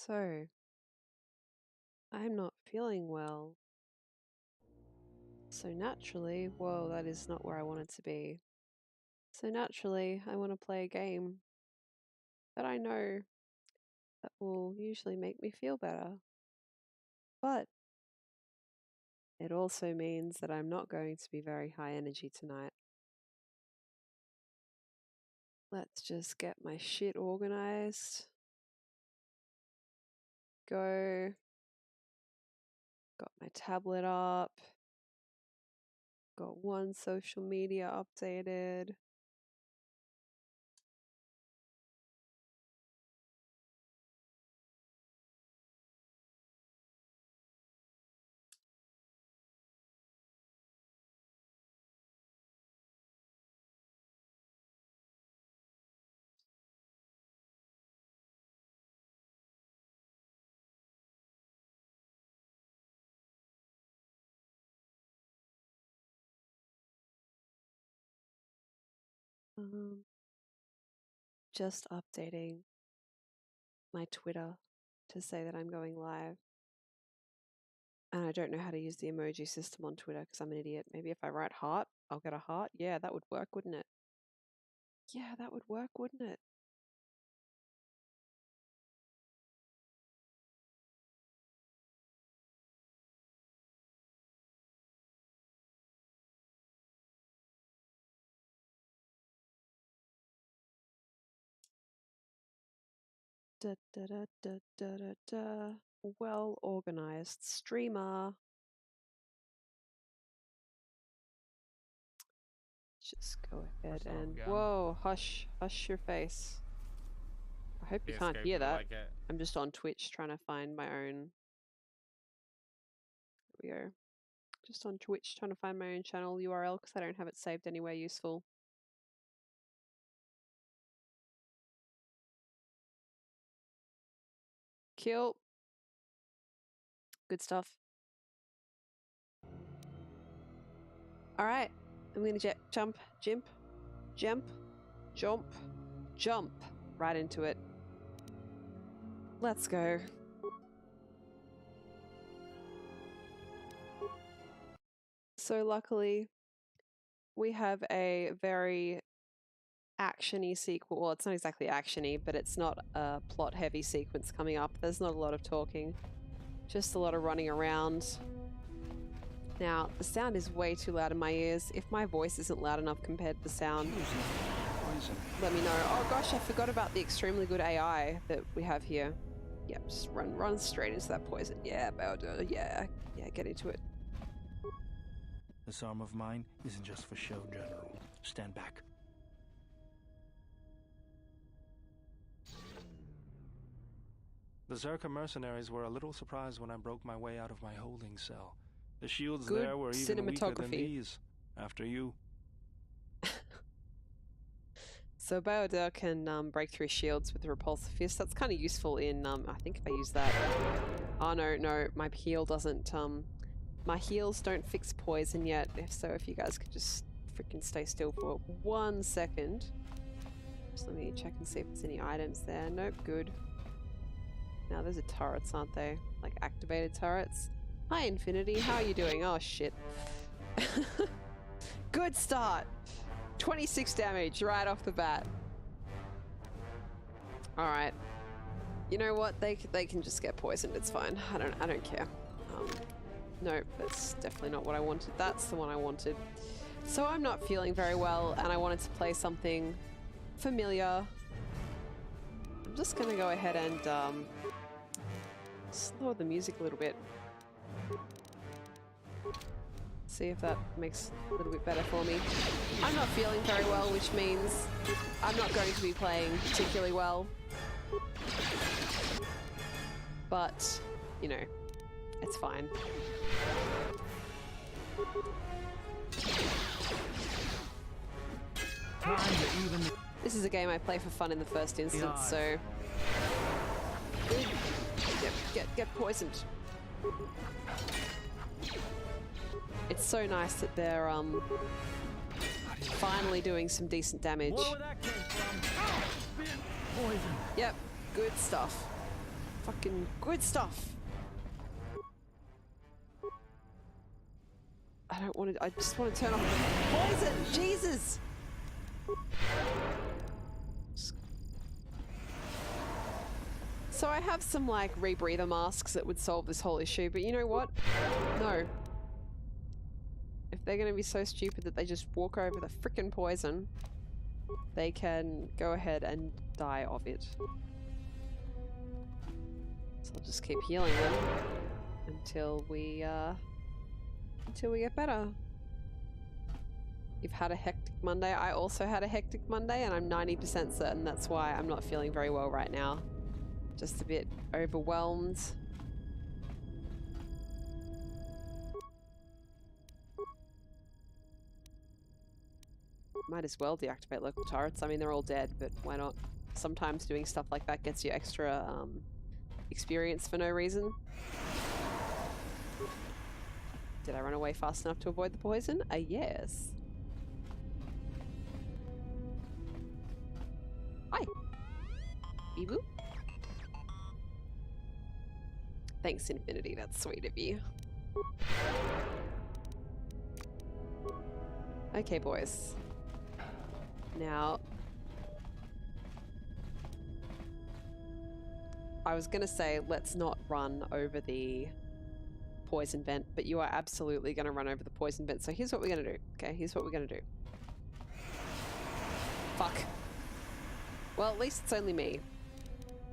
So, I'm not feeling well. So naturally, whoa, that is not where I wanted to be. So naturally, I want to play a game that I know that will usually make me feel better. But it also means that I'm not going to be very high energy tonight. Let's just get my shit organized. Go. Got my tablet up. Got one social media updated. Just updating my Twitter to say that I'm going live. And I don't know how to use the emoji system on Twitter because I'm an idiot. Maybe if I write heart, I'll get a heart. Yeah, that would work, wouldn't it? Yeah, that would work, wouldn't it? Da, da, da, da, da, da, da. Well organized streamer. Just go ahead and whoa, hush your face. I hope you can't hear that. I'm just on Twitch trying to find my own. There we go. Just on Twitch trying to find my own channel URL because I don't have it saved anywhere useful. Kill. Good stuff. All right, I'm gonna jump right into it. Let's go. So luckily, we have a very action-y sequel. Well, it's not exactly action-y, but it's not a plot-heavy sequence coming up. There's not a lot of talking, just a lot of running around. Now, the sound is way too loud in my ears. If my voice isn't loud enough compared to the sound, let me know. Oh gosh, I forgot about the extremely good AI that we have here. Yep, just run straight into that poison. Yeah, yeah, get into it. This arm of mine isn't just for show, General. Stand back. The Zerka mercenaries were a little surprised when I broke my way out of my holding cell. The shields there were even weaker than these. After you. So Baodil can break through shields with the repulsive fist. That's kind of useful in, I think if I use that... Oh no, my heal doesn't, my heals don't fix poison yet. So if you guys could just freaking stay still for 1 second. Just let me check and see if there's any items there. Nope, good. Now those are turrets, aren't they? Like activated turrets. Hi Infinity, how are you doing? Oh shit. Good start. 26 damage right off the bat. All right. You know what? They can just get poisoned. It's fine. I don't care. No, that's definitely not what I wanted. That's the one I wanted. So I'm not feeling very well, and I wanted to play something familiar. I'm just gonna go ahead and slow the music a little bit. See if that makes a little bit better for me. I'm not feeling very well, which means I'm not going to be playing particularly well. But, you know, it's fine. This is a game I play for fun in the first instance, so... Get poisoned. It's so nice that they're finally doing some decent damage. Yep, good stuff. Fucking good stuff. I don't want to. I just want to turn off the poison. Jesus. So I have some like rebreather masks that would solve this whole issue, but you know what? No. If they're going to be so stupid that they just walk over the frickin' poison, they can go ahead and die of it. So I'll just keep healing them until we get better. You've had a hectic Monday. I also had a hectic Monday, and I'm 90% certain that's why I'm not feeling very well right now. Just a bit overwhelmed. Might as well deactivate local turrets. I mean, they're all dead, but why not? Sometimes doing stuff like that gets you extra experience for no reason. Did I run away fast enough to avoid the poison? Yes. Hi. Beeboo. Thanks, Infinity. That's sweet of you. Okay, boys. Now, I was gonna say let's not run over the poison vent, but you are absolutely gonna run over the poison vent. So here's what we're gonna do. Okay, here's what we're gonna do. Fuck. Well, at least it's only me.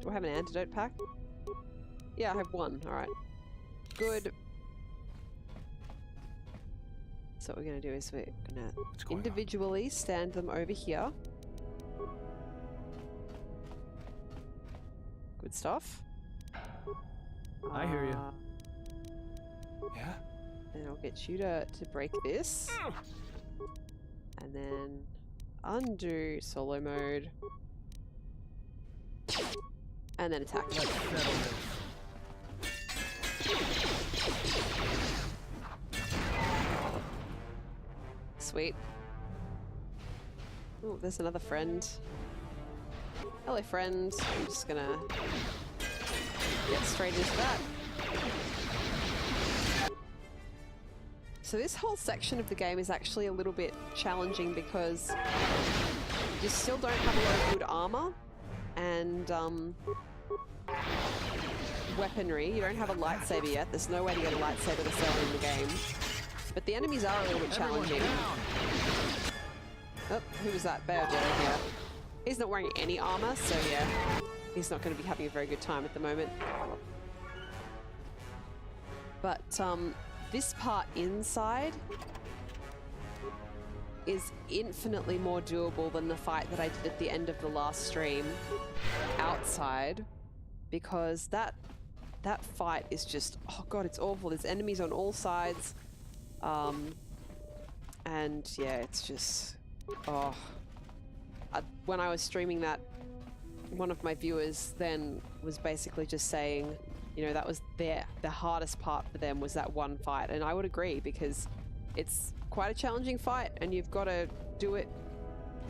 Do I have an antidote pack? Yeah, I have one. Alright. Good. So what we're gonna do is we're gonna individually stand them over here. Good stuff. I hear you. Yeah? Then I'll get you to break this. And then undo solo mode. And then attack. Sweet. Oh, there's another friend. Hello, friend. I'm just gonna get straight into that. So this whole section of the game is actually a little bit challenging because you still don't have a lot of good armor and weaponry. You don't have a lightsaber yet. There's no way to get a lightsaber this early in the game. But the enemies are a little bit challenging. Oh, who was that? Bear here. He's not wearing any armor, so yeah, he's not going to be having a very good time at the moment. But this part inside is infinitely more doable than the fight that I did at the end of the last stream outside, because that fight is just, oh god, it's awful. There's enemies on all sides. And yeah, it's just, oh. When I was streaming that, one of my viewers then was basically just saying, you know, that was the hardest part for them was that one fight. And I would agree, because it's quite a challenging fight and you've got to do it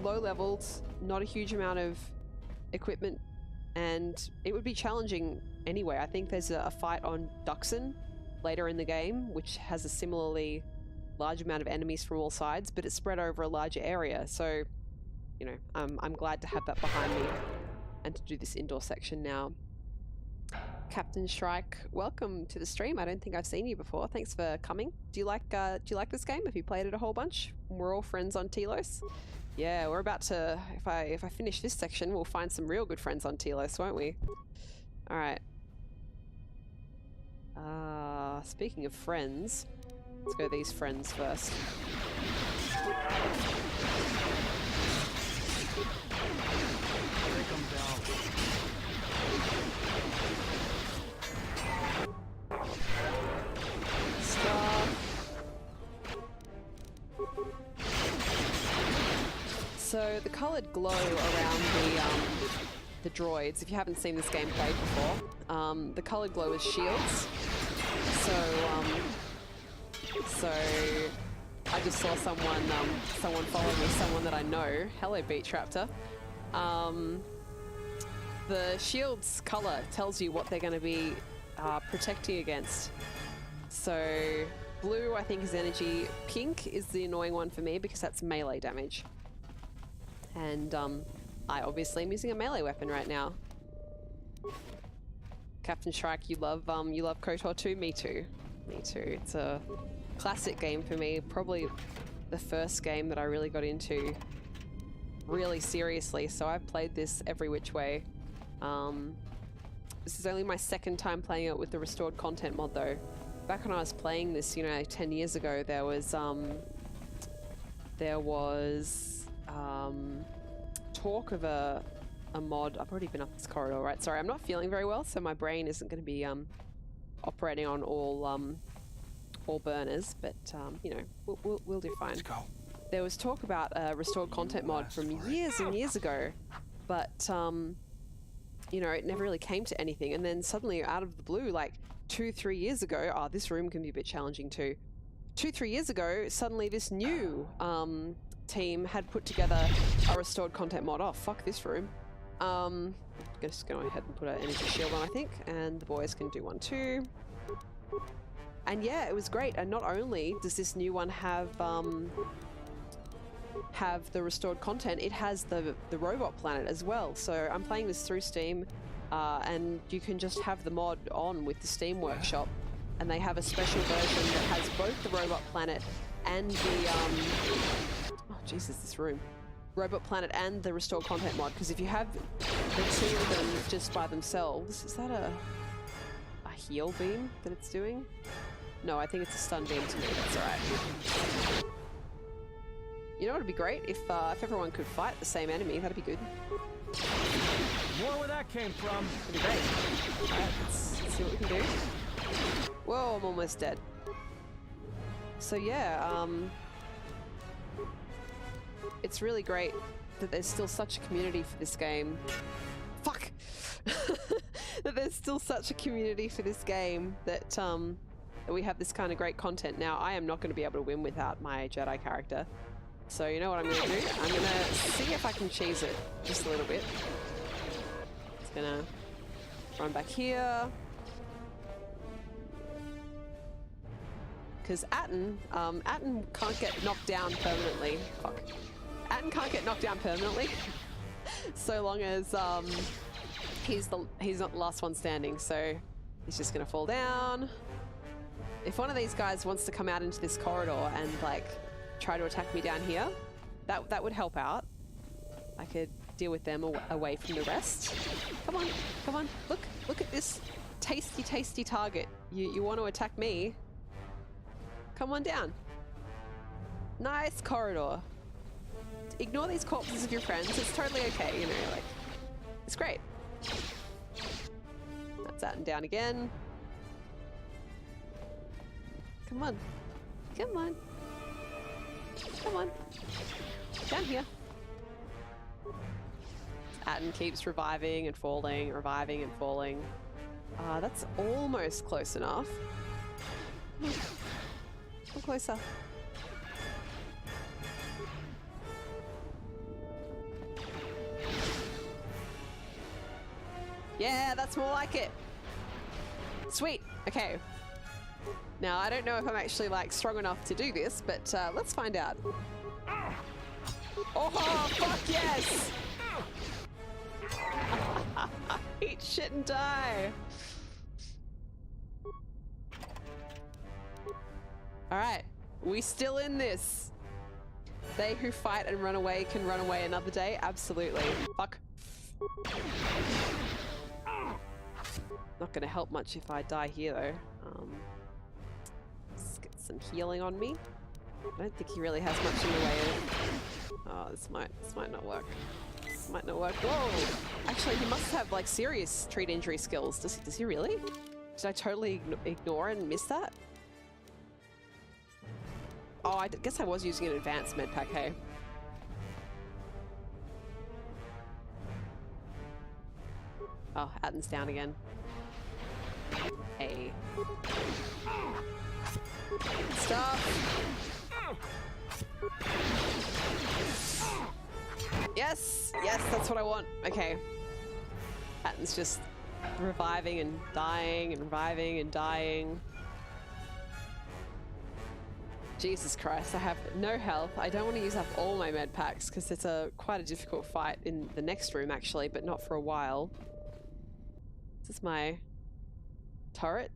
low levels, not a huge amount of equipment, and it would be challenging anyway. I think there's a fight on Duxon later in the game, which has a similarly large amount of enemies from all sides, but it's spread over a larger area. So, you know, I'm glad to have that behind me and to do this indoor section now. Captain Shrike, welcome to the stream. I don't think I've seen you before. Thanks for coming. Do you like this game? Have you played it a whole bunch? We're all friends on Telos. Yeah, we're about to. If I finish this section, we'll find some real good friends on Telos, won't we? All right. Speaking of friends, let's go these friends first. They come down. So the coloured glow around the droids, if you haven't seen this game played before, the coloured glow is shields. So I just saw someone follow me, someone that I know. Hello, Beach Raptor. the shield's color tells you what they're going to be protecting against. So blue, I think, is energy. Pink is the annoying one for me because that's melee damage. And I obviously am using a melee weapon right now. Captain Shrike, you love KOTOR too? Me too. Me too. It's a classic game for me. Probably the first game that I really got into really seriously. So I've played this every which way. This is only my second time playing it with the restored content mod though. Back when I was playing this, you know, 10 years ago, there was talk of a mod. I've already been up this corridor, right? Sorry, I'm not feeling very well, so my brain isn't going to be operating on all burners, but you know, we'll do fine. Let's go. There was talk about a restored content mod from years and years ago, but you know, it never really came to anything. And then suddenly, out of the blue, like 2-3 years ago, oh, this room can be a bit challenging too. 2-3 years ago, suddenly this new team had put together a restored content mod. Oh, fuck this room. Just go ahead and put an energy shield on, I think, and the boys can do one too. And yeah, it was great. And not only does this new one have the restored content, it has the robot planet as well. So I'm playing this through Steam, and you can just have the mod on with the Steam Workshop, and they have a special version that has both the robot planet and the oh Jesus, this room. Robot Planet and the restored content mod, because if you have the two of them just by themselves, is that a heal beam that it's doing? No, I think it's a stun beam to me. That's alright. You know what would be great? If everyone could fight the same enemy, that'd be good. More where that came from. That'd be great. Alright, let's see what we can do. Whoa, I'm almost dead. So yeah, it's really great that there's still such a community for this game. Fuck! That there's still such a community for this game that that we have this kind of great content. Now, I am not going to be able to win without my Jedi character. So you know what I'm going to do? I'm going to see if I can cheese it just a little bit. It's going to run back here. Because Atten can't get knocked down permanently. Fuck. Atten can't get knocked down permanently. So long as he's not the last one standing. So he's just going to fall down. If one of these guys wants to come out into this corridor and like try to attack me down here, that would help out. I could deal with them away from the rest. Come on, come on, look at this tasty target. You want to attack me? Come on down. Nice corridor. Ignore these corpses of your friends. It's totally okay, you know, like, it's great. That's that and down again. Come on. Come on. Come on. Down here. Atten keeps reviving and falling, reviving and falling. That's almost close enough. Come closer. Yeah, that's more like it. Sweet. Okay. Now, I don't know if I'm actually, like, strong enough to do this, but let's find out. Oh, fuck yes! Eat shit and die. Alright, we still in this. They who fight and run away can run away another day? Absolutely. Fuck. Not gonna help much if I die here, though. Let's get some healing on me. I don't think he really has much in the way of... Oh, this might not work. This might not work. Whoa! Actually, he must have, like, serious treat injury skills. Does he really? Did I totally ignore and miss that? Oh, I guess I was using an advanced med pack, hey? Oh, Atten's down again. Hey. Stop! Yes! Yes, that's what I want. Okay. Atten's just reviving and dying and reviving and dying. Jesus Christ, I have no health. I don't want to use up all my med packs because it's quite a difficult fight in the next room actually, but not for a while. This is my turret.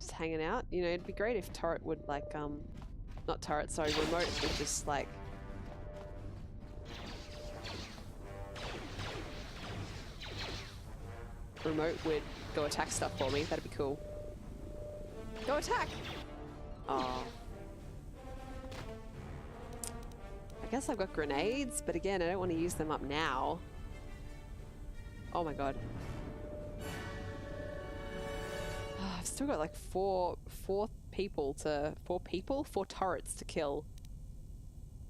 Just hanging out. You know, it'd be great if turret would like, not turret, sorry, remote would just like... Remote would go attack stuff for me. That'd be cool. Go attack! Oh. I guess I've got grenades, but again, I don't want to use them up now. Oh my god. Oh, I've still got like four turrets to kill.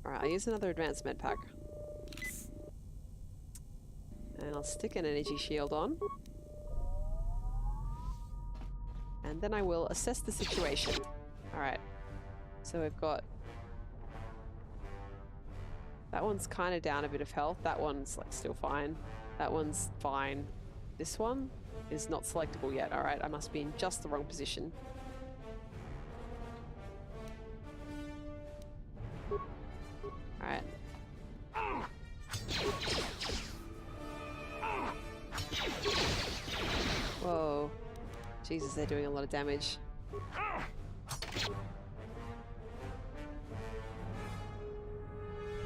Alright, I'll use another advanced med pack. And I'll stick an energy shield on. And then I will assess the situation. Alright, so we've got... That one's kind of down a bit of health. That one's like still fine. That one's fine. This one is not selectable yet. Alright, I must be in just the wrong position. Alright. Whoa. Jesus, they're doing a lot of damage.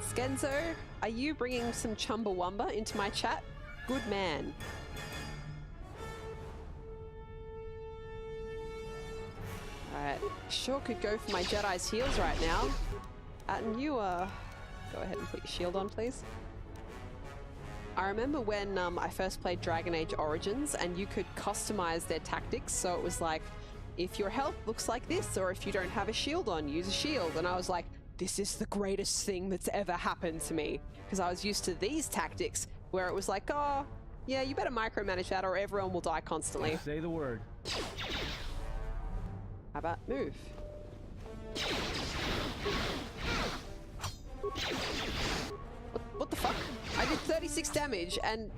Skenzo, are you bringing some Chumbawamba into my chat? Good man. Alright, sure could go for my Jedi's heals right now. And you, go ahead and put your shield on, please. I remember when I first played Dragon Age Origins and you could customize their tactics, so it was like, if your health looks like this, or if you don't have a shield on, use a shield. And I was like, this is the greatest thing that's ever happened to me. Because I was used to these tactics where it was like, oh, yeah, you better micromanage that or everyone will die constantly. Say the word. How about move? What the fuck? I did 36 damage and...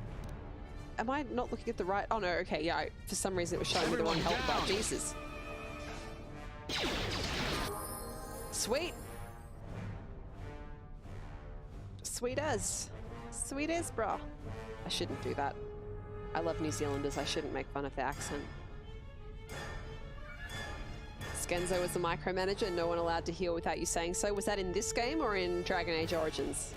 Am I not looking at the right... Oh no, okay, yeah, for some reason it was showing me the wrong health bar. Jesus. Sweet. Sweet as. Sweet as, brah. I shouldn't do that. I love New Zealanders. I shouldn't make fun of their accent. Skenzo was the micromanager. No one allowed to heal without you saying so. Was that in this game or in Dragon Age Origins?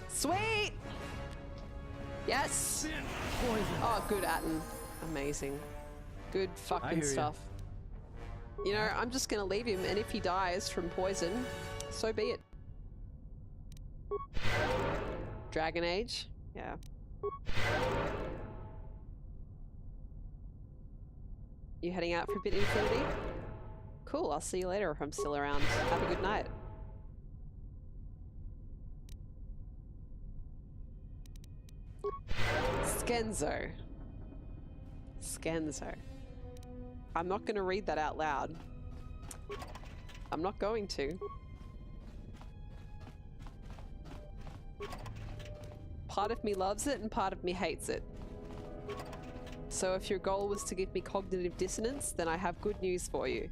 Sweet! Yes! Oh, good, Atten. Amazing. Good fucking stuff. You know, I'm just gonna leave him, and if he dies from poison, so be it. Dragon Age? Yeah. You heading out for a bit, Infinity? Cool, I'll see you later if I'm still around. Have a good night. Skenzo. Skenzo. I'm not going to read that out loud. I'm not going to. Part of me loves it and part of me hates it. So if your goal was to give me cognitive dissonance, then I have good news for you.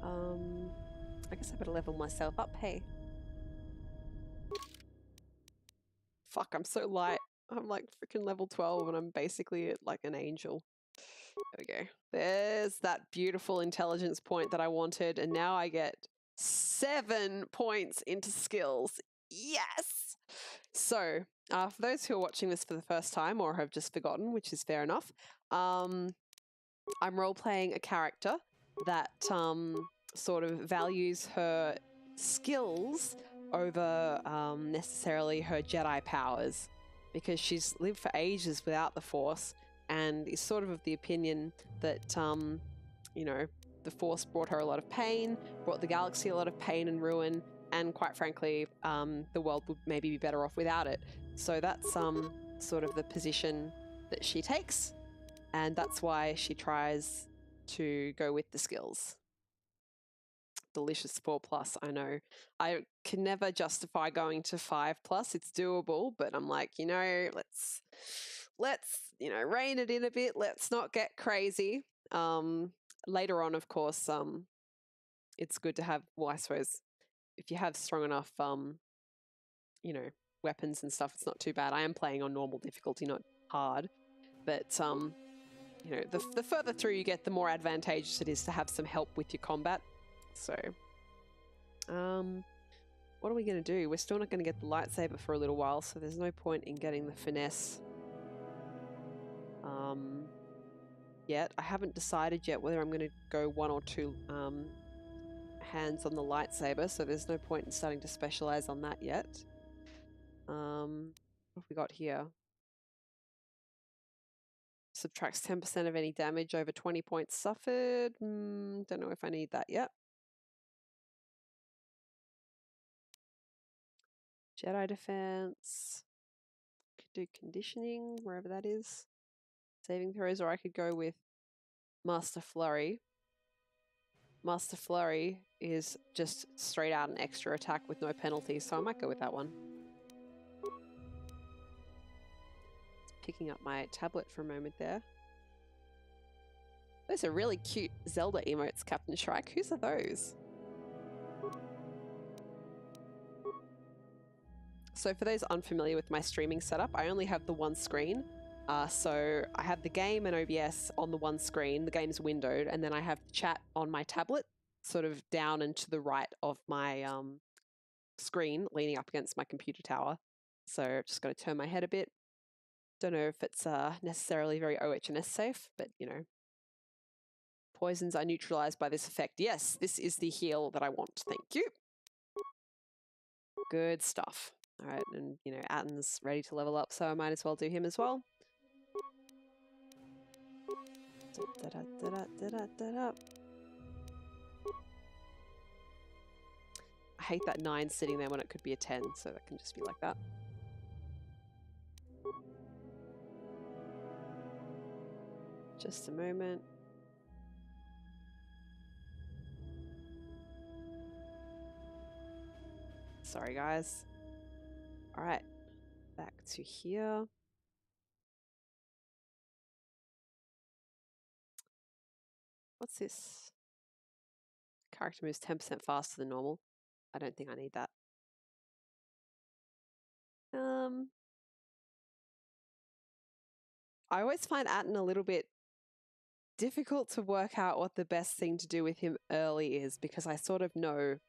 I guess I better level myself up, hey. Fuck, I'm so light. I'm like freaking level 12 and I'm basically like an angel. There we go. There's that beautiful intelligence point that I wanted, and now I get 7 points into skills. Yes! So, for those who are watching this for the first time or have just forgotten, which is fair enough, I'm role-playing a character that sort of values her skills over necessarily her Jedi powers, because she's lived for ages without the Force and is sort of the opinion that, you know, the Force brought her a lot of pain, brought the galaxy a lot of pain and ruin, and quite frankly, the world would maybe be better off without it. So that's sort of the position that she takes, and that's why she tries to go with the skills. Delicious 4+, I know. I can never justify going to 5+. It's doable, but I'm like, you know, let's you know, rein it in a bit. Let's not get crazy. Later on, of course, it's good to have, well, I suppose if you have strong enough, you know, weapons and stuff, it's not too bad. I am playing on normal difficulty, not hard, but you know, the further through you get, the more advantageous it is to have some help with your combat. So, what are we going to do? We're still not going to get the lightsaber for a little while, so there's no point in getting the finesse yet. I haven't decided yet whether I'm going to go 1 or 2 hands on the lightsaber, so there's no point in starting to specialize on that yet. What have we got here? Subtracts 10% of any damage over 20 points suffered. Don't know if I need that yet. Jedi defense. Could do conditioning, wherever that is. Saving throws, or I could go with Master Flurry. Master Flurry is just straight out an extra attack with no penalty, so I might go with that one. Picking up my tablet for a moment there. Those are really cute Zelda emotes, Captain Shrike. Whose are those? So for those unfamiliar with my streaming setup, I only have the one screen. So I have the game and OBS on the one screen. The game's windowed, and then I have chat on my tablet, sort of down and to the right of my screen, leaning up against my computer tower. So I've just got to turn my head a bit. Don't know if it's necessarily very OHS safe, but you know. Poisons are neutralized by this effect. Yes, this is the heal that I want. Thank you. Good stuff. All right, and you know, Atten's ready to level up, so I might as well do him as well. I hate that 9 sitting there when it could be a 10, so that can just be like that. Just a moment. Sorry, guys. All right, back to here. What's this? Character moves 10% faster than normal. I don't think I need that. I always find Atten a little bit difficult to work out what the best thing to do with him early is, because I sort of know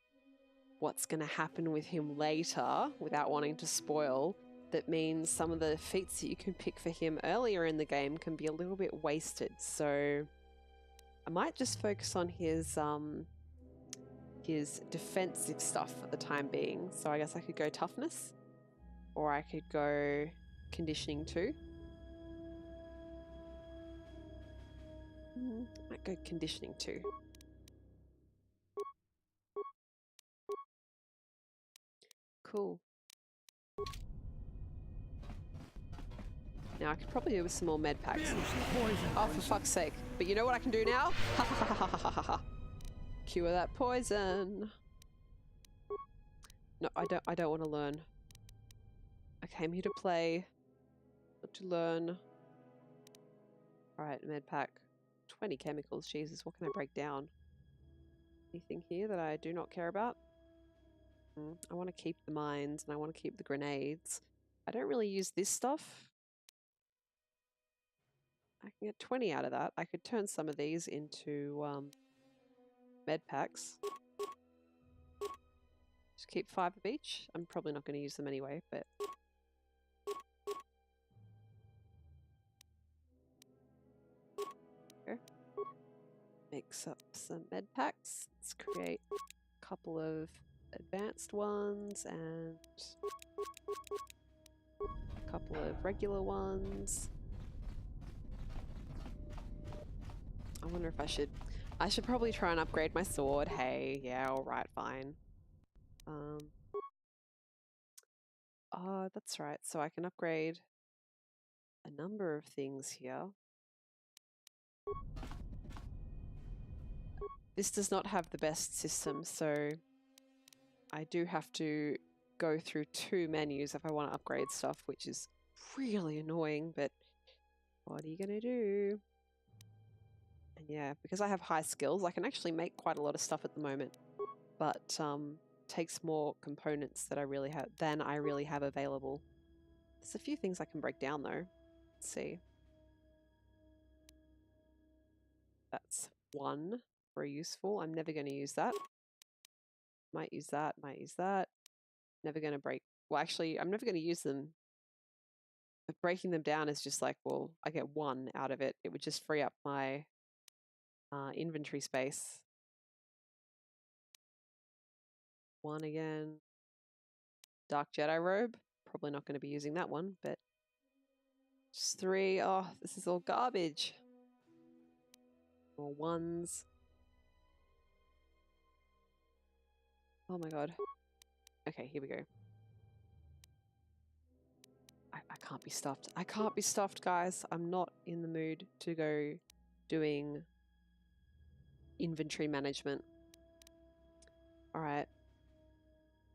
what's going to happen with him later without wanting to spoil. That means some of the feats that you can pick for him earlier in the game can be a little bit wasted. So I might just focus on his defensive stuff for the time being. So I guess I could go toughness, or I could go conditioning too. Might go conditioning too. Cool. Now I could probably do with some more med packs. Oh, for fuck's sake. But you know what I can do now? Ha ha ha ha ha ha. Cure that poison. No, I don't want to learn. I came here to play, not to learn. Alright, med pack. 20 chemicals. Jesus, what can I break down? Anything here that I do not care about? I want to keep the mines and I want to keep the grenades. I don't really use this stuff. I can get 20 out of that. I could turn some of these into med packs. Just keep 5 of each. I'm probably not going to use them anyway, but... Here. Mix up some med packs. Let's create a couple of advanced ones and a couple of regular ones. I wonder if I should probably try and upgrade my sword. Hey, yeah, alright, fine. Oh, that's right. So I can upgrade a number of things here. This does not have the best system, so I do have to go through 2 menus if I want to upgrade stuff, which is really annoying, but what are you going to do? And yeah, because I have high skills, I can actually make quite a lot of stuff at the moment, but takes more components that I really have available. There's a few things I can break down though. Let's see. That's 1. Very useful. I'm never going to use that. Might use that, might use that. Never going to break. Well, actually, I'm never going to use them. But breaking them down is just like, well, I get 1 out of it. It would just free up my inventory space. 1 again. Dark Jedi robe. Probably not going to be using that one, but just 3. Oh, this is all garbage. More 1s. Oh my god. Okay, here we go. I can't be stuffed. I can't be stuffed, guys. I'm not in the mood to go doing inventory management. Alright.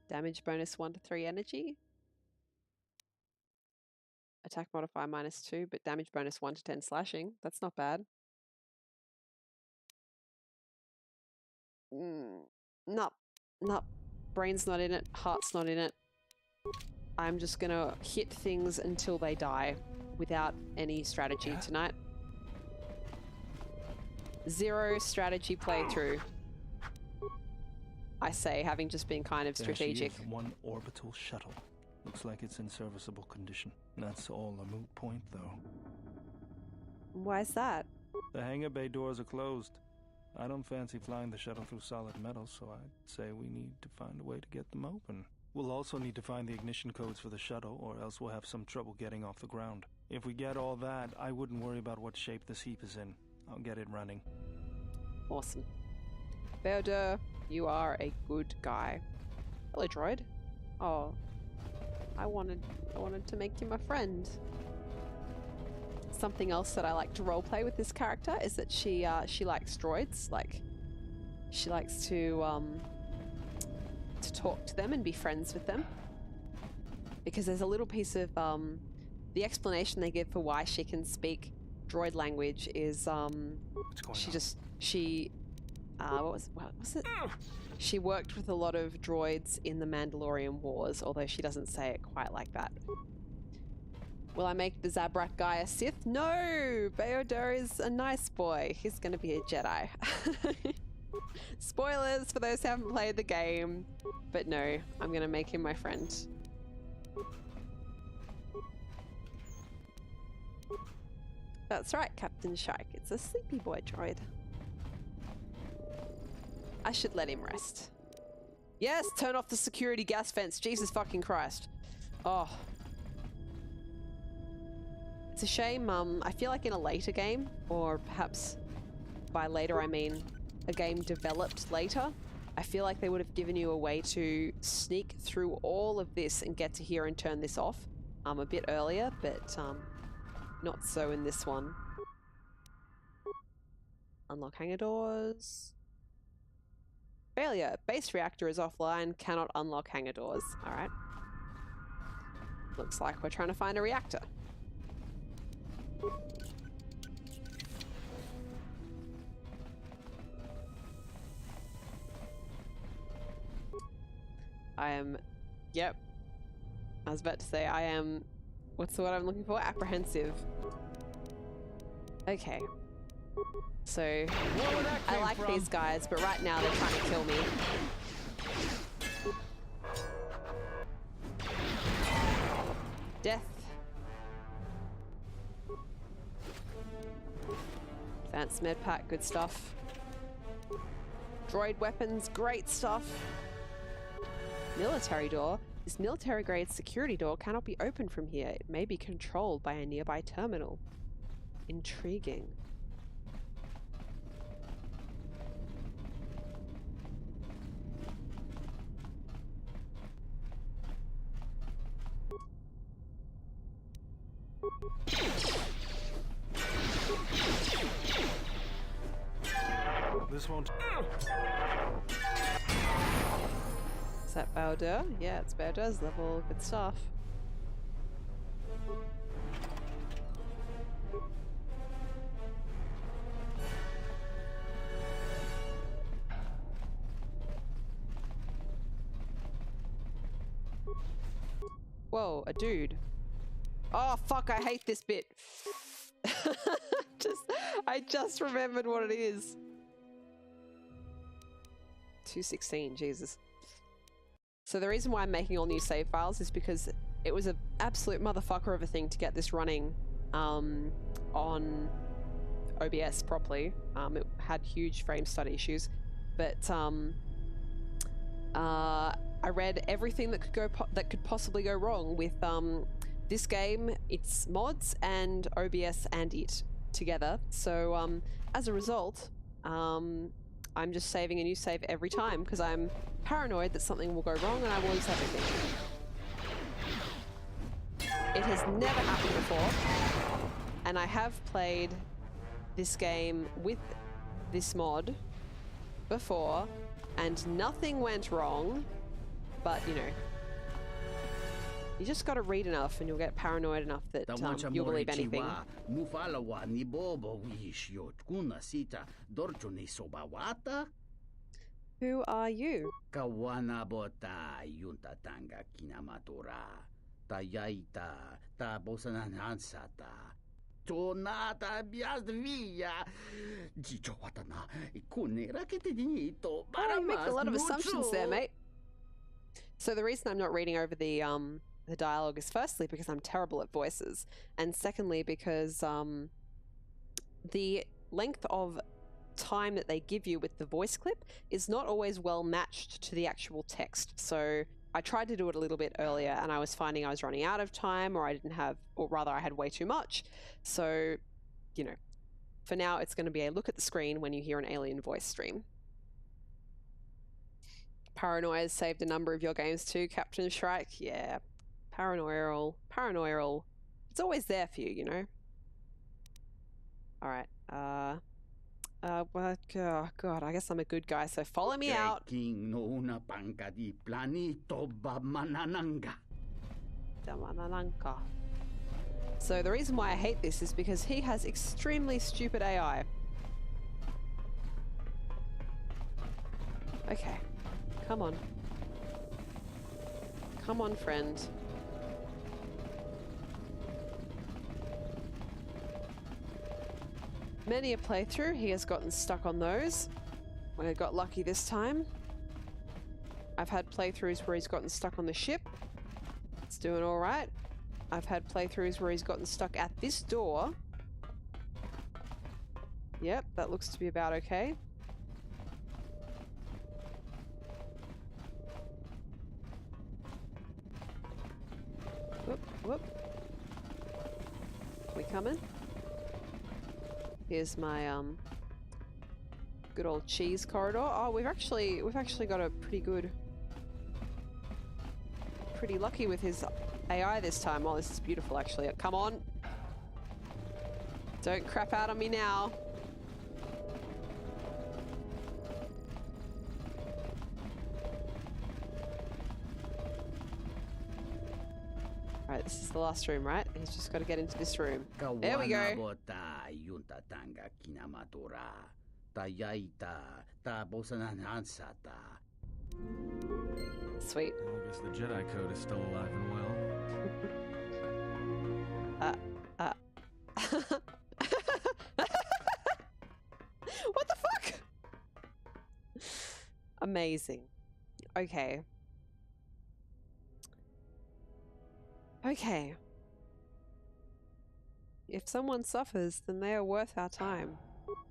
Damage bonus 1 to 3 energy. Attack modifier -2, but damage bonus 1 to 10 slashing. That's not bad. Nope. Brain's not in it. Heart's not in it. I'm just gonna hit things until they die without any strategy tonight. 0 strategy playthrough. I say, having just been kind of strategic. There she is, 1 orbital shuttle. Looks like it's in serviceable condition. That's all a moot point, though. Why is that? The hangar bay doors are closed. I don't fancy flying the shuttle through solid metal, so I'd say we need to find a way to get them open. We'll also need to find the ignition codes for the shuttle, or else we'll have some trouble getting off the ground. If we get all that, I wouldn't worry about what shape this heap is in. I'll get it running. Awesome. Beodor, you are a good guy. Hello, droid. Oh, I wanted to make you my friend. Something else that I like to roleplay with this character is that she likes droids. Like, she likes to talk to them and be friends with them. Because there's a little piece of the explanation they give for why she can speak droid language is what was it? She worked with a lot of droids in the Mandalorian Wars, although she doesn't say it quite like that. Will I make the Zabrak guy a Sith? No! Beodor is a nice boy. He's going to be a Jedi. Spoilers for those who haven't played the game. But no, I'm going to make him my friend. That's right, Captain Shark. It's a sleepy boy droid. I should let him rest. Yes, turn off the security gas vents. Jesus fucking Christ. Oh. It's a shame, I feel like in a later game, or perhaps by later I mean a game developed later, I feel like they would have given you a way to sneak through all of this and get to here and turn this off a bit earlier, but not so in this one. Unlock hangar doors. Failure. Base reactor is offline, cannot unlock hangar doors. Alright. Looks like we're trying to find a reactor. Yep. I was about to say, I am, what's the word I'm looking for? Apprehensive. Okay. So, I like these guys, but right now they're trying to kill me. Death. Advanced med pack, good stuff. Droid weapons, great stuff. Military door. This military-grade security door cannot be opened from here. It may be controlled by a nearby terminal. Intriguing. This won't. Is that Bowder? Yeah, it's Bowder's level. Good stuff. Whoa, a dude. Oh, fuck, I hate this bit. I just remembered what it is. 216, Jesus. So the reason why I'm making all new save files is because it was an absolute motherfucker of a thing to get this running on OBS properly. It had huge frame study issues, but I read everything that could possibly go wrong with this game, its mods, and OBS and it together. So as a result, I'm just saving a new save every time because I'm paranoid that something will go wrong and I will lose everything. It has never happened before, and I have played this game with this mod before and nothing went wrong. But, you know, you just gotta read enough and you'll get paranoid enough that you'll believe anything. Who are you? Tonata biasvia. Gicho watana. Ikunera ketinito. Oh, you make a lot of assumptions there, mate. So the reason I'm not reading over the dialogue is firstly because I'm terrible at voices, and secondly because the length of time that they give you with the voice clip is not always well matched to the actual text. So I tried to do it a little bit earlier and I was finding I was running out of time, or I didn't have, or rather I had way too much. So, you know, for now it's going to be a look at the screen when you hear an alien voice stream. Paranoia has saved a number of your games too, Captain Shrike. Yeah, paranoial. It's always there for you, you know. All right. Well, oh God, I guess I'm a good guy, so follow me out. So the reason why I hate this is because he has extremely stupid AI. Okay. Come on. Come on, friend. Many a playthrough, he has gotten stuck on those. I got lucky this time. I've had playthroughs where he's gotten stuck on the ship. It's doing all right. I've had playthroughs where he's gotten stuck at this door. Yep, that looks to be about okay. Whoop, whoop. We coming? Here's my good old cheese corridor. Oh, we've actually got a pretty lucky with his AI this time. Oh, this is beautiful actually. Come on. Don't crap out on me now. Alright, this is the last room, right? He's just got to get into this room. There we go. Sweet. Well, I guess the Jedi Code is still alive and well. What the fuck? Amazing. Okay. Okay. If someone suffers, then they are worth our time.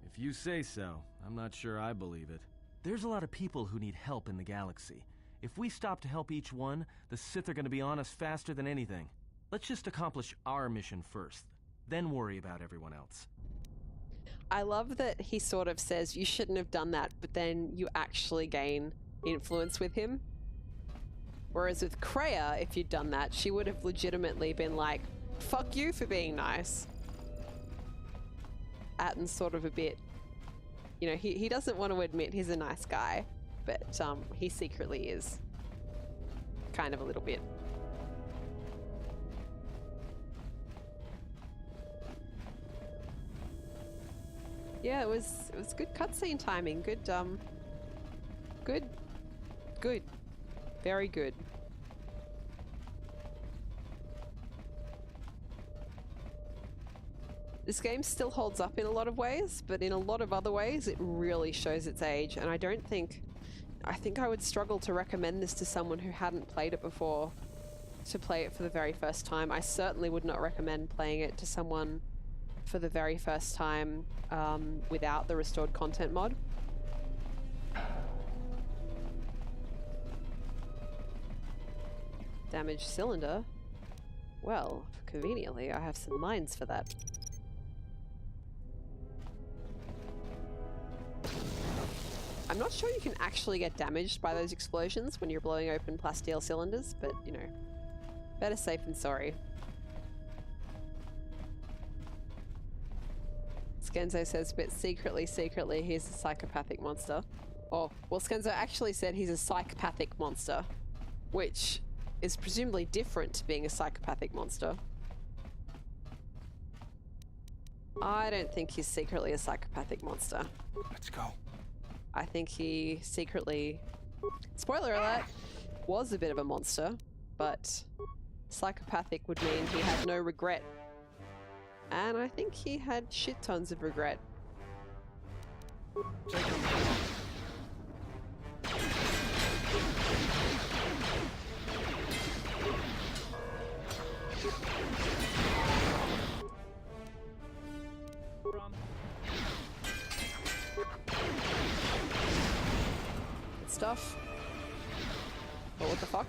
If you say so, I'm not sure I believe it. There's a lot of people who need help in the galaxy. If we stop to help each one, the Sith are going to be on us faster than anything. Let's just accomplish our mission first, then worry about everyone else. I love that he sort of says you shouldn't have done that, but then you actually gain influence with him. Whereas with Kreia, if you'd done that, she would have legitimately been like, fuck you for being nice. Atten's sort of a bit You know, he doesn't want to admit he's a nice guy, but he secretly is. Kind of a little bit. Yeah, it was good cutscene timing. Good, good. Very good. This game still holds up in a lot of ways, but in a lot of other ways it really shows its age, and I think I would struggle to recommend this to someone who hadn't played it before to play it for the very first time. I certainly would not recommend playing it to someone for the very first time without the restored content mod. Damaged cylinder? Well, conveniently, I have some mines for that. I'm not sure you can actually get damaged by those explosions when you're blowing open plasteel cylinders, but, you know, better safe than sorry. Skenzo says, but secretly, he's a psychopathic monster. Oh, well, Skenzo actually said he's a psychopathic monster, which is presumably different to being a psychopathic monster. I don't think he's secretly a psychopathic monster. Let's go. I think he secretly, spoiler alert, was a bit of a monster, but psychopathic would mean he had no regret. And I think he had shit tons of regret. Take him. Good stuff. But what the fuck?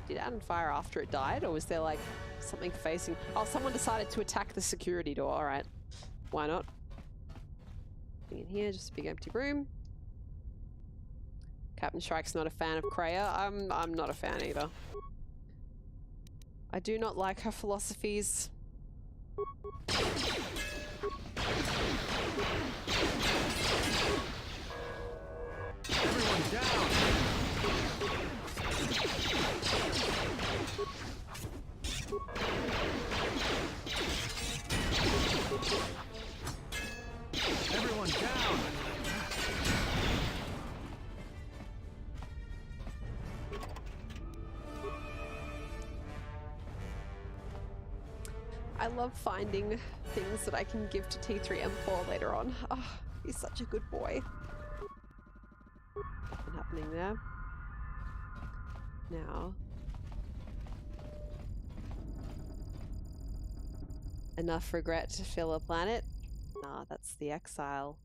Did Adam fire after it died, or was there like something facing? Oh, someone decided to attack the security door. All right, why not? In here, just a big empty room. Captain Strike's not a fan of Kreia. I'm not a fan either. I do not like her philosophies. Everyone down! Everyone down! I love finding things that I can give to T3M4 later on. Oh, he's such a good boy. Nothing happening there. Now. Enough regret to fill a planet? Nah, that's the exile.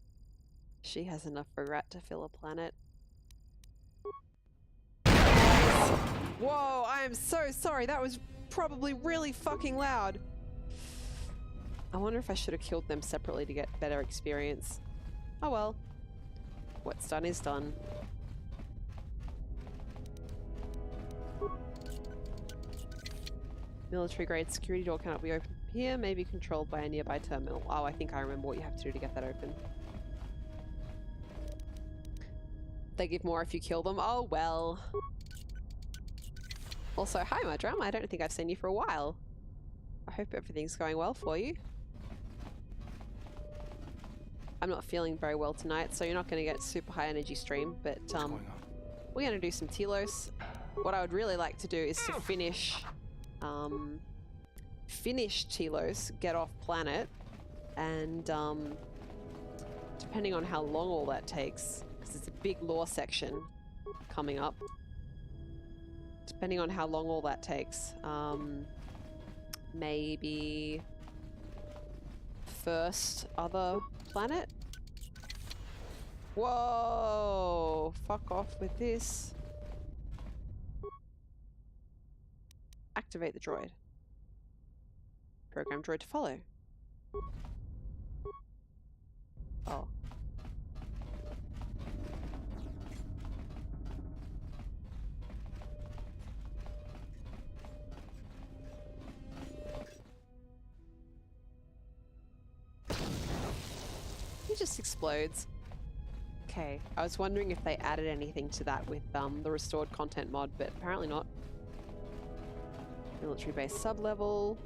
She has enough regret to fill a planet. Whoa, I am so sorry. That was probably really fucking loud. I wonder if I should have killed them separately to get better experience. Oh well. What's done is done. Military grade security door cannot be opened from here, may be controlled by a nearby terminal. Oh, I think I remember what you have to do to get that open. They give more if you kill them. Oh well. Also, hi Mudrum, I don't think I've seen you for a while. I hope everything's going well for you. I'm not feeling very well tonight, so you're not going to get super high energy stream, but we're going to do some telos. What I would really like to do is to finish telos, get off planet, and depending on how long all that takes, because it's a big lore section coming up, depending on how long all that takes, maybe first other planet? Whoa! Fuck off with this. Activate the droid. Program droid to follow. Oh. he just explodes. Okay, I was wondering if they added anything to that with the restored content mod, but apparently not. Military base sub-level.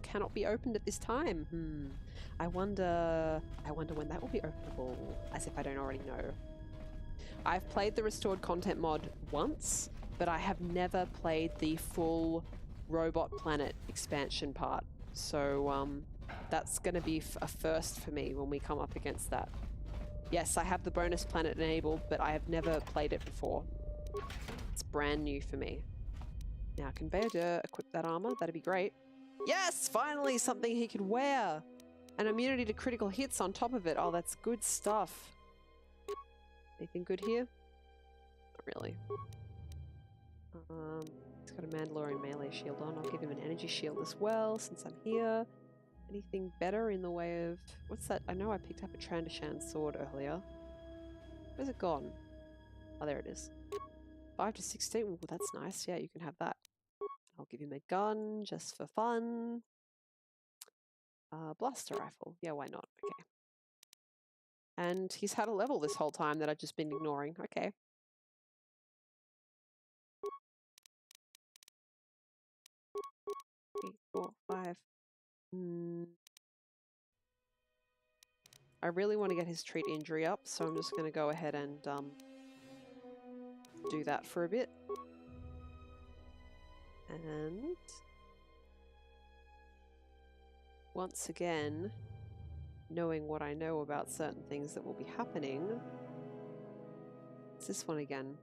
Cannot be opened at this time. I wonder when that will be openable, as if I don't already know. I've played the restored content mod once, but I have never played the full Robot Planet expansion part. So that's going to be a first for me when we come up against that. Yes, I have the bonus planet enabled, but I have never played it before. It's brand new for me. Now, can Bayodir equip that armor? That'd be great. Yes! Finally something he could wear! An immunity to critical hits on top of it. Oh, that's good stuff. Anything good here? Not really. He's got a Mandalorian melee shield on. I'll give him an energy shield as well, since I'm here. Anything better in the way of... What's that? I know I picked up a Trandoshan sword earlier. Where's it gone? Oh, there it is. 5 to 16. Ooh, that's nice. Yeah, you can have that. I'll give him a gun, just for fun. Blaster rifle. Yeah, why not? Okay. And he's had a level this whole time that I've just been ignoring. Okay. 3, 4, 5. I really want to get his treat injury up, so I'm just going to go ahead and do that for a bit. And once again, knowing what I know about certain things that will be happening. It's this one again.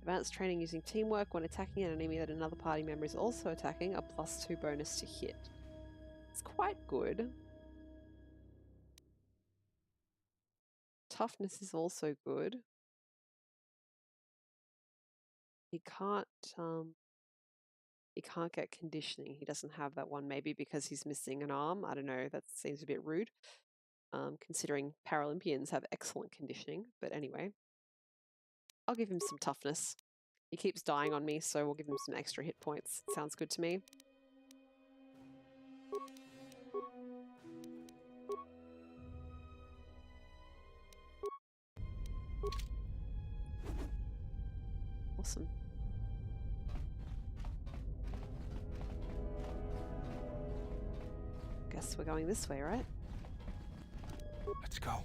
Advanced training using teamwork when attacking an enemy that another party member is also attacking, a +2 bonus to hit. It's quite good. Toughness is also good. He can't get conditioning. He doesn't have that one, maybe because he's missing an arm. I don't know, that seems a bit rude. Considering Paralympians have excellent conditioning, but anyway. I'll give him some toughness. He keeps dying on me, so we'll give him some extra hit points. Sounds good to me. Awesome. Guess we're going this way, right? Let's go.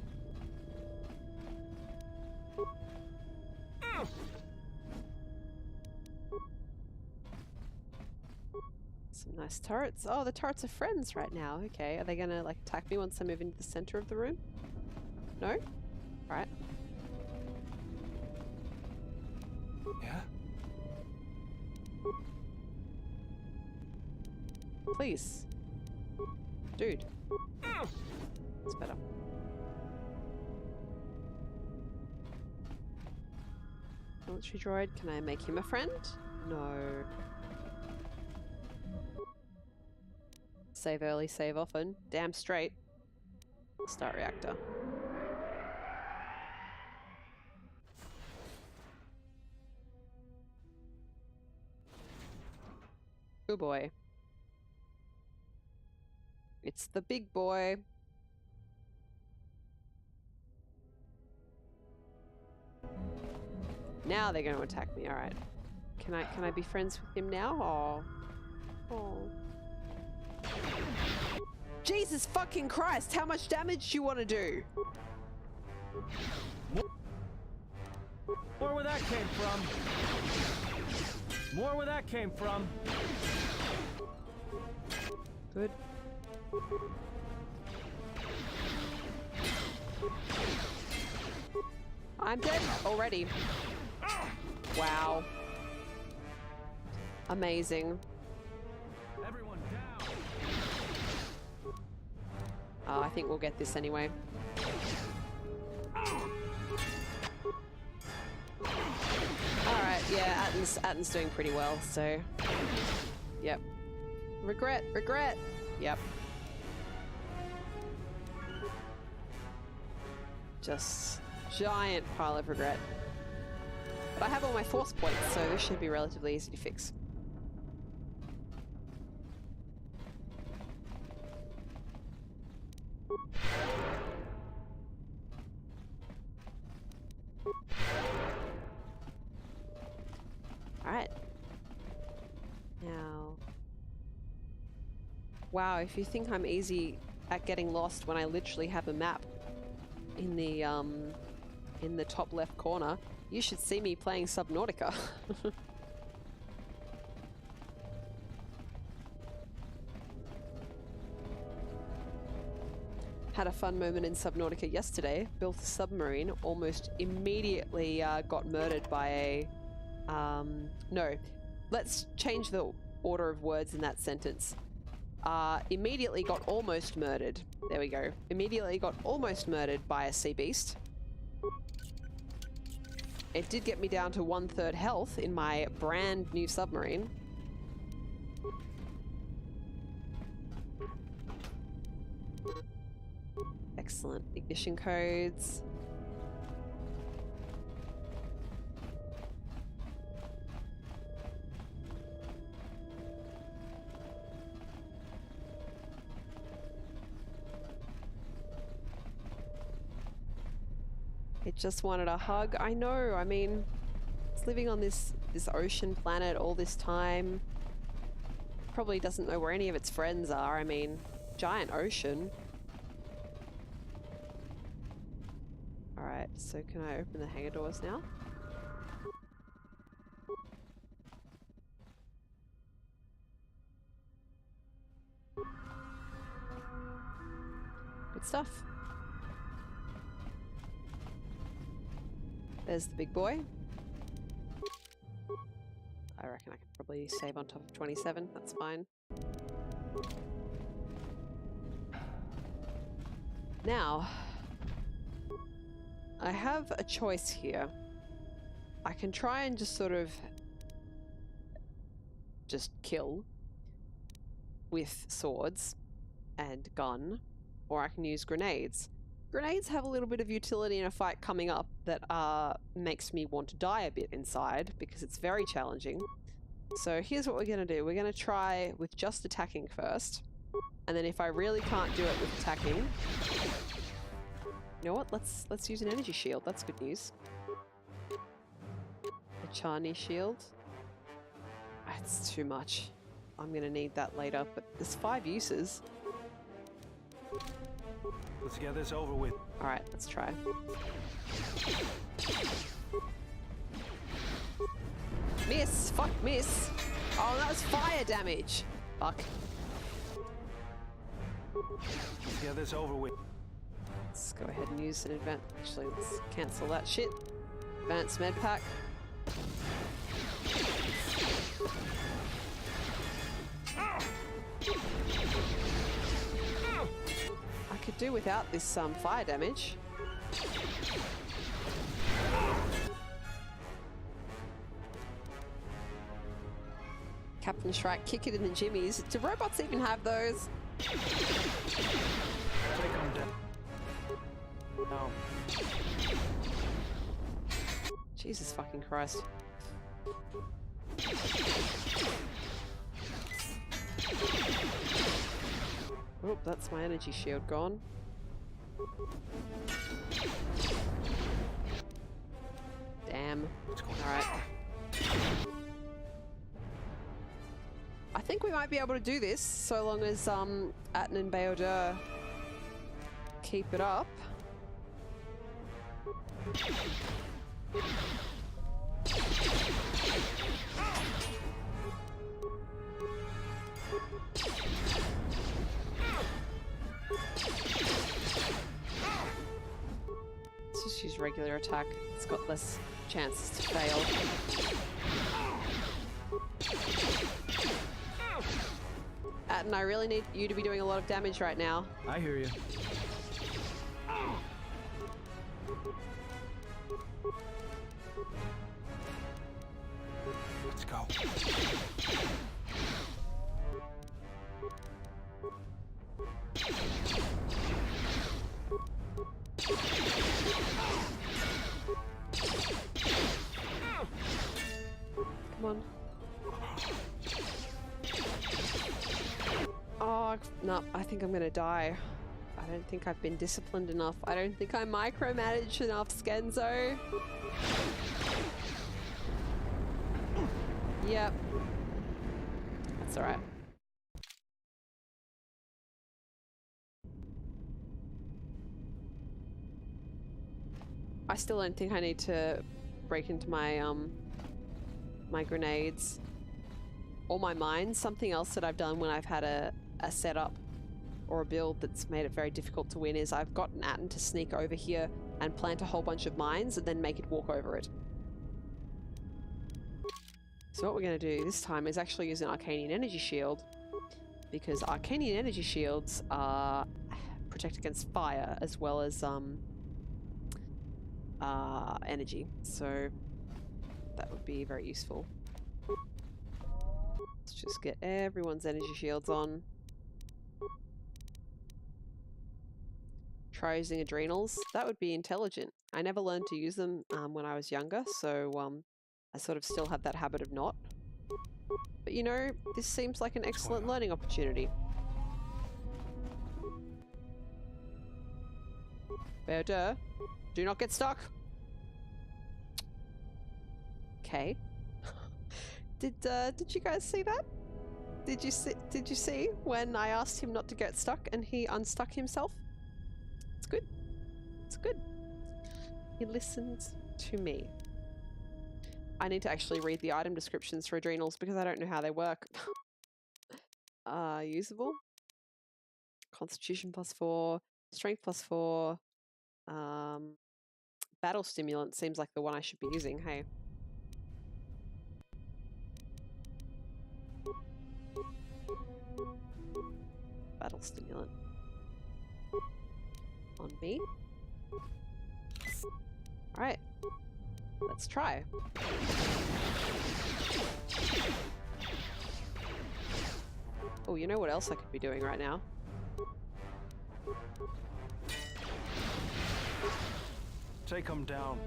Some nice turrets. Oh, the turrets are friends right now. Okay, are they gonna like attack me once I move into the center of the room? No? Right. Yeah? Please. Dude. It's better. Military droid, can I make him a friend? No. Save early, save often. Damn straight. Start reactor. Good boy. It's the big boy. Now they're going to attack me. All right. Can I be friends with him now? Oh. Jesus fucking Christ! How much damage do you want to do? More where that came from. More where that came from. Good. I'm dead already. Wow. Amazing. Everyone down. I think we'll get this anyway. Alright, yeah, Atten's doing pretty well, so... Yep. Regret! Yep. Just giant pile of regret. But I have all my force points, so this should be relatively easy to fix. Wow, if you think I'm easy at getting lost when I literally have a map in the top left corner, you should see me playing Subnautica. Had a fun moment in Subnautica yesterday. Built a submarine, almost immediately got murdered by a... no, let's change the order of words in that sentence. Immediately got almost murdered. There we go. Immediately got almost murdered by a sea beast. It did get me down to 1/3 health in my brand new submarine. Excellent. Ignition codes. It just wanted a hug. I know. I mean, it's living on this ocean planet all this time. Probably doesn't know where any of its friends are. I mean, giant ocean. Alright, so can I open the hangar doors now? Good stuff. There's the big boy. I reckon I could probably save on top of 27. That's fine. Now, I have a choice here. I can try and just sort of just kill with swords and gun, or I can use grenades. Grenades have a little bit of utility in a fight coming up that makes me want to die a bit inside because it's very challenging. So here's what we're going to do. We're going to try with just attacking first. And then if I really can't do it with attacking... You know what? Let's use an energy shield. That's good news. A Chani shield. It's too much. I'm going to need that later, but there's 5 uses. Let's get this over with. Alright, let's try. Miss! Fuck, miss! Oh, that was fire damage! Fuck. Let's get this over with. Let's go ahead and use an advance. Actually, let's cancel that shit. Advanced med pack. I could do without this fire damage. Captain Shrike, kick it in the jimmies. Do robots even have those? Take them down. No. Jesus fucking Christ. Oh, that's my energy shield gone. Damn. Alright. I think we might be able to do this, so long as Atten and Bayodur keep it up. Let's just use regular attack. It's got less chances to fail. Atten, I really need you to be doing a lot of damage right now. I hear you. Let's go. Come on. Oh, no, I think I'm gonna die. I don't think I've been disciplined enough. I don't think I micromanaged enough, Skenzo. Yep. That's alright. I still don't think I need to break into my my grenades or my mines. Something else that I've done when I've had a setup or a build that's made it very difficult to win is I've gotten Atten to sneak over here and plant a whole bunch of mines and then make it walk over it. So what we're going to do this time is actually use an Arcanian Energy Shield, because Arcanian Energy Shields are protect against fire as well as energy, so that would be very useful. Let's just get everyone's energy shields on. Try using adrenals. That would be intelligent. I never learned to use them when I was younger, so I sort of still have that habit of not. But you know, this seems like an excellent learning opportunity. Better. Do not get stuck. Okay. Did you guys see that? Did you see when I asked him not to get stuck and he unstuck himself? It's good. It's good. He listened to me. I need to actually read the item descriptions for adrenals because I don't know how they work. Usable. Constitution +4, strength +4. Battle stimulant seems like the one I should be using, hey. Battle stimulant. On me. Alright. Let's try. Oh, you know what else I could be doing right now? Take him down.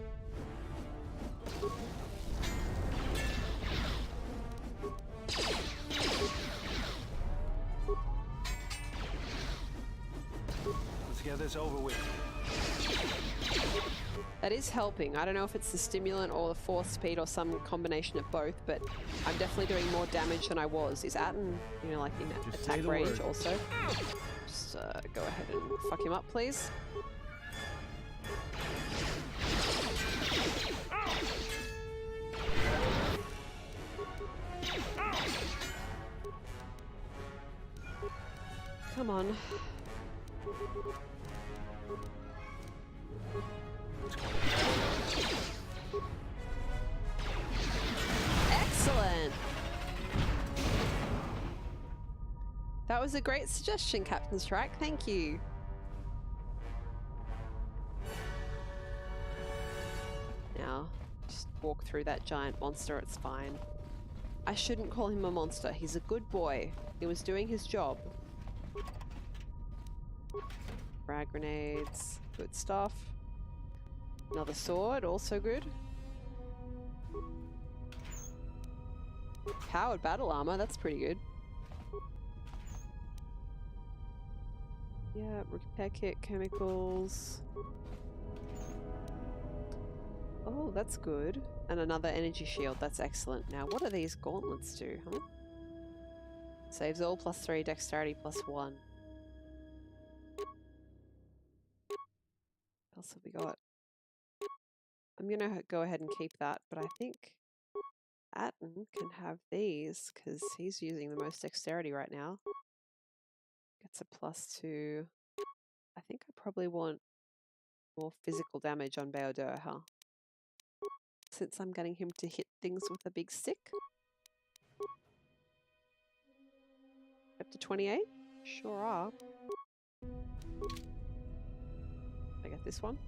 Let's get this over with. That is helping. I don't know if it's the stimulant or the force speed or some combination of both, but I'm definitely doing more damage than I was. Is Atten, you know, like in attack range also? Just go ahead and fuck him up, please. Come on. Excellent! That was a great suggestion, Captain Strike. Thank you. Now, just walk through that giant monster. It's fine. I shouldn't call him a monster. He's a good boy. He was doing his job. Frag grenades. Good stuff. Another sword. Also good. Powered battle armor. That's pretty good. Yeah, repair kit, chemicals. Oh, that's good. And another energy shield. That's excellent. Now, what do these gauntlets do, huh? Saves all +3, dexterity +1. What else have we got? I'm gonna go ahead and keep that, but I think Atten can have these because he's using the most dexterity right now. Gets a +2. I think I probably want more physical damage on Beodur, huh? Since I'm getting him to hit things with a big stick. Up to 28? Sure are. I get this one.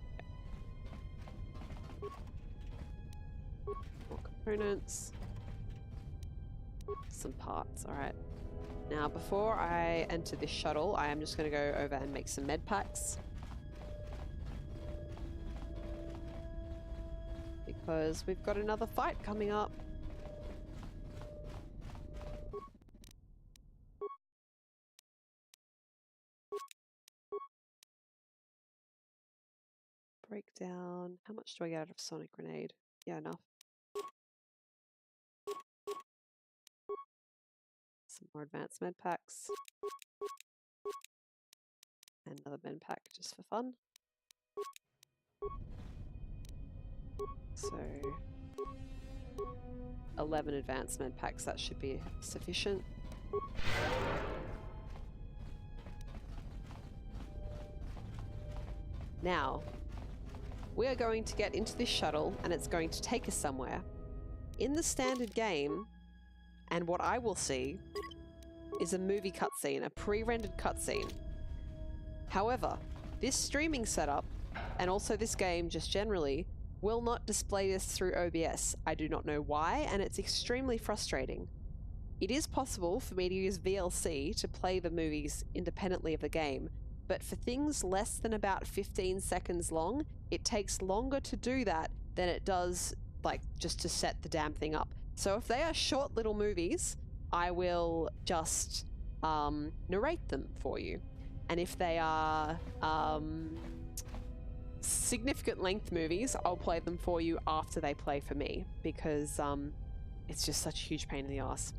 More components. Some parts, alright. Now, before I enter this shuttle, I am just going to go over and make some med packs. Because we've got another fight coming up. Breakdown. How much do I get out of Sonic Grenade? Yeah, enough. Some more advanced med packs. And another med pack just for fun. So 11 advanced med packs, that should be sufficient. Now, we are going to get into this shuttle and it's going to take us somewhere. In the standard game, and what I will see, is a movie cutscene, a pre-rendered cutscene. However, this streaming setup, and also this game just generally, will not display this through OBS. I do not know why, and it's extremely frustrating. It is possible for me to use VLC to play the movies independently of the game, but for things less than about 15 seconds long, it takes longer to do that than it does, like, just to set the damn thing up. So if they are short little movies, I will just narrate them for you. And if they are significant length movies, I'll play them for you after they play for me, because it's just such a huge pain in the ass.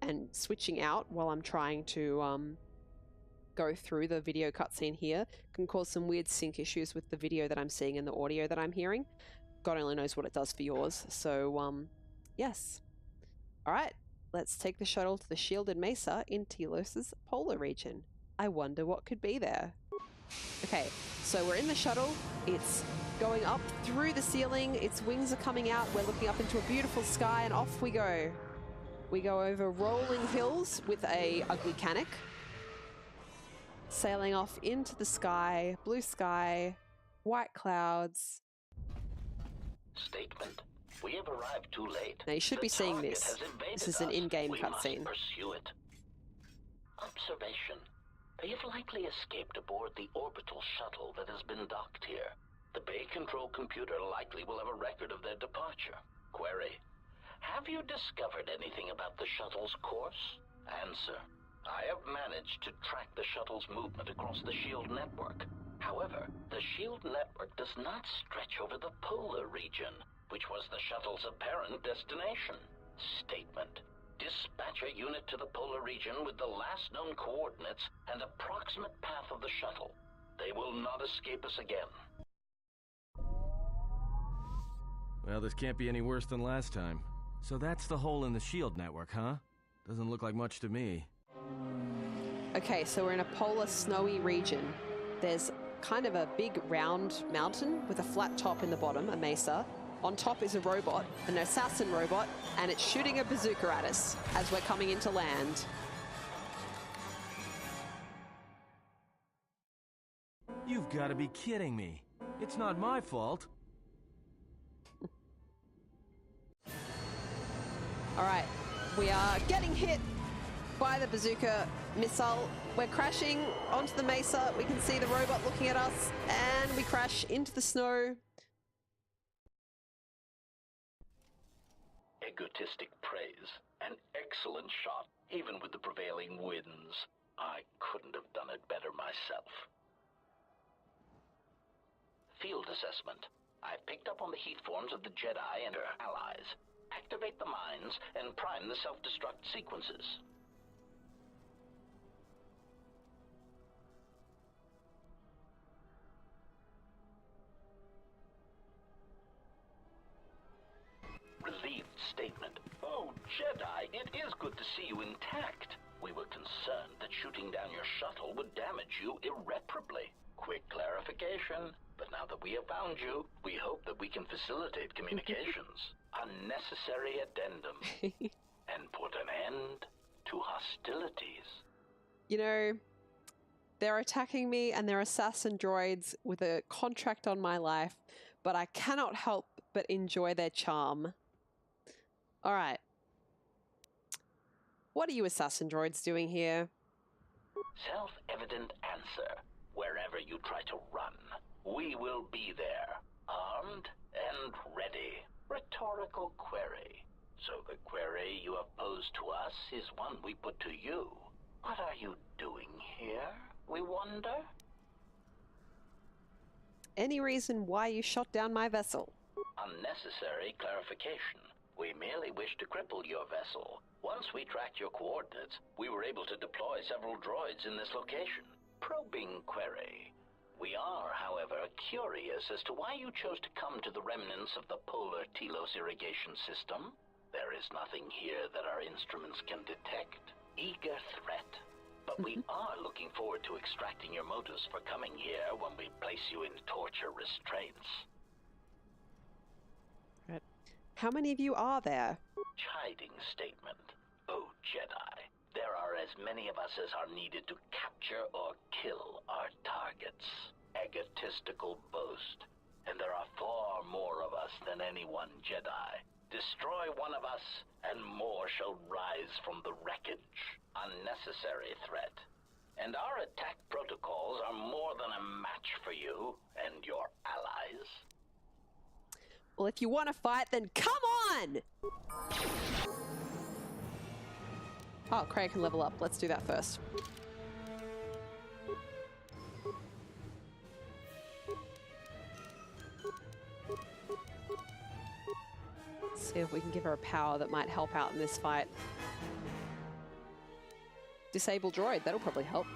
And switching out while I'm trying to go through the video cutscene here can cause some weird sync issues with the video that I'm seeing and the audio that I'm hearing. God only knows what it does for yours. So, yes. All right, let's take the shuttle to the shielded mesa in Telos's polar region. I wonder what could be there. Okay, so we're in the shuttle. It's going up through the ceiling. Its wings are coming out. We're looking up into a beautiful sky, and off we go. We go over rolling hills with a ugly canic, sailing off into the sky, blue sky, white clouds. Statement. We have arrived too late. Now you should be seeing this. This is an in-game cutscene. Pursue it. Observation. They have likely escaped aboard the orbital shuttle that has been docked here. The Bay Control computer likely will have a record of their departure. Query. Have you discovered anything about the shuttle's course? Answer. I have managed to track the shuttle's movement across the SHIELD network. However, the SHIELD network does not stretch over the polar region, which was the shuttle's apparent destination. Statement. Dispatch a unit to the polar region with the last known coordinates and approximate path of the shuttle. They will not escape us again. Well, this can't be any worse than last time. So that's the hole in the SHIELD network, huh? Doesn't look like much to me. Okay, so we're in a polar snowy region. There's kind of a big round mountain with a flat top in the bottom, a mesa. On top is a robot, an assassin robot, and it's shooting a bazooka at us as we're coming into land. You've got to be kidding me. It's not my fault. All right, we are getting hit by the bazooka missile. We're crashing onto the mesa. We can see the robot looking at us, and we crash into the snow. Egotistic praise. An excellent shot, even with the prevailing winds. I couldn't have done it better myself. Field assessment. I picked up on the heat forms of the Jedi and their allies. Activate the mines and prime the self-destruct sequences. Relieved statement. Oh, Jedi, it is good to see you intact. We were concerned that shooting down your shuttle would damage you irreparably. Quick clarification. But now that we have found you, we hope that we can facilitate communications. Unnecessary addendum. And put an end to hostilities. You know, they're attacking me and they're assassin droids with a contract on my life, but I cannot help but enjoy their charm. All right. What are you assassin droids doing here? Self-evident answer. Wherever you try to run, we will be there, armed and ready. Rhetorical query. So the query you have posed to us is one we put to you. What are you doing here, we wonder? Any reason why you shot down my vessel? Unnecessary clarification. We merely wish to cripple your vessel. Once we tracked your coordinates, we were able to deploy several droids in this location. Probing query. We are, however, curious as to why you chose to come to the remnants of the polar Telos irrigation system. There is nothing here that our instruments can detect. Eager threat. But we are looking forward to extracting your motives for coming here when we place you in torture restraints. Right. How many of you are there? Chiding statement. Oh, Jedi. There are as many of us as are needed to capture or kill our targets. Egotistical boast. And there are far more of us than any one Jedi. Destroy one of us, and more shall rise from the wreckage. Unnecessary threat. And our attack protocols are more than a match for you and your allies. Well, if you want to fight, then come on! Oh, Craig can level up. Let's do that first. See if we can give her a power that might help out in this fight. Disable droid, that'll probably help.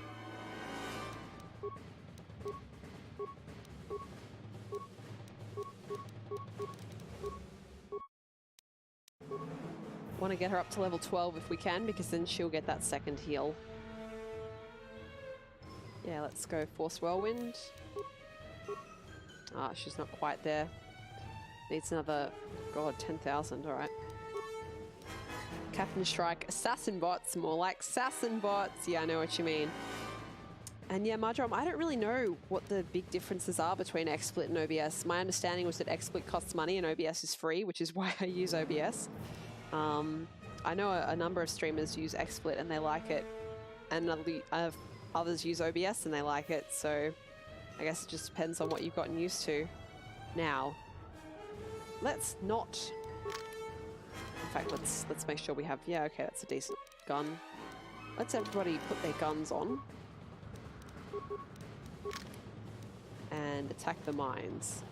Want to get her up to level 12 if we can, because then she'll get that second heal. Yeah, let's go Force Whirlwind. Ah, she's not quite there. Needs another, god, 10,000, alright. Captain Strike, Assassin Bots, more like Assassin Bots. Yeah, I know what you mean. And yeah, Marjoram, I don't really know what the big differences are between XSplit and OBS. My understanding was that XSplit costs money and OBS is free, which is why I use OBS. I know a number of streamers use XSplit and they like it, and others use OBS and they like it, so I guess it just depends on what you've gotten used to. Now, let's not... In fact, let's make sure we have... Yeah, okay, that's a decent gun. Let's everybody put their guns on. And attack the mines.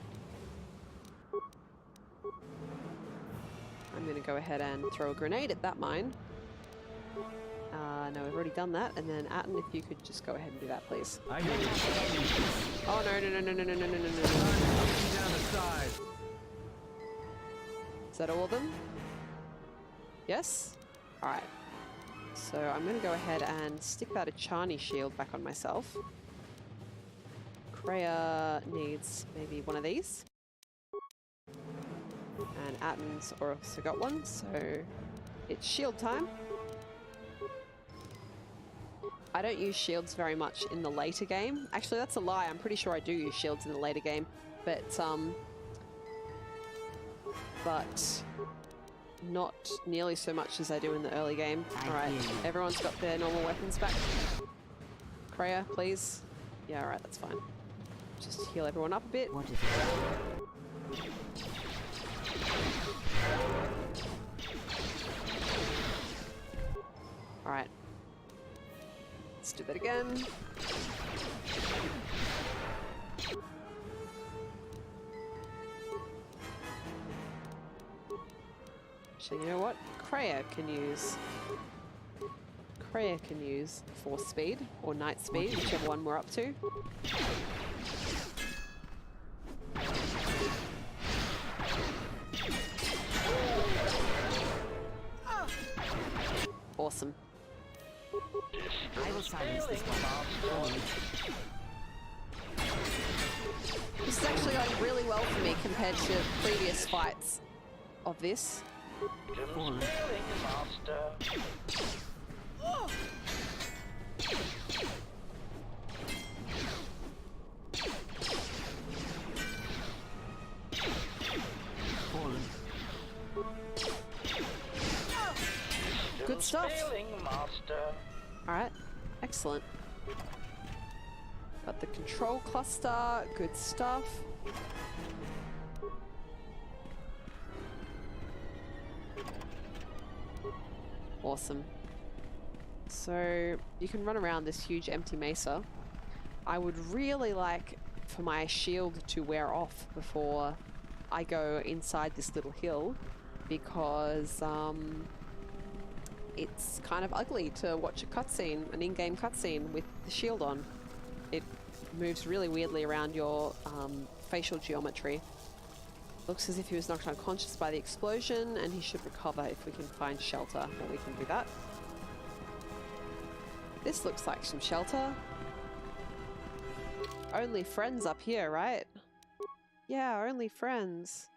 I'm going to go ahead and throw a grenade at that mine. No, we've already done that. And then, Atten, if you could just go ahead and do that, please. I hear you. Oh, no. Down the side. Is that all of them? Yes? Alright. So I'm going to go ahead and stick that Achani shield back on myself. Kreia needs maybe one of these. And Atten's also got one, so it's shield time. I don't use shields very much in the later game. Actually, that's a lie. I'm pretty sure I do use shields in the later game, but not nearly so much as I do in the early game. Alright, everyone's got their normal weapons back. Kreia, please. Yeah, alright, that's fine. Just heal everyone up a bit. What is it? Alright. Let's do that again. Actually, you know what? Kreia can use Force Speed or Night Speed, whichever one we're up to. Awesome. I will silence this one. This is actually going really well for me compared to previous fights of this. Good stuff. Alright, excellent. Got the control cluster, good stuff. Awesome. So you can run around this huge empty mesa. I would really like for my shield to wear off before I go inside this little hill, because it's kind of ugly to watch a cutscene, an in-game cutscene with the shield on. It moves really weirdly around your facial geometry. Looks as if he was knocked unconscious by the explosion, and he should recover if we can find shelter. Well, we can do that. This looks like some shelter. Only friends up here, right? Yeah, only friends.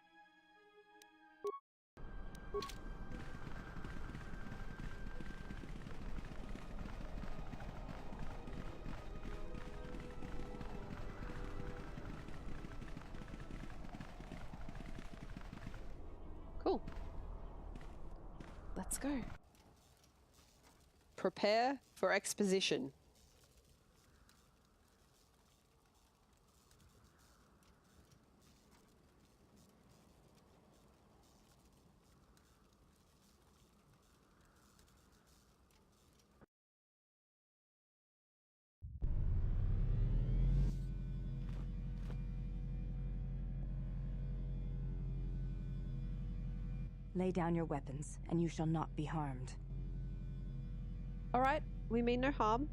Cool. Let's go. Prepare for exposition. Lay down your weapons, and you shall not be harmed. All right, we mean no harm.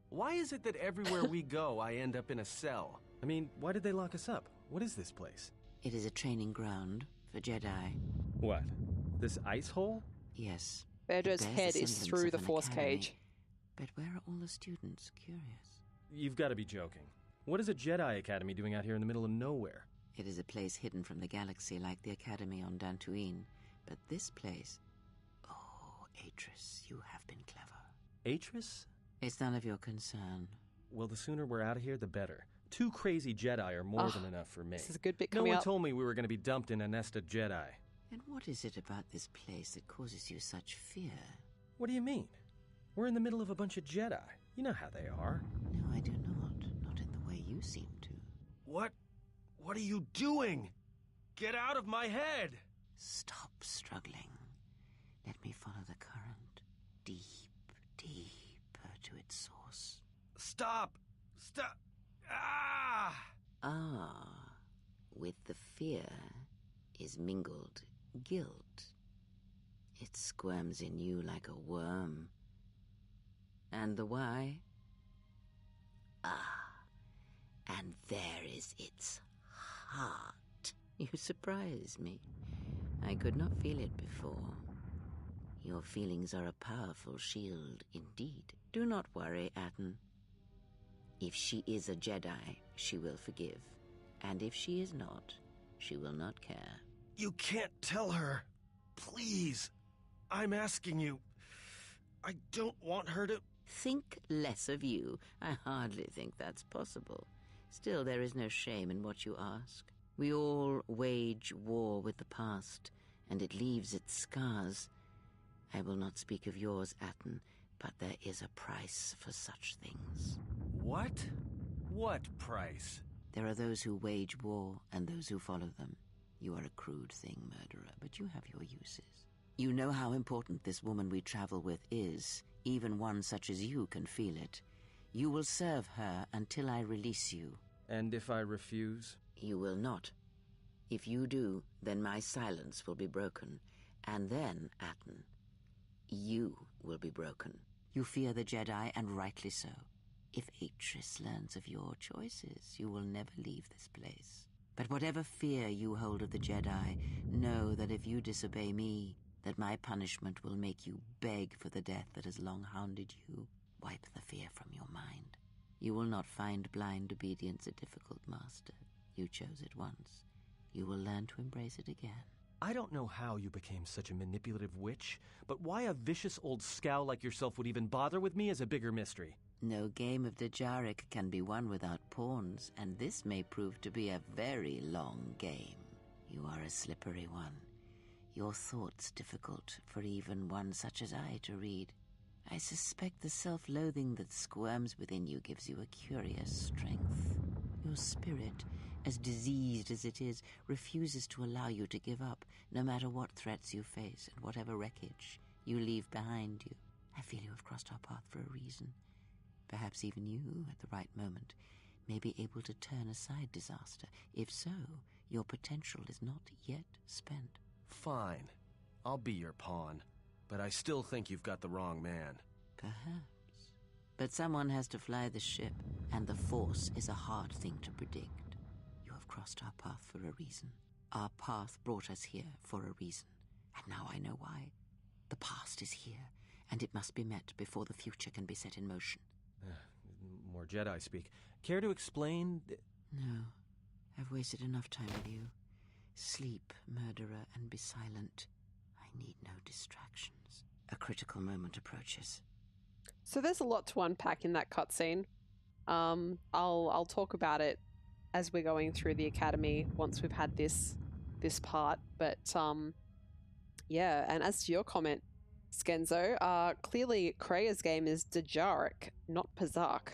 Why is it that everywhere we go, I end up in a cell? I mean, why did they lock us up? What is this place? It is a training ground for Jedi. What? This ice hole? Yes. Bearjo's It bears head the is semblance through of the an force academy. cage. But where are all the students? Curious. You've got to be joking. What is a Jedi Academy doing out here in the middle of nowhere? It is a place hidden from the galaxy like the Academy on Dantooine. But this place... Oh, Atris, you have been clever. Atris? It's none of your concern. Well, the sooner we're out of here, the better. 2 crazy Jedi are more than enough for me. This is a good bit No coming one up. told me we were going to be dumped in a nest of Jedi. And what is it about this place that causes you such fear? What do you mean? We're in the middle of a bunch of Jedi. You know how they are. No, I do not. Not in the way you seem to. What? What are you doing? Get out of my head! Stop struggling. Let me follow the current. Deeper to its source. Stop! Stop! Ah! Ah, with the fear is mingled guilt. It squirms in you like a worm. And the why? Ah, and there is its heart. You surprise me. I could not feel it before. Your feelings are a powerful shield indeed. Do not worry, Atten. If she is a Jedi, she will forgive. And if she is not, she will not care. You can't tell her. Please. I'm asking you. I don't want her to... Think less of you. I hardly think that's possible. Still, there is no shame in what you ask. We all wage war with the past, and it leaves its scars. I will not speak of yours, Atten, but there is a price for such things. What? What price? There are those who wage war and those who follow them. You are a crude thing, murderer, but you have your uses. You know how important this woman we travel with is. Even one such as you can feel it. You will serve her until I release you. And if I refuse? You will not. If you do, then my silence will be broken. And then, Atten, you will be broken. You fear the Jedi, and rightly so. If Atris learns of your choices, you will never leave this place. But whatever fear you hold of the Jedi, know that if you disobey me, that my punishment will make you beg for the death that has long hounded you. Wipe the fear from your mind. You will not find blind obedience a difficult master. You chose it once. You will learn to embrace it again. I don't know how you became such a manipulative witch, but why a vicious old scow like yourself would even bother with me is a bigger mystery. No game of Djarik can be won without pawns, and this may prove to be a very long game. You are a slippery one. Your thoughts difficult for even one such as I to read. I suspect the self-loathing that squirms within you gives you a curious strength. Your spirit, as diseased as it is, refuses to allow you to give up, no matter what threats you face and whatever wreckage you leave behind you. I feel you have crossed our path for a reason. Perhaps even you, at the right moment, may be able to turn aside disaster. If so, your potential is not yet spent. Fine. I'll be your pawn. But I still think you've got the wrong man. Perhaps. But someone has to fly the ship, and the Force is a hard thing to predict. You have crossed our path for a reason. Our path brought us here for a reason, and now I know why. The past is here, and it must be met before the future can be set in motion. More Jedi speak. Care to explain? No. I've wasted enough time with you. Sleep, murderer, and be silent. I need no distractions. A critical moment approaches. So there's a lot to unpack in that cutscene. I'll talk about it as we're going through the academy once we've had this part. But yeah, and as to your comment, Skenzo, clearly Krea's game is Dejaric, not Pazak.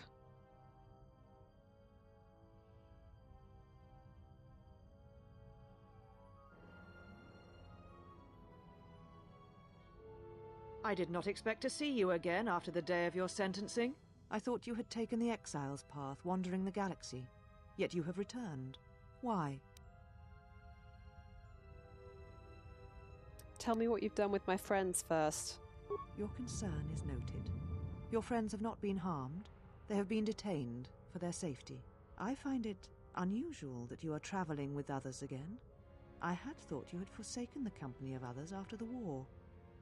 I did not expect to see you again after the day of your sentencing. I thought you had taken the Exile's path, wandering the galaxy. Yet you have returned. Why? Tell me what you've done with my friends first. Your concern is noted. Your friends have not been harmed. They have been detained for their safety. I find it unusual that you are traveling with others again. I had thought you had forsaken the company of others after the war.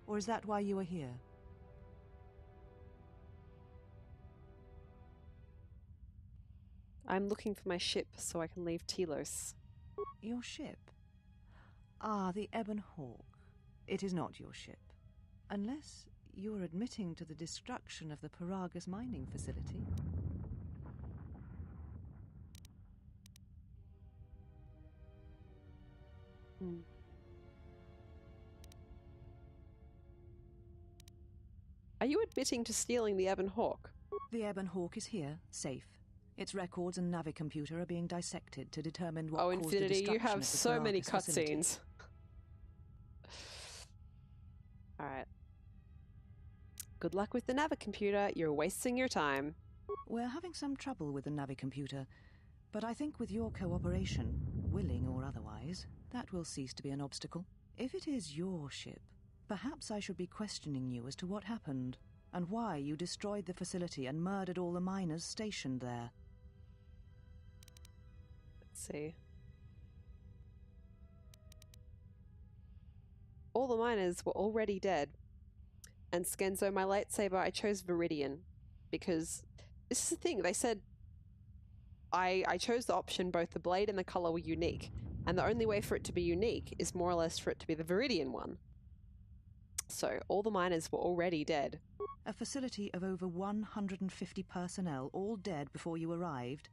Or is that why you are here? I'm looking for my ship so I can leave Telos. Your ship? Ah, the Ebon Hawk. It is not your ship. Unless you are admitting to the destruction of the Paragus mining facility. Are you admitting to stealing the Ebon Hawk? The Ebon Hawk is here, safe. Its records and navicomputer are being dissected to determine what Oh, caused the Infinity, you destruction have of the so many Paragus facility. cutscenes. Alright. Good luck with the navicomputer. You're wasting your time. We're having some trouble with the navicomputer, but I think with your cooperation, willing or otherwise, that will cease to be an obstacle. If it is your ship, perhaps I should be questioning you as to what happened, and why you destroyed the facility and murdered all the miners stationed there. Let's see. All the miners were already dead. And Skenzo, my lightsaber, I chose Viridian. Because this is the thing, they said I chose the option both the blade and the color were unique. And the only way for it to be unique is more or less for it to be the Viridian one. So all the miners were already dead. A facility of over 150 personnel, all dead before you arrived.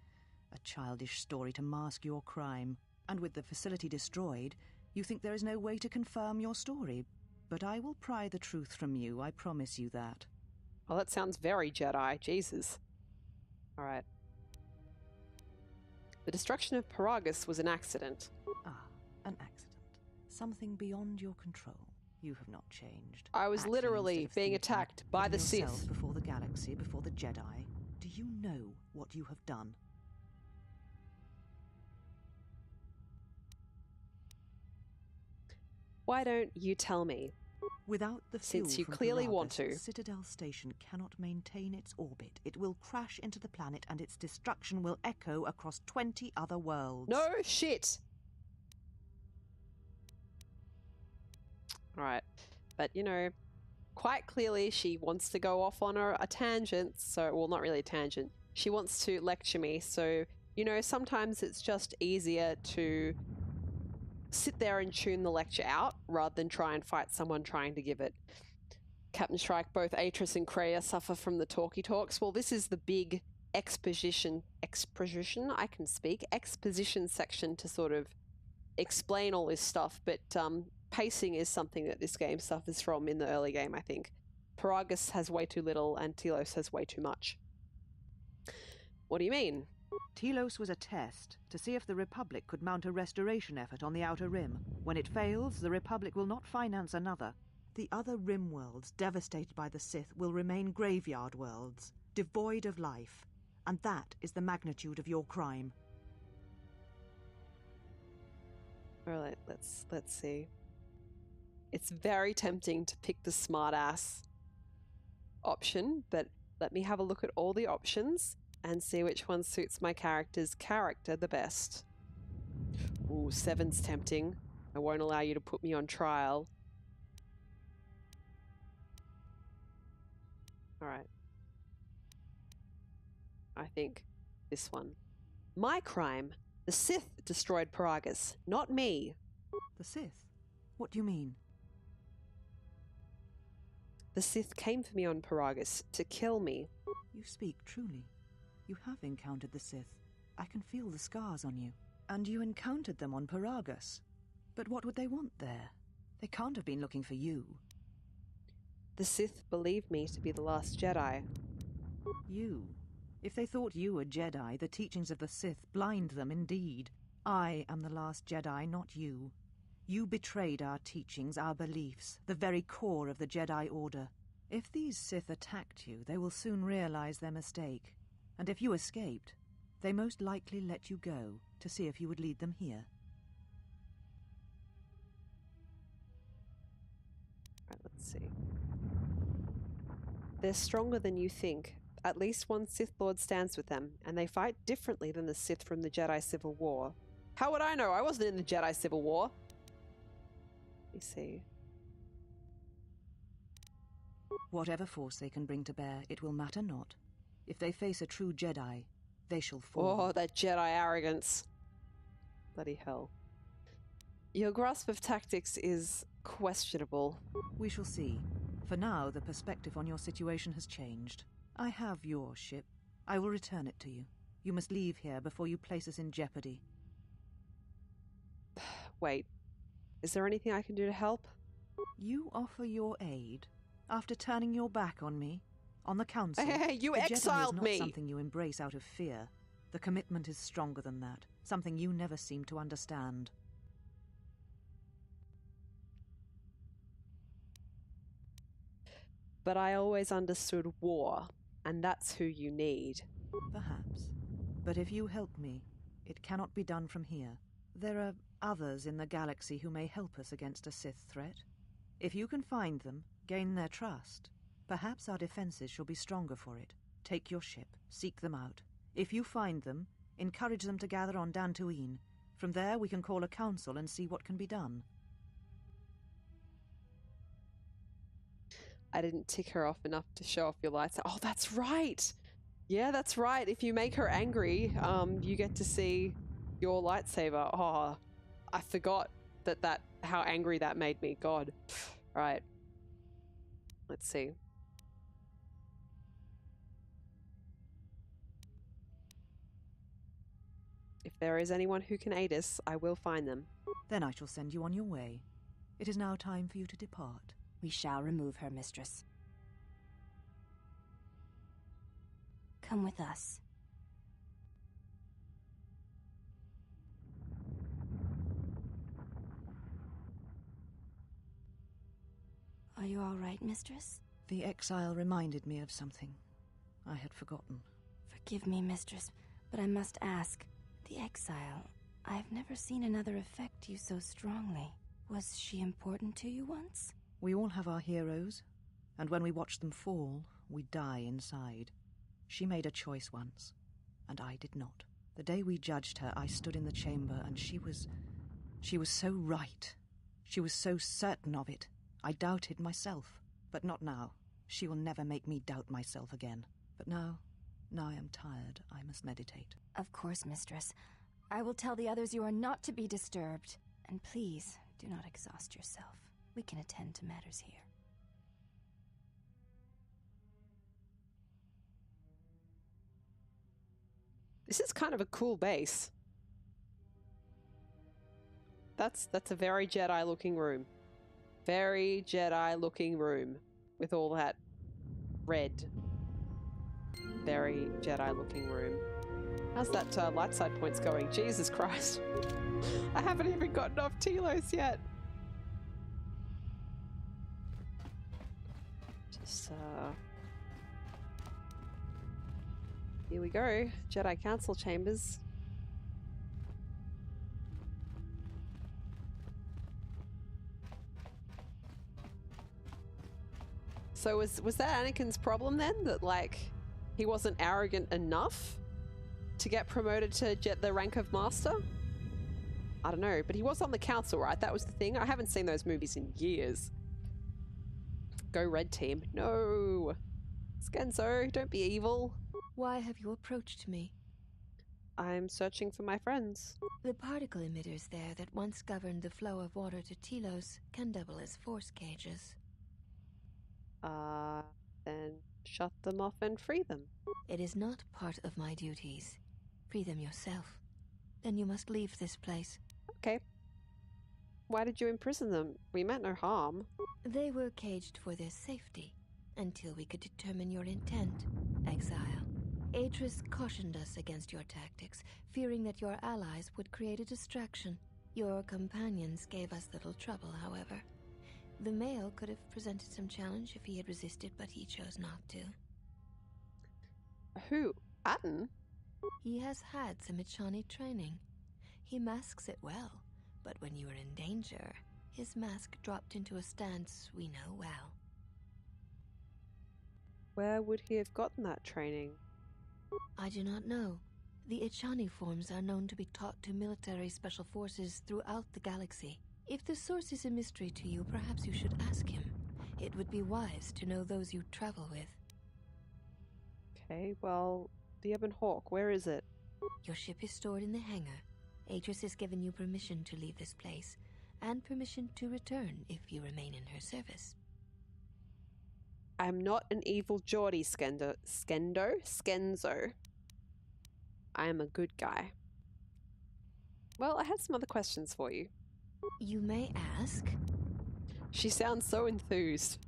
A childish story to mask your crime. And with the facility destroyed, you think there is no way to confirm your story. But I will pry the truth from you, I promise you that. Well, that sounds very Jedi. Jesus. Alright. The destruction of Paragus was an accident. Ah, an accident. Something beyond your control. You have not changed. I was Acting literally instead of being thinking, attacked by the putting yourself Sith. before the galaxy, before the Jedi. Do you know what you have done? Why don't you tell me? Without the fuel Since you from clearly want Paragus, to. Citadel Station cannot maintain its orbit. It will crash into the planet and its destruction will echo across 20 other worlds. No shit! Alright. But, you know, quite clearly she wants to go off on a tangent. So, well, not really a tangent. She wants to lecture me. So, you know, sometimes it's just easier to sit there and tune the lecture out rather than try and fight someone trying to give it. Captain Strike, both Atris and Krea suffer from the talky talks. Well, this is the big exposition section to sort of explain all this stuff, but pacing is something that this game suffers from in the early game, I think. Paragus has way too little and Telos has way too much. What do you mean? Telos was a test to see if the Republic could mount a restoration effort on the Outer Rim. When it fails, the Republic will not finance another. The other Rim worlds, devastated by the Sith, will remain graveyard worlds, devoid of life. And that is the magnitude of your crime. Alright, let's see. It's very tempting to pick the smartass option, but Let me have a look at all the options and see which one suits my character's character the best. Ooh, 7's tempting. I won't allow you to put me on trial. Alright. I think this one. My crime. The Sith destroyed Paragus, not me. The Sith? What do you mean? The Sith came for me on Paragus to kill me. You speak truly. You have encountered the Sith. I can feel the scars on you. And you encountered them on Paragus. But what would they want there? They can't have been looking for you. The Sith believed me to be the last Jedi. You? If they thought you a Jedi, the teachings of the Sith blind them indeed. I am the last Jedi, not you. You betrayed our teachings, our beliefs, the very core of the Jedi Order. If these Sith attacked you, they will soon realize their mistake. And if you escaped, they most likely let you go to see if you would lead them here. Right, let's see. They're stronger than you think. At least one Sith Lord stands with them, and they fight differently than the Sith from the Jedi Civil War. How would I know? I wasn't in the Jedi Civil War. Let me see. Whatever force they can bring to bear, it will matter not. If they face a true Jedi, they shall fall. Oh, that Jedi arrogance. Bloody hell. Your grasp of tactics is questionable. We shall see. For now, the perspective on your situation has changed. I have your ship. I will return it to you. You must leave here before you place us in jeopardy. Wait. Is there anything I can do to help? You offer your aid after turning your back on me, on the Council. Hey, you the exiled Jedi is not me! Something you embrace out of fear. The commitment is stronger than that. Something you never seem to understand. But I always understood war, and that's who you need. Perhaps. But if you help me, it cannot be done from here. There are others in the galaxy who may help us against a Sith threat. If you can find them, gain their trust, perhaps our defenses shall be stronger for it. Take your ship, seek them out. If you find them, encourage them to gather on Dantooine. From there we can call a council and see what can be done. I didn't tick her off enough to show off your lights. Oh, that's right! Yeah, that's right. If you make her angry, you get to see your lightsaber. Oh, I forgot that how angry that made me. God. Right. Let's see. If there is anyone who can aid us, I will find them. Then I shall send you on your way. It is now time for you to depart. We shall remove her, mistress. Come with us. Are you all right, mistress? The exile reminded me of something I had forgotten. Forgive me, mistress, but I must ask. The exile, I've never seen another affect you so strongly. Was she important to you once? We all have our heroes, and when we watch them fall, we die inside. She made a choice once, and I did not. The day we judged her, I stood in the chamber, and she was so right. She was so certain of it. I doubted myself, but not now. She will never make me doubt myself again. But now I am tired. I must meditate. Of course, mistress. I will tell the others you are not to be disturbed. And please, do not exhaust yourself. We can attend to matters here. This is kind of a cool base. That's a very Jedi-looking room. Very Jedi-looking room with all that red. Very Jedi-looking room. How's that light side points going? Jesus Christ. I haven't even gotten off Telos yet. Just, here we go. Jedi Council chambers. So was that Anakin's problem then? That, like, he wasn't arrogant enough to get promoted to the rank of Master? I don't know, but he was on the council, right? That was the thing. I haven't seen those movies in years. Go Red Team. No! Skenzo, don't be evil. Why have you approached me? I'm searching for my friends. The particle emitters there that once governed the flow of water to Telos can double as force cages. Then shut them off and free them. It is not part of my duties. Free them yourself. Then you must leave this place. Okay. Why did you imprison them? We meant no harm. They were caged for their safety, until we could determine your intent, Exile. Atris cautioned us against your tactics, fearing that your allies would create a distraction. Your companions gave us little trouble, however. The male could have presented some challenge if he had resisted, but he chose not to. Who? Atten? He has had some Ichani training. He masks it well, but when you are in danger, his mask dropped into a stance we know well. Where would he have gotten that training? I do not know. The Ichani forms are known to be taught to military special forces throughout the galaxy. If the source is a mystery to you, perhaps you should ask him. It would be wise to know those you travel with. Okay, well, the Ebon Hawk, where is it? Your ship is stored in the hangar. Atris has given you permission to leave this place, and permission to return if you remain in her service. I'm not an evil Geordie, Skenzo. I am a good guy. Well, I had some other questions for you. You may ask. She sounds so enthused.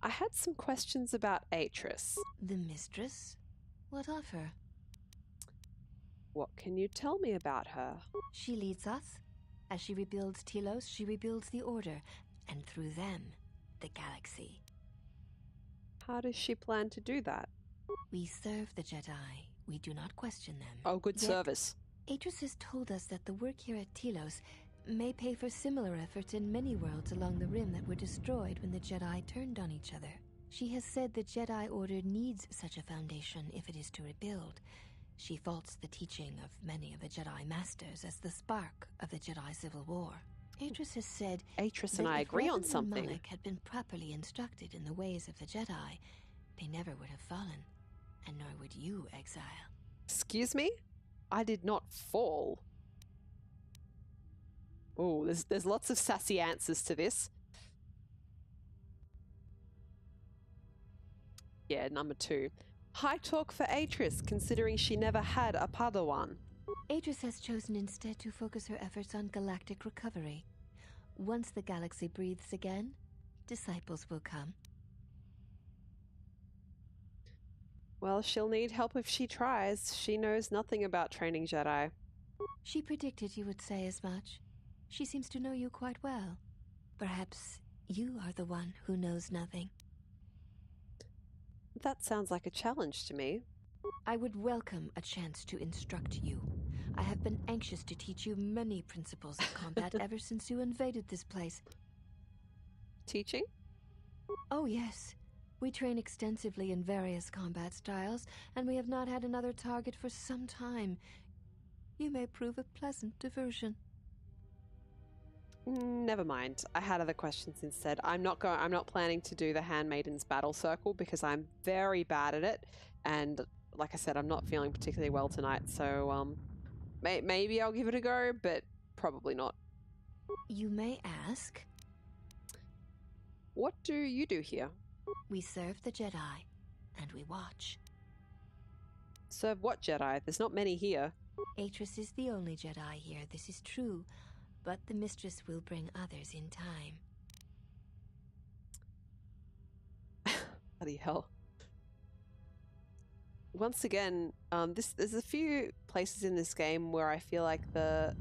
I had some questions about Atris. The mistress? What of her? What can you tell me about her? She leads us. As she rebuilds Telos, she rebuilds the Order, and through them, the galaxy. How does she plan to do that? We serve the Jedi. We do not question them. Oh, good service. Atris has told us that the work here at Telos may pay for similar efforts in many worlds along the Rim that were destroyed when the Jedi turned on each other. She has said the Jedi Order needs such a foundation if it is to rebuild. She faults the teaching of many of the Jedi Masters as the spark of the Jedi Civil War. Atris has said Atris and I agree on something. If Malak had been properly instructed in the ways of the Jedi, they never would have fallen, and nor would you, Exile. Excuse me? I did not fall. Oh, there's lots of sassy answers to this. Yeah, number 2. High talk for Atris, considering she never had a Padawan. Atris has chosen instead to focus her efforts on galactic recovery. Once the galaxy breathes again, disciples will come. Well, she'll need help if she tries. She knows nothing about training Jedi. She predicted you would say as much. She seems to know you quite well. Perhaps you are the one who knows nothing. That sounds like a challenge to me. I would welcome a chance to instruct you. I have been anxious to teach you many principles of combat ever since you invaded this place. Teaching? Oh, yes. We train extensively in various combat styles, and we have not had another target for some time. You may prove a pleasant diversion. Never mind. I had other questions instead. I'm not planning to do the Handmaiden's Battle Circle because I'm very bad at it, and like I said, I'm not feeling particularly well tonight, so maybe I'll give it a go, but probably not. You may ask. What do you do here? We serve the Jedi, and we watch. Serve what Jedi? There's not many here. Atris is the only Jedi here, this is true, but the Mistress will bring others in time. Bloody hell. Once again, there's a few places in this game where I feel like the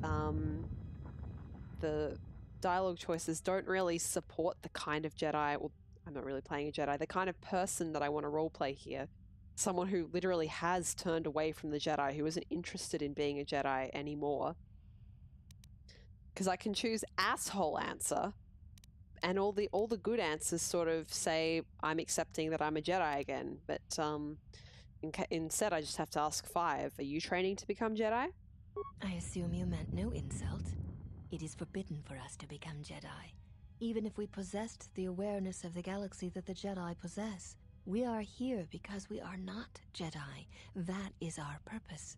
dialogue choices don't really support the kind of Jedi, well, I'm not really playing a Jedi, the kind of person that I want to roleplay here. Someone who literally has turned away from the Jedi, who isn't interested in being a Jedi anymore. Because I can choose asshole answer, and all the good answers sort of say I'm accepting that I'm a Jedi again. But instead, I just have to ask 5. Are you training to become Jedi? I assume you meant no insult. It is forbidden for us to become Jedi, even if we possessed the awareness of the galaxy that the Jedi possess. We are here because we are not Jedi. That is our purpose.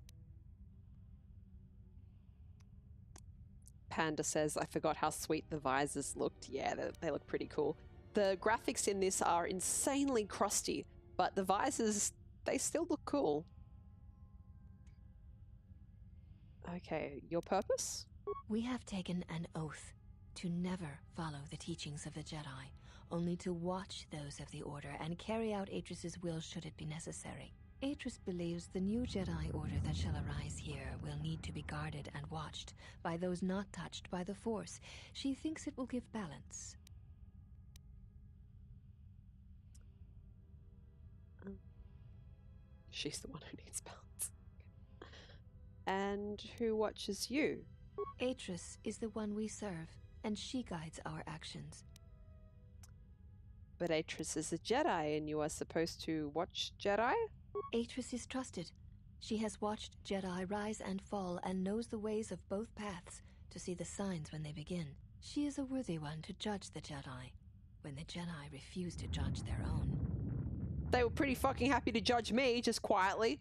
Panda says, I forgot how sweet the visors looked. Yeah, they look pretty cool. The graphics in this are insanely crusty, but the visors, they still look cool. Okay, your purpose? We have taken an oath to never follow the teachings of the Jedi, only to watch those of the Order and carry out Atris's will should it be necessary. Atris believes the new Jedi Order that shall arise here will need to be guarded and watched by those not touched by the Force. She thinks it will give balance. She's the one who needs balance. And who watches you? Atris is the one we serve, and she guides our actions. But Atris is a Jedi, and you are supposed to watch Jedi? Atris is trusted. She has watched Jedi rise and fall and knows the ways of both paths to see the signs when they begin. She is a worthy one to judge the Jedi, when the Jedi refuse to judge their own. They were pretty fucking happy to judge me, just quietly.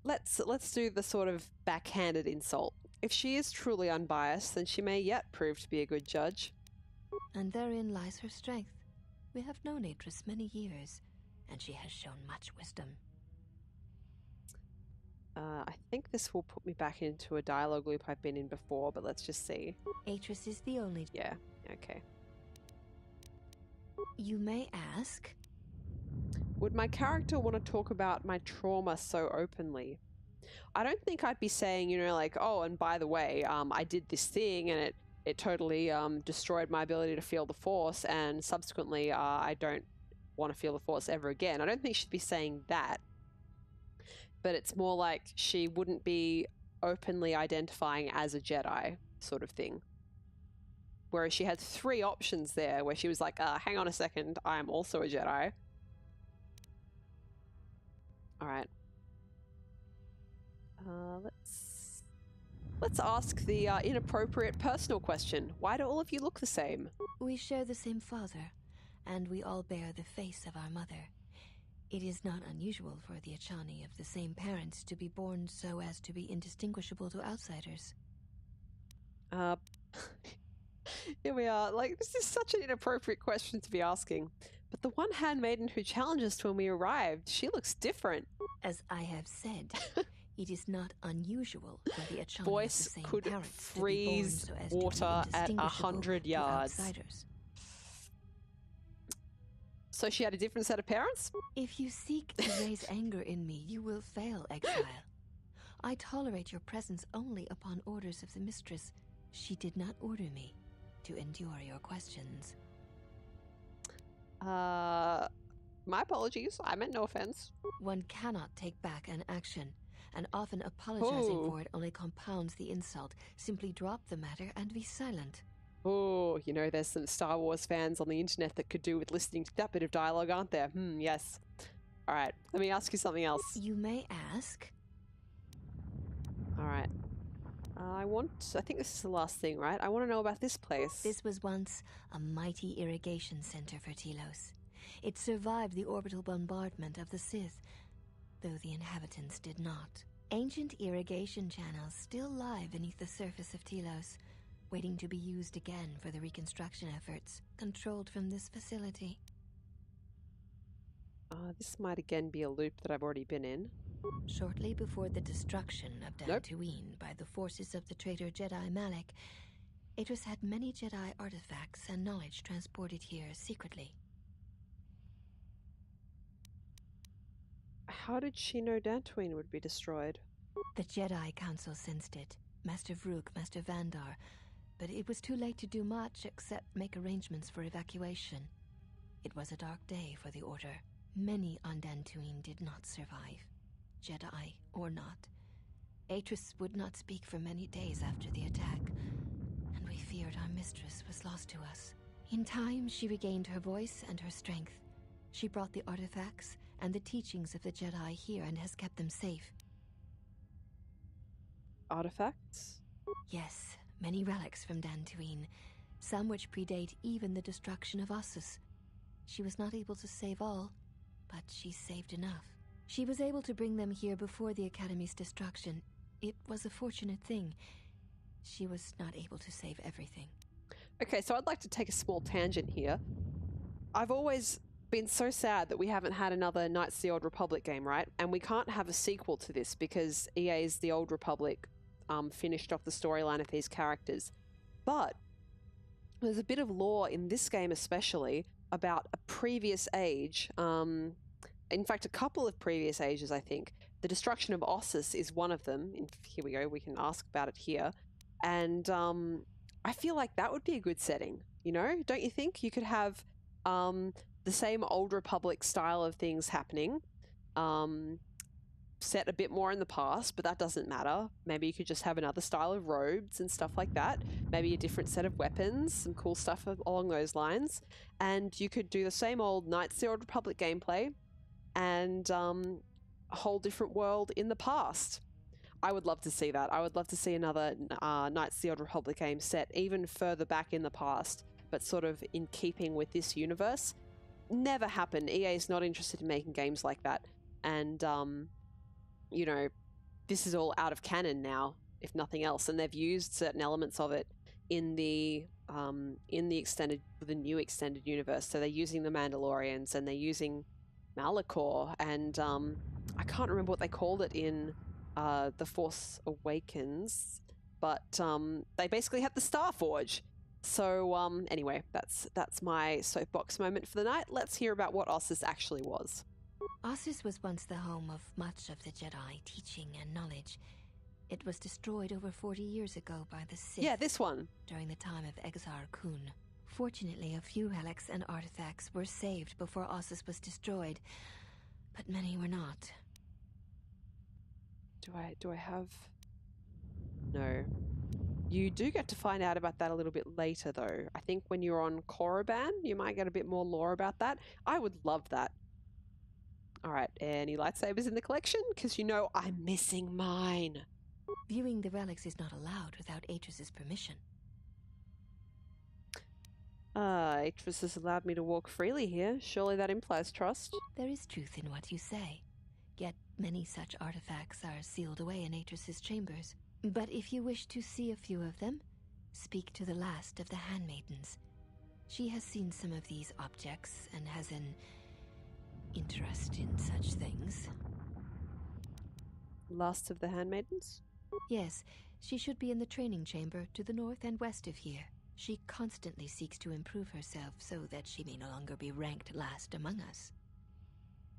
Let's do the sort of backhanded insult. If she is truly unbiased, then she may yet prove to be a good judge. And therein lies her strength. We have known Atris many years, and she has shown much wisdom. I think this will put me back into a dialogue loop I've been in before, but let's just see. Atris is the only... Yeah, okay. You may ask... Would my character want to talk about my trauma so openly? I don't think I'd be saying, you know, like, oh, and by the way, I did this thing and it totally destroyed my ability to feel the Force, and subsequently I don't want to feel the Force ever again. I don't think she'd be saying that. But it's more like she wouldn't be openly identifying as a Jedi sort of thing. Whereas she had 3 options there where she was like, hang on a second, I am also a Jedi. All right. Let's ask the inappropriate personal question. Why do all of you look the same? We share the same father, and we all bear the face of our mother. It is not unusual for the Achani of the same parents to be born so as to be indistinguishable to outsiders. Here we are. Like, this is such an inappropriate question to be asking. But the one handmaiden who challenged us when we arrived, she looks different. As I have said, it is not unusual for the Achani Voice of the same could parents freeze to be born so as water to be at indistinguishable 100 to yards. outsiders. So she had a different set of parents? If you seek to raise anger in me, you will fail, exile. I tolerate your presence only upon orders of the mistress. She did not order me to endure your questions. My apologies. I meant no offense. One cannot take back an action, and often apologizing Ooh. for it only compounds the insult. Simply drop the matter and be silent. Oh, you know, there's some Star Wars fans on the internet that could do with listening to that bit of dialogue, aren't there? Yes. All right, let me ask you something else. You may ask. All right. I think this is the last thing, right? I want to know about this place. This was once a mighty irrigation center for Telos. It survived the orbital bombardment of the Sith, though the inhabitants did not. Ancient irrigation channels still lie beneath the surface of Telos, waiting to be used again for the reconstruction efforts, controlled from this facility. This might again be a loop that I've already been in. Shortly before the destruction of Dantooine by the forces of the traitor Jedi Malak, Atris had many Jedi artifacts and knowledge transported here secretly. How did she know Dantooine would be destroyed? The Jedi Council sensed it, Master Vrook, Master Vandar, but it was too late to do much except make arrangements for evacuation. It was a dark day for the Order. Many on Dantooine did not survive, Jedi or not. Atris would not speak for many days after the attack, feared our mistress was lost to us. In time, she regained her voice and her strength. She brought the artifacts and the teachings of the Jedi here and has kept them safe. Artifacts? Yes, many relics from Dantooine, some which predate even the destruction of Ossus. She was not able to save all, but she saved enough. She was able to bring them here before the Academy's destruction. It was a fortunate thing. She was not able to save everything. Okay, so I'd like to take a small tangent here. I've always been so sad that we haven't had another Knights of the Old Republic game, right? And we can't have a sequel to this because EA's The Old Republic finished off the storyline of these characters. But there's a bit of lore in this game especially about a previous age, in fact a couple of previous ages I think. The destruction of Ossus is one of them. Here we go, we can ask about it here. And I feel like that would be a good setting, you know? Don't you think? You could have the same Old Republic style of things happening, set a bit more in the past, but that doesn't matter. Maybe you could just have another style of robes and stuff like that. Maybe a different set of weapons, some cool stuff along those lines. And you could do the same old Knights of the Old Republic gameplay and a whole different world in the past. I would love to see that. I would love to see another Knights of the Old Republic game set even further back in the past, but sort of in keeping with this universe. Never happened. EA is not interested in making games like that. And, you know, this is all out of canon now, if nothing else. And they've used certain elements of it in the new extended universe. So they're using the Mandalorians and they're using Malachor, and I can't remember what they called it in The Force Awakens, but they basically had the Star Forge. So anyway, that's my soapbox moment for the night. Let's hear about what Ossus actually was. Ossus was once the home of much of the Jedi teaching and knowledge. It was destroyed over 40 years ago by the Sith. Yeah, this one. During the time of Exar Kun. Fortunately, a few relics and artifacts were saved before Ossus was destroyed, but many were not. Do I have... No. You do get to find out about that a little bit later, though. I think when you're on Korriban, you might get a bit more lore about that. I would love that. All right, any lightsabers in the collection? Because you know I'm missing mine. Viewing the relics is not allowed without Atris's permission. Atris has allowed me to walk freely here. Surely that implies trust. There is truth in what you say. Yet many such artifacts are sealed away in Atris's chambers. But if you wish to see a few of them, speak to the last of the handmaidens. She has seen some of these objects and has an interest in such things. Last of the handmaidens? Yes, she should be in the training chamber to the north and west of here. She constantly seeks to improve herself so that she may no longer be ranked last among us.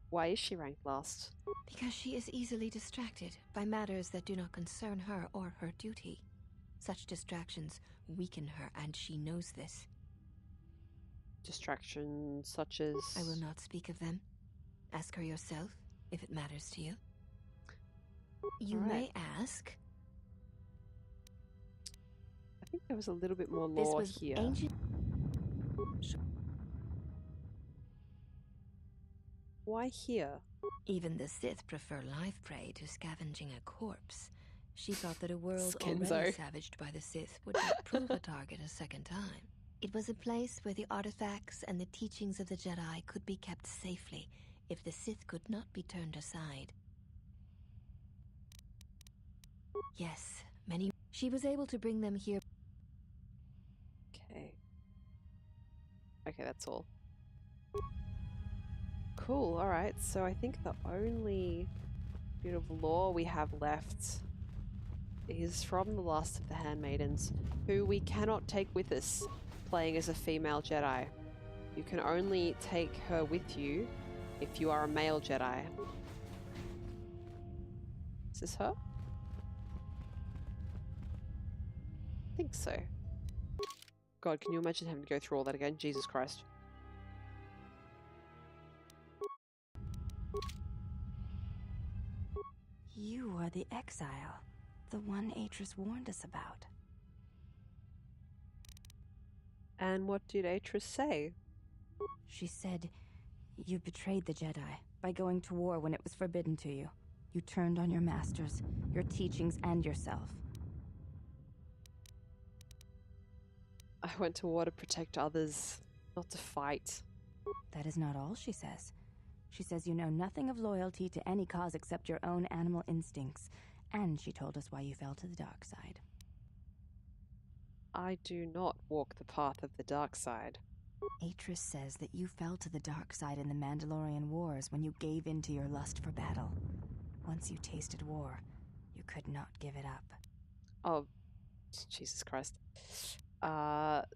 Why is she ranked last? Because she is easily distracted by matters that do not concern her or her duty. Such distractions weaken her, and she knows this. Distractions such as... I will not speak of them. Ask her yourself, if it matters to you. You may ask... I think there was a little bit more This lore was here. ancient... Why here? Even the Sith prefer live prey to scavenging a corpse. She thought that a world Skinzo. already savaged by the Sith would not prove a target a second time. It was a place where the artifacts and the teachings of the Jedi could be kept safely if the Sith could not be turned aside. Yes, many... She was able to bring them here. Okay. Okay, that's all. Cool, alright, so I think the only bit of lore we have left is from the last of the handmaidens, who we cannot take with us playing as a female Jedi. You can only take her with you if you are a male Jedi. Is this her? I think so. God, can you imagine having to go through all that again? Jesus Christ. You are the exile, the one Atris warned us about. And what did Atris say? She said, "You betrayed the Jedi by going to war when it was forbidden to you. You turned on your masters, your teachings, and yourself." I went to war to protect others, not to fight. That is not all she says. She says you know nothing of loyalty to any cause except your own animal instincts, and she told us why you fell to the dark side. I do not walk the path of the dark side. Atris says that you fell to the dark side in the Mandalorian Wars when you gave in to your lust for battle. Once you tasted war, you could not give it up. Oh, Jesus Christ.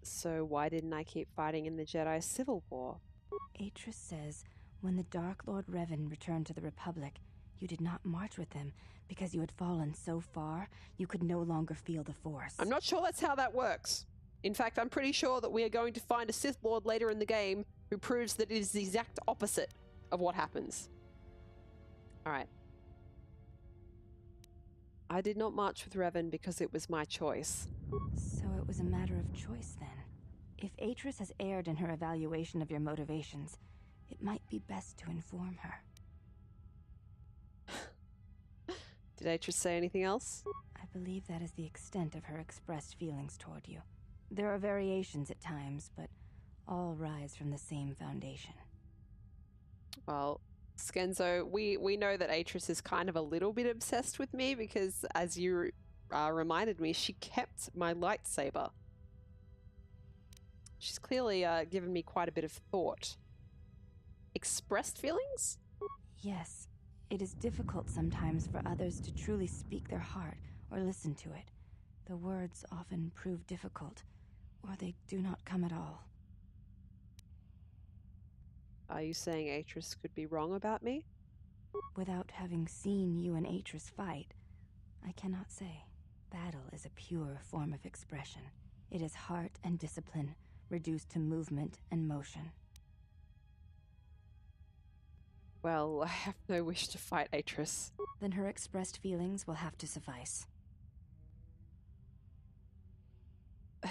So why didn't I keep fighting in the Jedi Civil War? Atris says when the Dark Lord Revan returned to the Republic, you did not march with him because you had fallen so far you could no longer feel the Force. I'm not sure that's how that works. In fact, I'm pretty sure that we are going to find a Sith Lord later in the game who proves that it is the exact opposite of what happens. Alright. I did not march with Revan because it was my choice. So it was a matter of choice then. If Atris has erred in her evaluation of your motivations, it might be best to inform her. Did Atris say anything else? I believe that is the extent of her expressed feelings toward you. There are variations at times, but all rise from the same foundation. Well, Skenzo, we know that Atris is kind of a little bit obsessed with me because, as you reminded me, she kept my lightsaber. She's clearly given me quite a bit of thought. Expressed feelings? Yes, it is difficult sometimes for others to truly speak their heart or listen to it. The words often prove difficult, or they do not come at all. Are you saying Atris could be wrong about me? Without having seen you and Atris fight, I cannot say. Battle is a pure form of expression. It is heart and discipline, reduced to movement and motion. Well, I have no wish to fight Atris. Then her expressed feelings will have to suffice.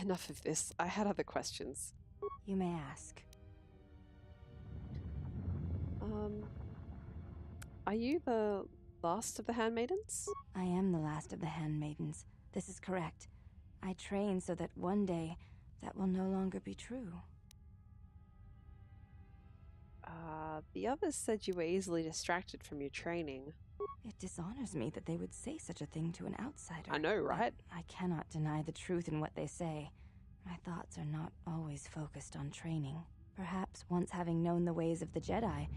Enough of this. I had other questions. You may ask. Are you the last of the handmaidens? I am the last of the handmaidens. This is correct. I train so that one day that will no longer be true. The others said you were easily distracted from your training. It dishonors me that they would say such a thing to an outsider. I know, right? I cannot deny the truth in what they say. My thoughts are not always focused on training. Perhaps once having known the ways of the Jedi,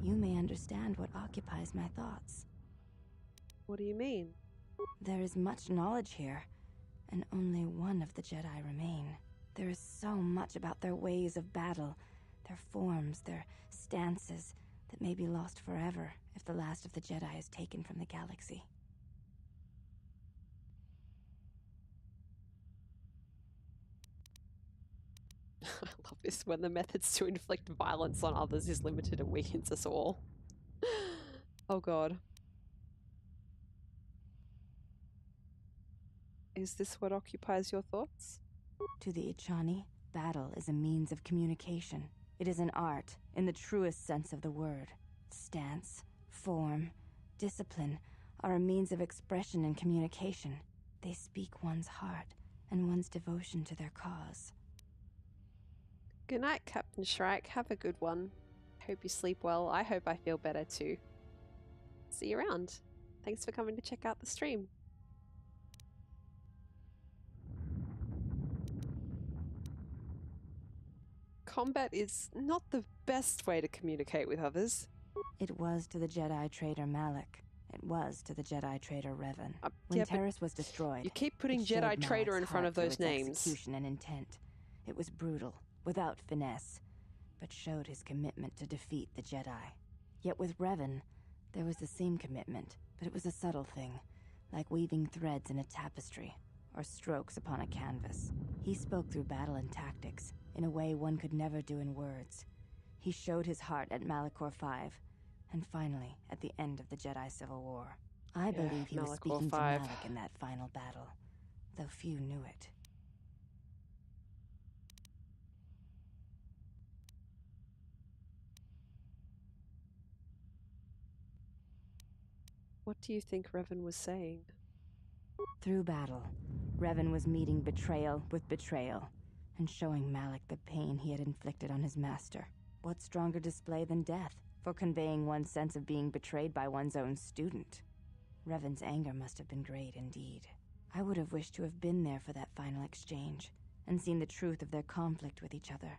you may understand what occupies my thoughts. What do you mean? There is much knowledge here, and only one of the Jedi remain. There is so much about their ways of battle, their forms, their stances, that may be lost forever if the last of the Jedi is taken from the galaxy. I love this. When the methods to inflict violence on others is limited, it weakens us all. Oh god. Is this what occupies your thoughts? To the Ichani, battle is a means of communication. It is an art, in the truest sense of the word. Stance, form, discipline are a means of expression and communication. They speak one's heart and one's devotion to their cause. Good night, Captain Shrike. Have a good one. Hope you sleep well. I hope I feel better too. See you around. Thanks for coming to check out the stream. Combat is not the best way to communicate with others. It was to the Jedi traitor Malak. It was to the Jedi traitor Revan. When yeah, Terrace was destroyed, you keep putting it showed Jedi traitor Malak's in front heart of those through its names. Execution and intent. It was brutal, without finesse, but showed his commitment to defeat the Jedi. Yet with Revan, there was the same commitment, but it was a subtle thing, like weaving threads in a tapestry, or strokes upon a canvas. He spoke through battle and tactics, in a way one could never do in words. He showed his heart at Malachor V, and finally, at the end of the Jedi Civil War. I believe he was speaking to Malak in that final battle, though few knew it. What do you think Revan was saying? Through battle, Revan was meeting betrayal with betrayal, and showing Malik the pain he had inflicted on his master. What stronger display than death for conveying one's sense of being betrayed by one's own student? Revan's anger must have been great indeed. I would have wished to have been there for that final exchange, and seen the truth of their conflict with each other.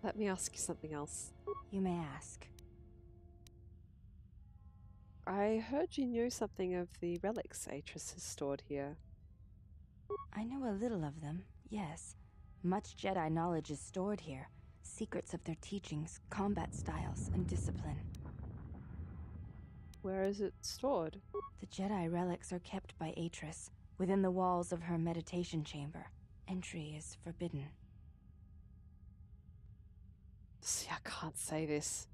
Let me ask you something else. You may ask. I heard you knew something of the relics Atris has stored here. I know a little of them, yes. Much Jedi knowledge is stored here. Secrets of their teachings, combat styles, and discipline. Where is it stored? The Jedi relics are kept by Atris, within the walls of her meditation chamber. Entry is forbidden. See, I can't say this.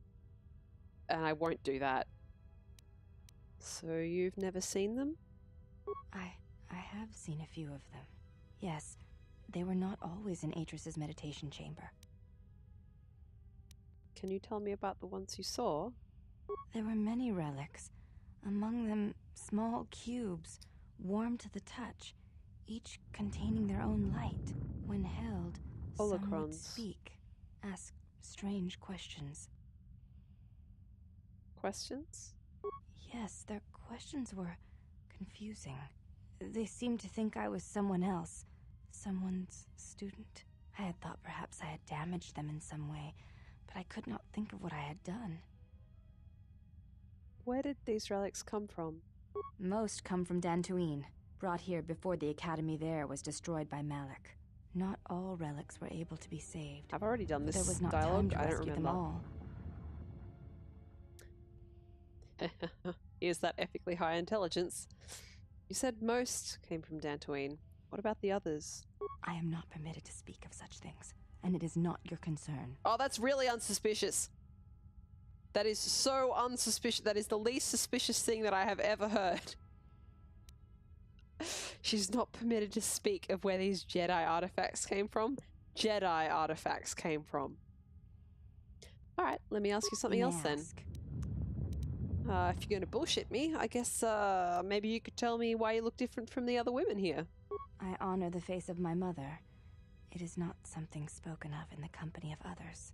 And I won't do that. So you've never seen them? I have seen a few of them. Yes, they were not always in Atris's meditation chamber. Can you tell me about the ones you saw? There were many relics. Among them, small cubes, warm to the touch, each containing their own light. When held, some would Holocrons. speak, ask strange questions. Questions? Yes, their questions were confusing. They seemed to think I was someone else, someone's student. I had thought perhaps I had damaged them in some way, but I could not think of what I had done. Where did these relics come from? Most come from Dantooine, brought here before the academy there was destroyed by Malik. Not all relics were able to be saved. I've already done but this there was not dialogue. time to I don't rescue them remember. all. Is that epically high intelligence? You said most came from Dantooine. What about the others? I am not permitted to speak of such things, and it is not your concern. Oh, that's really unsuspicious. That is so unsuspicious. That is the least suspicious thing that I have ever heard. She's not permitted to speak of where these Jedi artifacts came from. Jedi artifacts came from. Alright, let me ask you something else then. If you're going to bullshit me, I guess maybe you could tell me why you look different from the other women here. I honor the face of my mother. It is not something spoken of in the company of others.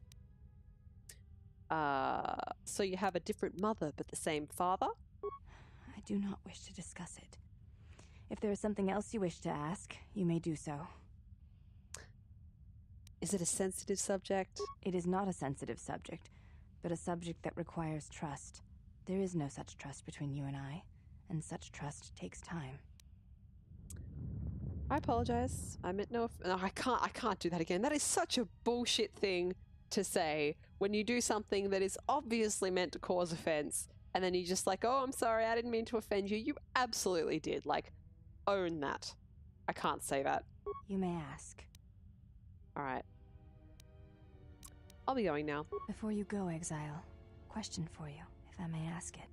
So you have a different mother but the same father? I do not wish to discuss it. If there is something else you wish to ask, you may do so. Is it a sensitive subject? It is not a sensitive subject, but a subject that requires trust. There is no such trust between you and I, and such trust takes time. I apologize. I meant no, I can't do that again. That is such a bullshit thing to say when you do something that is obviously meant to cause offense, and then you just like, oh, I'm sorry, I didn't mean to offend you. You absolutely did. Like, own that. I can't say that. You may ask. Alright. I'll be going now. Before you go, Exile, question for you, if I may ask it.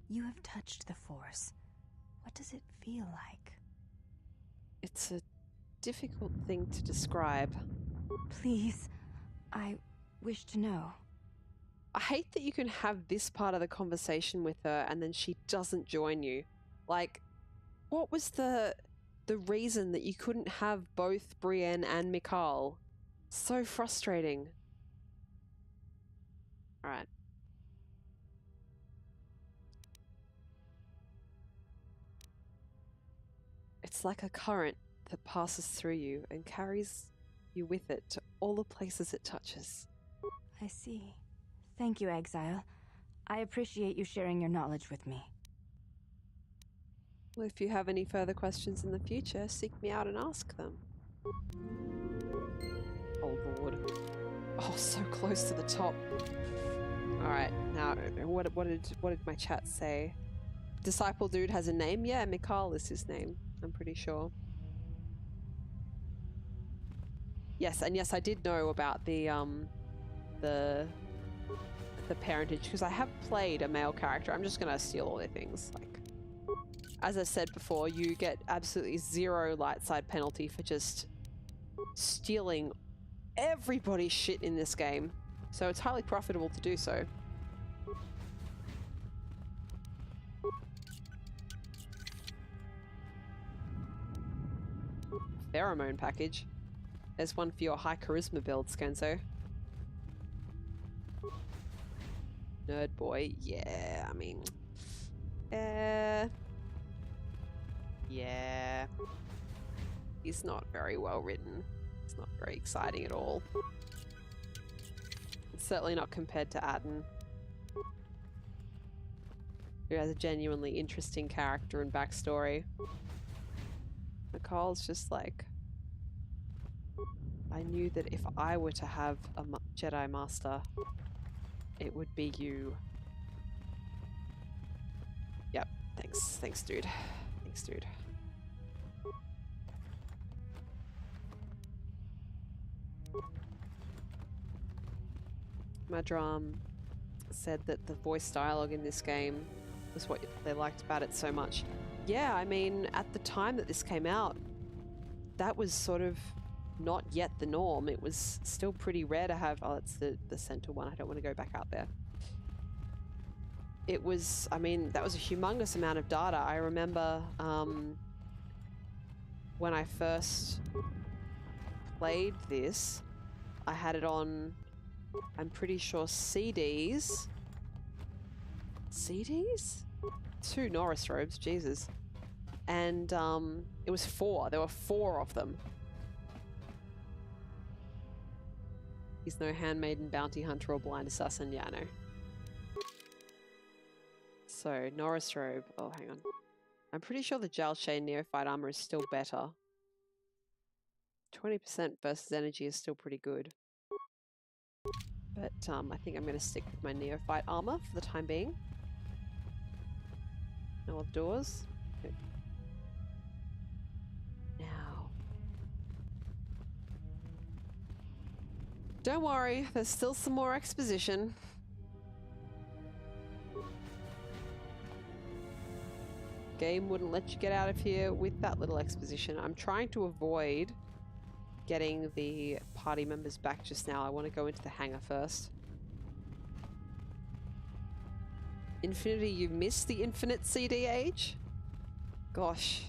You have touched the Force. What does it feel like? It's a difficult thing to describe. Please, I wish to know. I hate that you can have this part of the conversation with her and then she doesn't join you. Like, what was the reason that you couldn't have both Brienne and Mikhail? So frustrating. Alright. It's like a current that passes through you and carries you with it to all the places it touches. I see. Thank you, Exile. I appreciate you sharing your knowledge with me. Well, if you have any further questions in the future, seek me out and ask them. Oh lord. Oh, so close to the top. Alright, now, what did my chat say? Disciple dude has a name? Yeah, Mikhail is his name, I'm pretty sure. Yes, and yes, I did know about the parentage, because I have played a male character. I'm just gonna steal all their things. Like, as I said before, you get absolutely zero light side penalty for just stealing everybody's shit in this game. So it's highly profitable to do so. Pheromone package. There's one for your high charisma build, Skenzo. Nerd boy, yeah, I mean... yeah. He's not very well written. It's not very exciting at all. It's certainly not compared to Atten, who has a genuinely interesting character and backstory. Nicole's just like... I knew that if I were to have a Jedi Master, it would be you. Yep, thanks. Thanks, dude. Thanks, dude. Madram said that the voice dialogue in this game was what they liked about it so much. Yeah, I mean, at the time that this came out, that was sort of not yet the norm. It was still pretty rare to have... Oh, it's the center one. I don't want to go back out there. It was... I mean, that was a humongous amount of data. I remember when I first played this, I had it on... I'm pretty sure CDs. CDs? 2 Norris robes, Jesus. And it was 4. There were 4 of them. He's no handmaiden, bounty hunter, or blind assassin. Yeah, I know. So, Norris robe. Oh, hang on. I'm pretty sure the Jalshay Neophyte armor is still better. 20% versus energy is still pretty good. But I think I'm going to stick with my Neophyte armor for the time being. No other doors. Okay. Now. Don't worry, there's still some more exposition. Game wouldn't let you get out of here with that little exposition. I'm trying to avoid getting the party members back just now. I want to go into the hangar first. Infinity, you missed the infinite CD age? Gosh.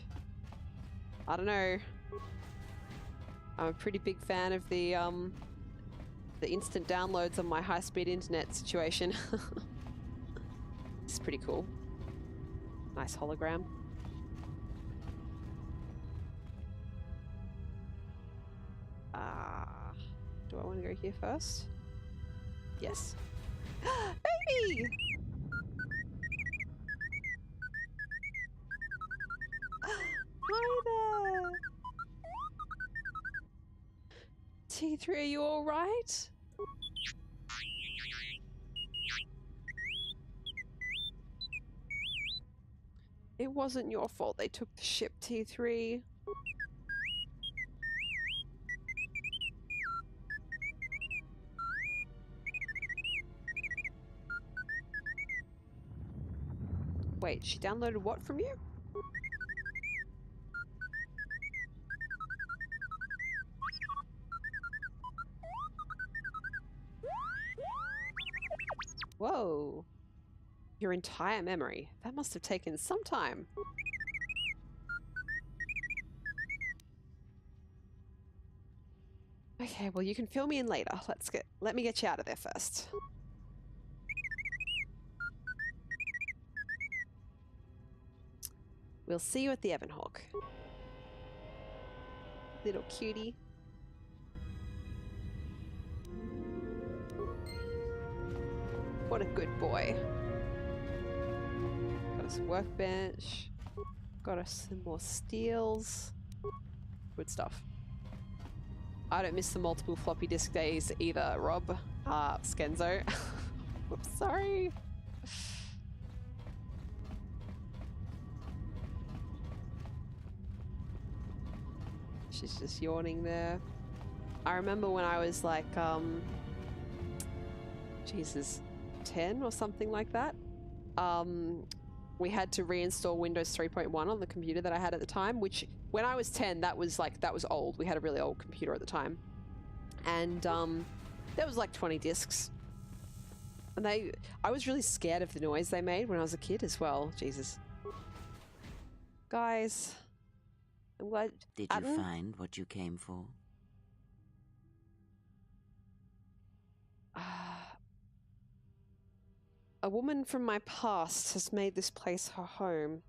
I don't know. I'm a pretty big fan of the instant downloads on my high-speed internet situation. It's pretty cool. Nice hologram. Do I want to go here first? Yes. Baby! Hi there! T3, are you alright? It wasn't your fault they took the ship, T3. Wait, she downloaded what from you? Whoa. Your entire memory. That must have taken some time. Okay, well you can fill me in later. Let me get you out of there first. We'll see you at the Evanhawk. Little cutie. What a good boy. Got us a workbench. Got us some more steels. Good stuff. I don't miss the multiple floppy disk days either, Rob. Skenzo. Whoops, sorry. She's just yawning there. I remember when I was like, Jesus, 10 or something like that. We had to reinstall Windows 3.1 on the computer that I had at the time, which when I was 10, that was old. We had a really old computer at the time. And There was like 20 discs. And I was really scared of the noise they made when I was a kid as well. Jesus. Guys, I'm glad. Did you find what you came for? A woman from my past has made this place her home.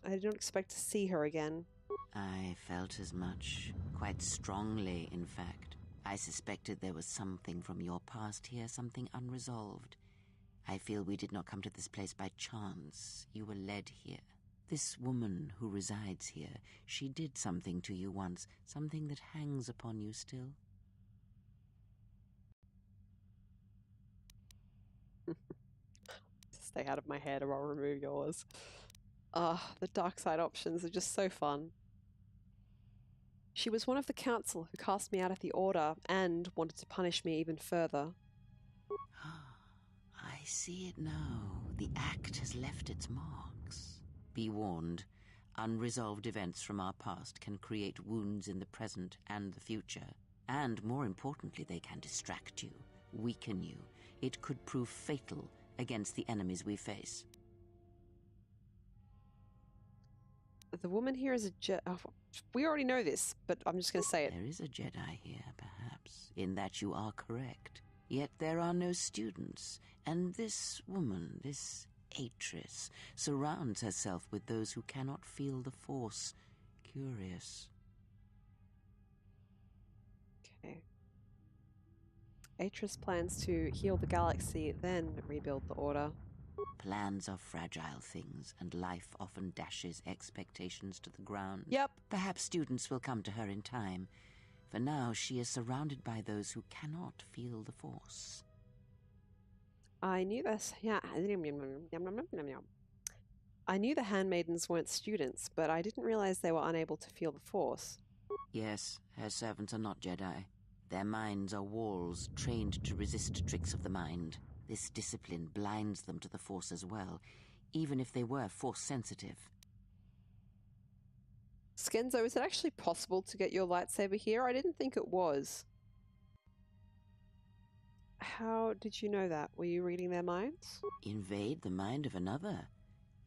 I did not expect to see her again. I felt as much. Quite strongly, in fact. I suspected there was something from your past here, something unresolved. I feel we did not come to this place by chance. You were led here. This woman who resides here, she did something to you once, something that hangs upon you still. Stay out of my head or I'll remove yours. The dark side options are just so fun. She was one of the council who cast me out of the order and wanted to punish me even further. I see it now. The act has left its marks. Be warned, unresolved events from our past can create wounds in the present and the future. And more importantly, they can distract you, weaken you. It could prove fatal against the enemies we face. The woman here is a Jedi. Oh, we already know this, but I'm just going to say it. There is a Jedi here, perhaps, in that you are correct. Yet there are no students, and this woman, this Atris, surrounds herself with those who cannot feel the Force. Curious. Okay. Atris plans to heal the galaxy, then rebuild the Order. Plans are fragile things, and life often dashes expectations to the ground. Yep. Perhaps students will come to her in time. For now, she is surrounded by those who cannot feel the Force. I knew this. Yeah. I knew the handmaidens weren't students, but I didn't realize they were unable to feel the Force. Yes, her servants are not Jedi. Their minds are walls trained to resist tricks of the mind. This discipline blinds them to the Force as well, even if they were Force-sensitive. Skenzo, is it actually possible to get your lightsaber here? I didn't think it was. How did you know that? Were you reading their minds? Invade the mind of another.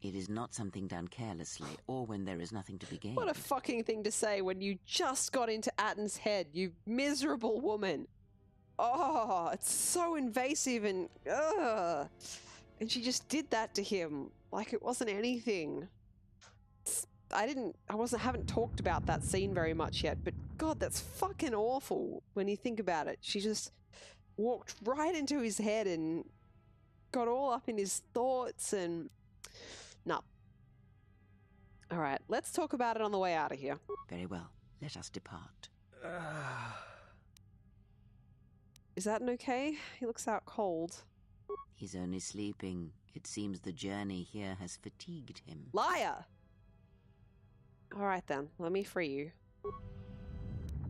It is not something done carelessly, or when there is nothing to be gained. What a fucking thing to say when you just got into Atton's head, you miserable woman. Oh, it's so invasive and ugh. And she just did that to him like it wasn't anything. Haven't talked about that scene very much yet, but God, that's fucking awful when you think about it. She just walked right into his head and got all up in his thoughts and no. All right, let's talk about it on the way out of here. Very well. Let us depart. Is that okay? He looks out cold. He's only sleeping. It seems the journey here has fatigued him. Liar! Alright then, let me free you.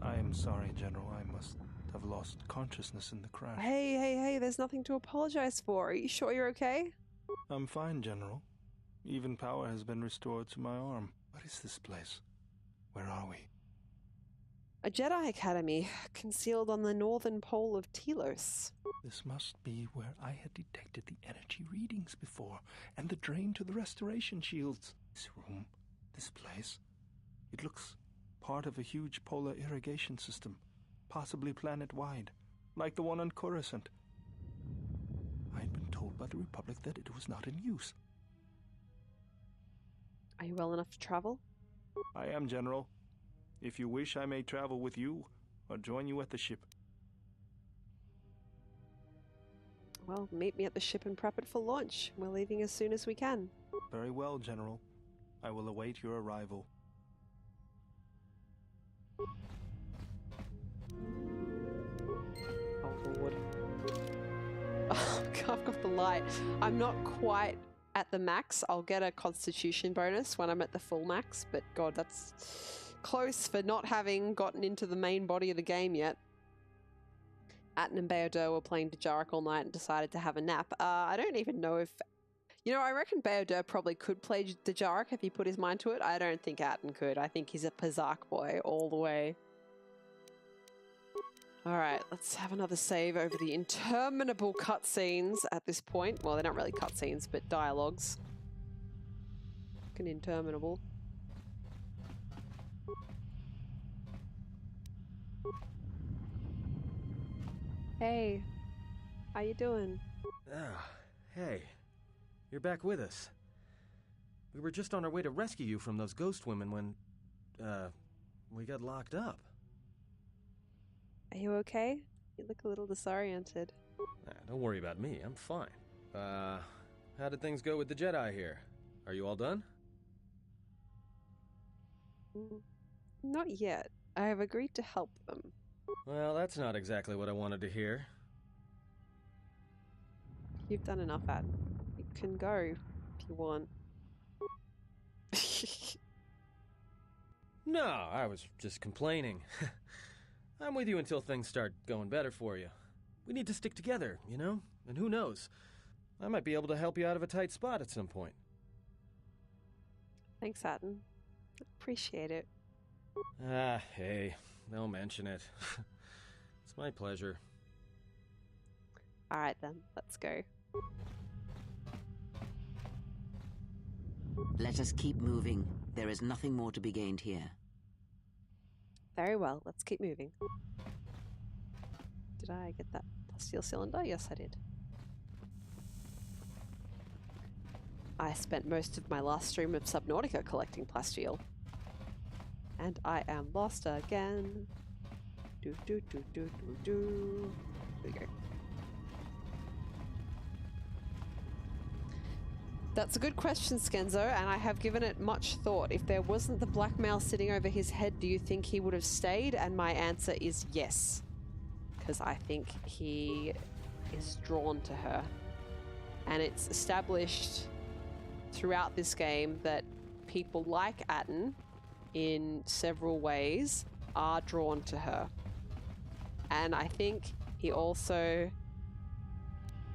I am sorry, General. I must have lost consciousness in the crash. Hey, there's nothing to apologize for. Are you sure you're okay? I'm fine, General. Even power has been restored to my arm. What is this place? Where are we? A Jedi Academy, concealed on the northern pole of Telos. This must be where I had detected the energy readings before, and the drain to the restoration shields. This room, this place, it looks part of a huge polar irrigation system, possibly planet-wide, like the one on Coruscant. I had been told by the Republic that it was not in use. Are you well enough to travel? I am, General. If you wish, I may travel with you, or join you at the ship. Well, meet me at the ship and prep it for launch. We're leaving as soon as we can. Very well, General. I will await your arrival. Oh, Lord. Oh, God, I've got the light. I'm not quite at the max. I'll get a constitution bonus when I'm at the full max, but God, that's close for not having gotten into the main body of the game yet. Atton and Baodur were playing Dejarik all night and decided to have a nap. I don't even know if... You know, I reckon Baodur probably could play Dejarik if he put his mind to it. I don't think Atton could. I think he's a Pazak boy all the way. Alright, let's have another save over the interminable cutscenes at this point. Well, they're not really cutscenes, but dialogues. Fucking interminable. Hey, how you doing? Ah, hey. You're back with us. We were just on our way to rescue you from those ghost women when, we got locked up. Are you okay? You look a little disoriented. Don't worry about me, I'm fine. How did things go with the Jedi here? Are you all done? Not yet. I have agreed to help them. Well, that's not exactly what I wanted to hear. You've done enough, Adam. You can go if you want. No, I was just complaining. I'm with you until things start going better for you. We need to stick together, you know? And who knows? I might be able to help you out of a tight spot at some point. Thanks, Adam. Appreciate it. Ah, hey, don't mention it. It's my pleasure. Alright then, let's go. Let us keep moving. There is nothing more to be gained here. Very well, let's keep moving. Did I get that plasteel cylinder? Yes, I did. I spent most of my last stream of Subnautica collecting plasteel. And I am lost again. Do do do do do do. There we go. That's a good question, Skenzo, and I have given it much thought. If there wasn't the blackmail sitting over his head, do you think he would have stayed? And my answer is yes. Because I think he is drawn to her. And it's established throughout this game that people like Atten, in several ways, are drawn to her. And I think he also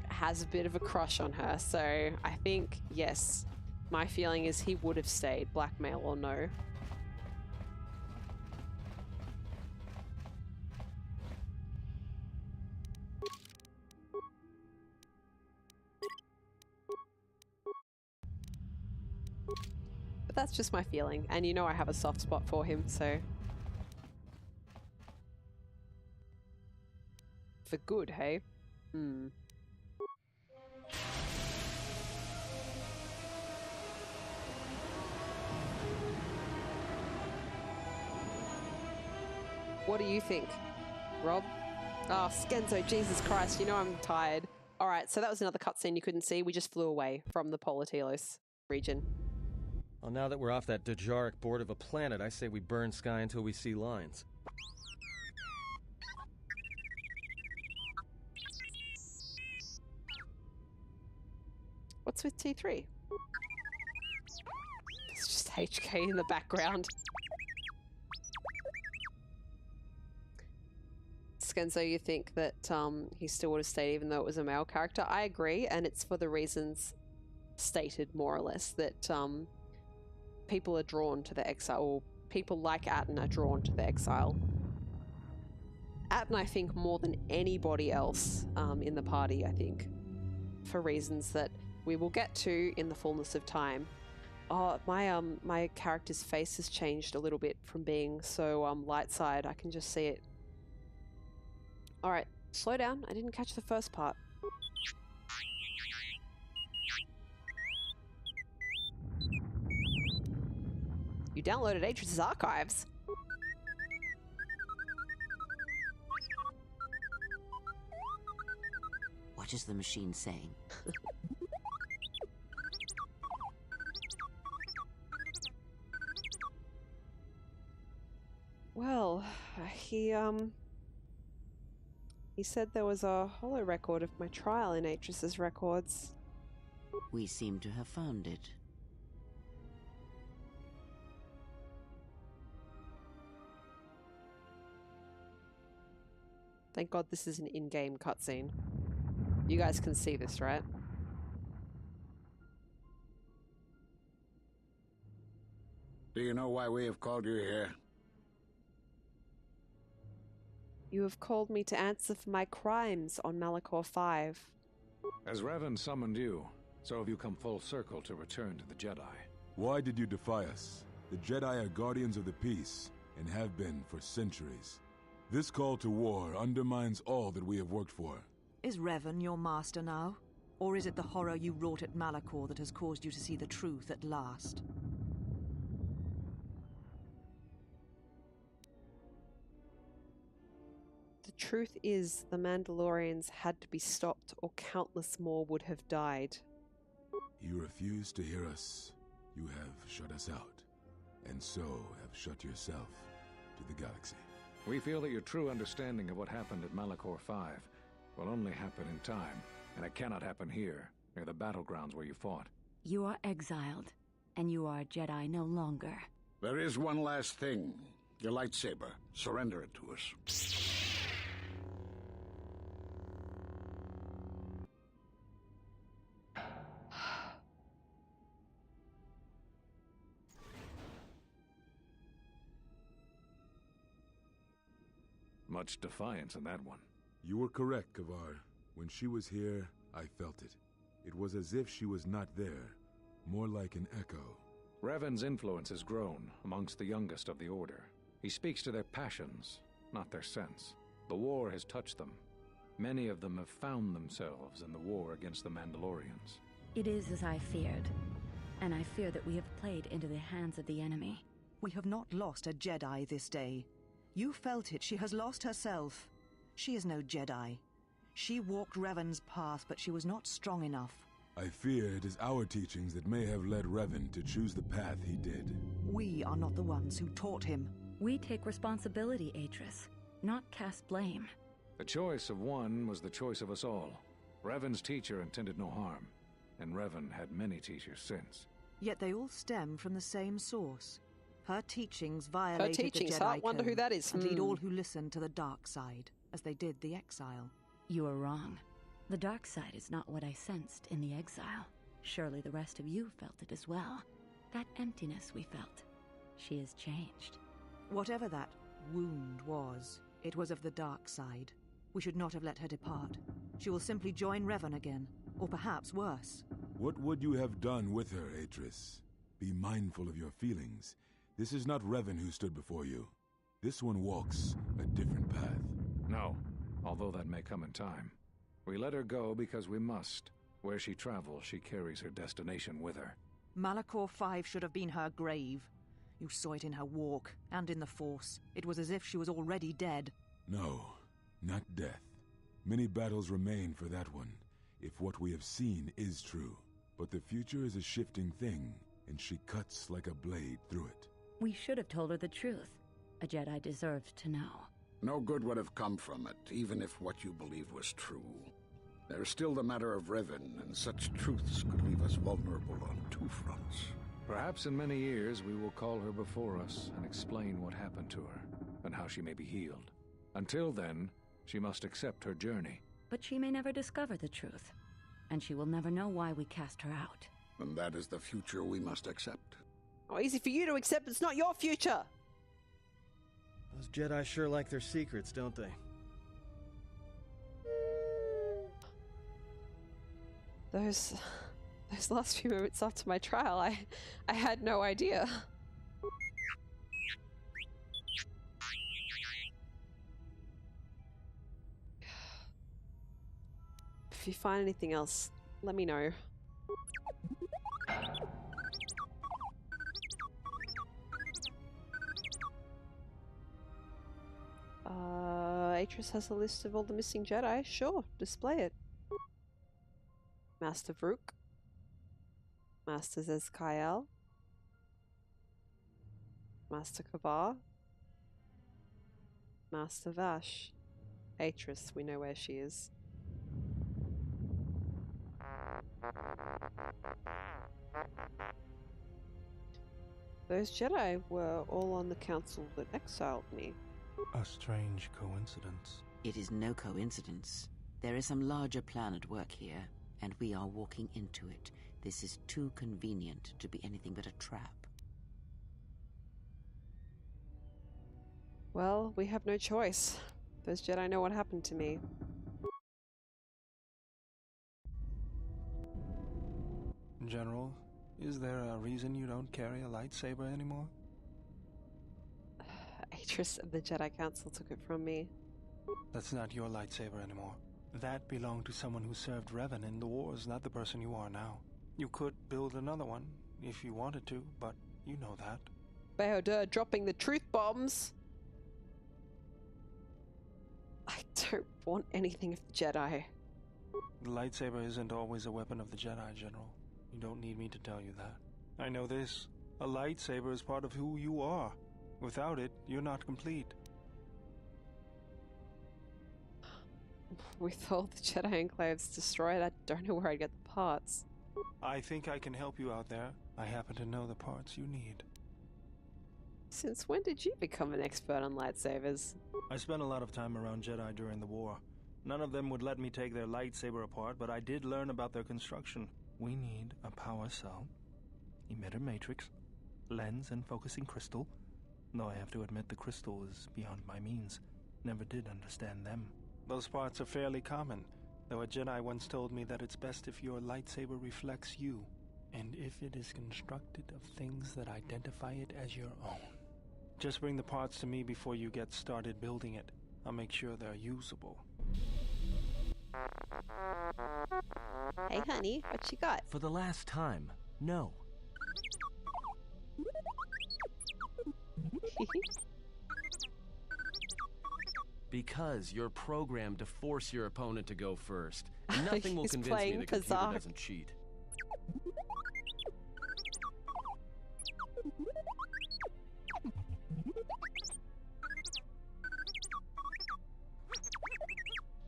has a bit of a crush on her, so I think, yes, my feeling is he would have stayed, blackmail or no. But that's just my feeling, and you know I have a soft spot for him, so... For good, hey? Hmm. What do you think, Rob? Oh, Skenzo, Jesus Christ, you know I'm tired. Alright, so that was another cutscene you couldn't see. We just flew away from the Polar Telos region. Well, now that we're off that Dejaric board of a planet, I say we burn sky until we see lines. What's with T3? It's just HK in the background. Skenzo, you think that he still would have stayed even though it was a male character? I agree, and it's for the reasons stated, more or less, that people are drawn to the exile, or people like Atten are drawn to the exile. Atten, I think, more than anybody else in the party, I think, for reasons that we will get to in the fullness of time. Oh, my character's face has changed a little bit from being so light side. I can just see it. Alright, slow down. I didn't catch the first part. You downloaded Atris's archives. What is the machine saying? Well, he said there was a holo record of my trial in Atris's records. We seem to have found it. Thank God this is an in-game cutscene. You guys can see this, right? Do you know why we have called you here? You have called me to answer for my crimes on Malachor 5. As Revan summoned you, so have you come full circle to return to the Jedi. Why did you defy us? The Jedi are guardians of the peace, and have been for centuries. This call to war undermines all that we have worked for. Is Revan your master now? Or is it the horror you wrought at Malachor that has caused you to see the truth at last? The truth is, the Mandalorians had to be stopped, or countless more would have died. You refuse to hear us. You have shut us out, and so have shut yourself to the galaxy. We feel that your true understanding of what happened at Malachor 5 will only happen in time, and it cannot happen here, near the battlegrounds where you fought. You are exiled, and you are a Jedi no longer. There is one last thing. Your lightsaber. Surrender it to us. Much defiance in that one. You were correct, Kavar. When she was here, I felt it. It was as if she was not there, more like an echo. Revan's influence has grown amongst the youngest of the Order. He speaks to their passions, not their sense. The war has touched them. Many of them have found themselves in the war against the Mandalorians. It is as I feared, and I fear that we have played into the hands of the enemy. We have not lost a Jedi this day. You felt it. She has lost herself. She is no Jedi. She walked Revan's path, but she was not strong enough. I fear it is our teachings that may have led Revan to choose the path he did. We are not the ones who taught him. We take responsibility, Atris, not cast blame. The choice of one was the choice of us all. Revan's teacher intended no harm, and Revan had many teachers since. Yet they all stem from the same source. Her teachings violated the Jedi I wonder who that is. and lead all who listen to the dark side, as they did the exile. You are wrong. The dark side is not what I sensed in the exile. Surely the rest of you felt it as well. That emptiness we felt. She has changed. Whatever that wound was, it was of the dark side. We should not have let her depart. She will simply join Revan again, or perhaps worse. What would you have done with her, Atris? Be mindful of your feelings. This is not Revan who stood before you. This one walks a different path. No, although that may come in time. We let her go because we must. Where she travels, she carries her destination with her. Malachor 5 should have been her grave. You saw it in her walk, and in the Force. It was as if she was already dead. No, not death. Many battles remain for that one, if what we have seen is true. But the future is a shifting thing, and she cuts like a blade through it. We should have told her the truth. A Jedi deserved to know. No good would have come from it, even if what you believed was true. There's still the matter of Revan, and such truths could leave us vulnerable on two fronts. Perhaps in many years we will call her before us and explain what happened to her, and how she may be healed. Until then, she must accept her journey. But she may never discover the truth, and she will never know why we cast her out. And that is the future we must accept. Oh, easy for you to accept. It's not your future. Those Jedi sure like their secrets, don't they? Those last few moments after my trial, I had no idea. If you find anything else, let me know. Atris has a list of all the missing Jedi. Sure, display it. Master Vrook. Master Zezkael. Master Kavar. Master Vash. Atris, we know where she is. Those Jedi were all on the council that exiled me. A strange coincidence. It is no coincidence. There is some larger plan at work here, and we are walking into it. This is too convenient to be anything but a trap. Well, we have no choice. Those Jedi know what happened to me. General, is there a reason you don't carry a lightsaber anymore? Atris of the Jedi Council took it from me. That's not your lightsaber anymore. That belonged to someone who served Revan in the wars, not the person you are now. You could build another one, if you wanted to, but you know that. Beodur dropping the truth bombs! I don't want anything of the Jedi. The lightsaber isn't always a weapon of the Jedi, General. You don't need me to tell you that. I know this. A lightsaber is part of who you are. Without it, you're not complete. With all the Jedi enclaves destroyed, I don't know where I'd get the parts. I think I can help you out there. I happen to know the parts you need. Since when did you become an expert on lightsabers? I spent a lot of time around Jedi during the war. None of them would let me take their lightsaber apart, but I did learn about their construction. We need a power cell, emitter matrix, lens and focusing crystal. Though I have to admit the crystal is beyond my means. Never did understand them. Those parts are fairly common, though a Jedi once told me that it's best if your lightsaber reflects you, and if it is constructed of things that identify it as your own. Just bring the parts to me before you get started building it. I'll make sure they're usable. Hey honey, what you got? For the last time, no. Because you're programmed to force your opponent to go first. Nothing will convince me the computer doesn't cheat.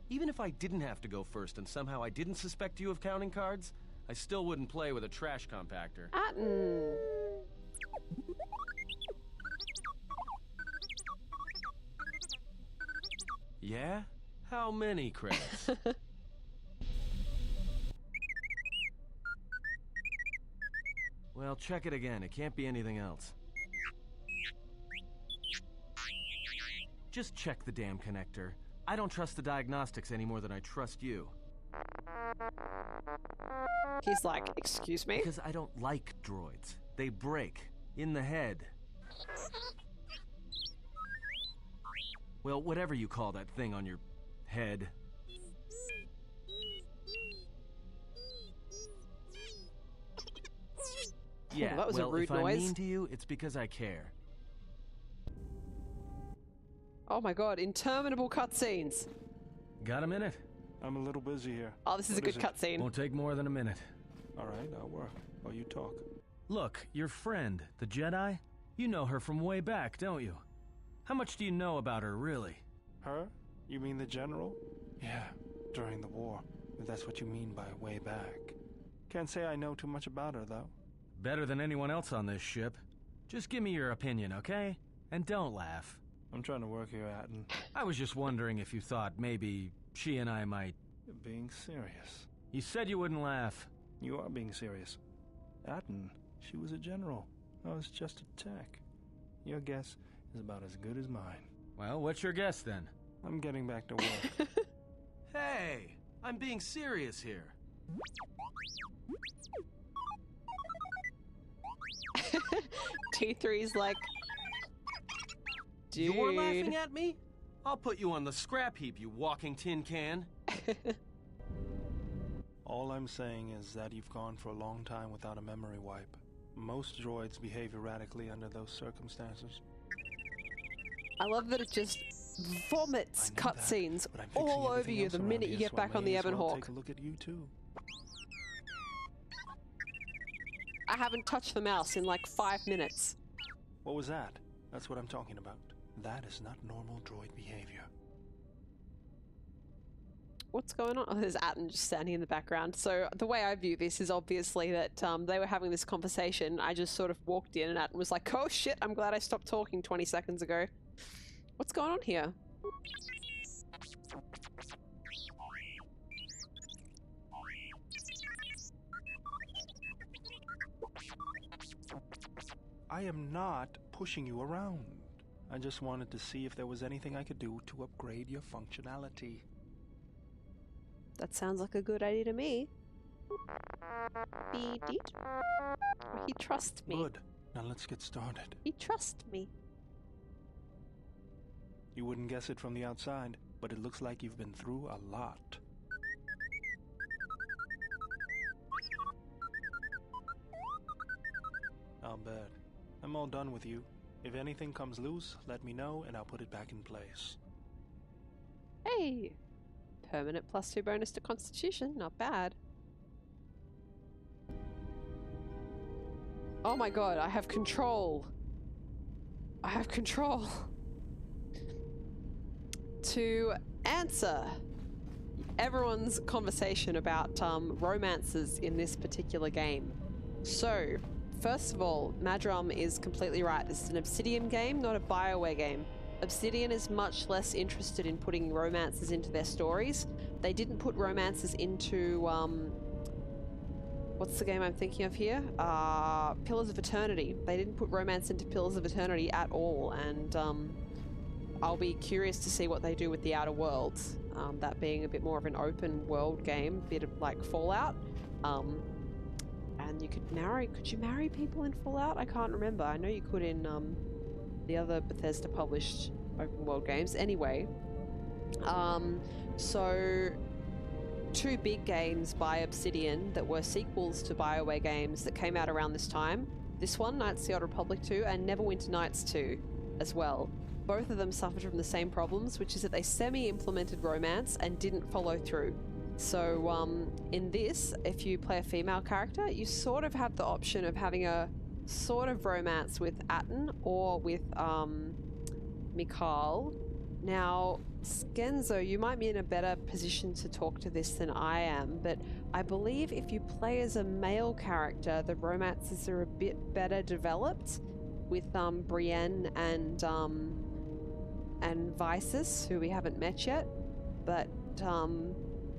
Even if I didn't have to go first and somehow I didn't suspect you of counting cards, I still wouldn't play with a trash compactor. Atton! Yeah? How many credits? Well, check it again. It can't be anything else. Just check the damn connector. I don't trust the diagnostics any more than I trust you. He's like, excuse me? Because I don't like droids. They break. In the head. Well, whatever you call that thing on your head. Yeah, that was well, a rude if noise. I'm mean to you, it's because I care. Oh my god, interminable cutscenes. Got a minute? I'm a little busy here. Oh, this is a good cutscene. Won't take more than a minute. All right, I'll work while you talk. Look, your friend, the Jedi, you know her from way back, don't you? How much do you know about her, really? Her? You mean the General? Yeah, during the war, if that's what you mean by way back. Can't say I know too much about her, though. Better than anyone else on this ship. Just give me your opinion, okay? And don't laugh. I'm trying to work here, Atton. I was just wondering if you thought maybe she and I might... You're being serious. You said you wouldn't laugh. You are being serious. Atton, she was a general. I was just a tech. Your guess is about as good as mine. Well, what's your guess, then? I'm getting back to work. Hey! I'm being serious here. T3's like... Dude. You're laughing at me? I'll put you on the scrap heap, you walking tin can. All I'm saying is that you've gone for a long time without a memory wipe. Most droids behave erratically under those circumstances. I love that it just vomits cutscenes all over you the minute you get back on the Ebon Hawk. Take a look at you too. I haven't touched the mouse in like 5 minutes. What was that? That's what I'm talking about. That is not normal droid behavior. What's going on? Oh, there's Atton just standing in the background. So the way I view this is obviously that they were having this conversation. I just sort of walked in and Atton was like, oh shit, I'm glad I stopped talking 20 seconds ago. What's going on here? I am not pushing you around. I just wanted to see if there was anything I could do to upgrade your functionality. That sounds like a good idea to me. He did. He trusts me. Good. Now let's get started. He trusts me. You wouldn't guess it from the outside, but it looks like you've been through a lot. I'll bet. I'm all done with you. If anything comes loose, let me know and I'll put it back in place. Hey! Permanent +2 bonus to Constitution. Not bad. Oh my god, I have control. I have control. To answer everyone's conversation about romances in this particular game. So, first of all, Madrum is completely right. This is an Obsidian game, not a BioWare game. Obsidian is much less interested in putting romances into their stories. They didn't put romances into, what's the game I'm thinking of here? Pillars of Eternity. They didn't put romance into Pillars of Eternity at all, and I'll be curious to see what they do with the Outer Worlds. That being a bit more of an open world game, bit of like Fallout. And you could you marry people in Fallout? I can't remember. I know you could in the other Bethesda published open world games. Anyway, so two big games by Obsidian that were sequels to BioWare games that came out around this time. This one, Knights of the Old Republic 2, and Neverwinter Nights 2 as well. Both of them suffered from the same problems, which is that they semi-implemented romance and didn't follow through. So in this, if you play a female character, you sort of have the option of having a sort of romance with Atten or with Mikhail. Now, Skenzo, you might be in a better position to talk to this than I am, but I believe if you play as a male character, the romances are a bit better developed with Brienne and Visus, who we haven't met yet. But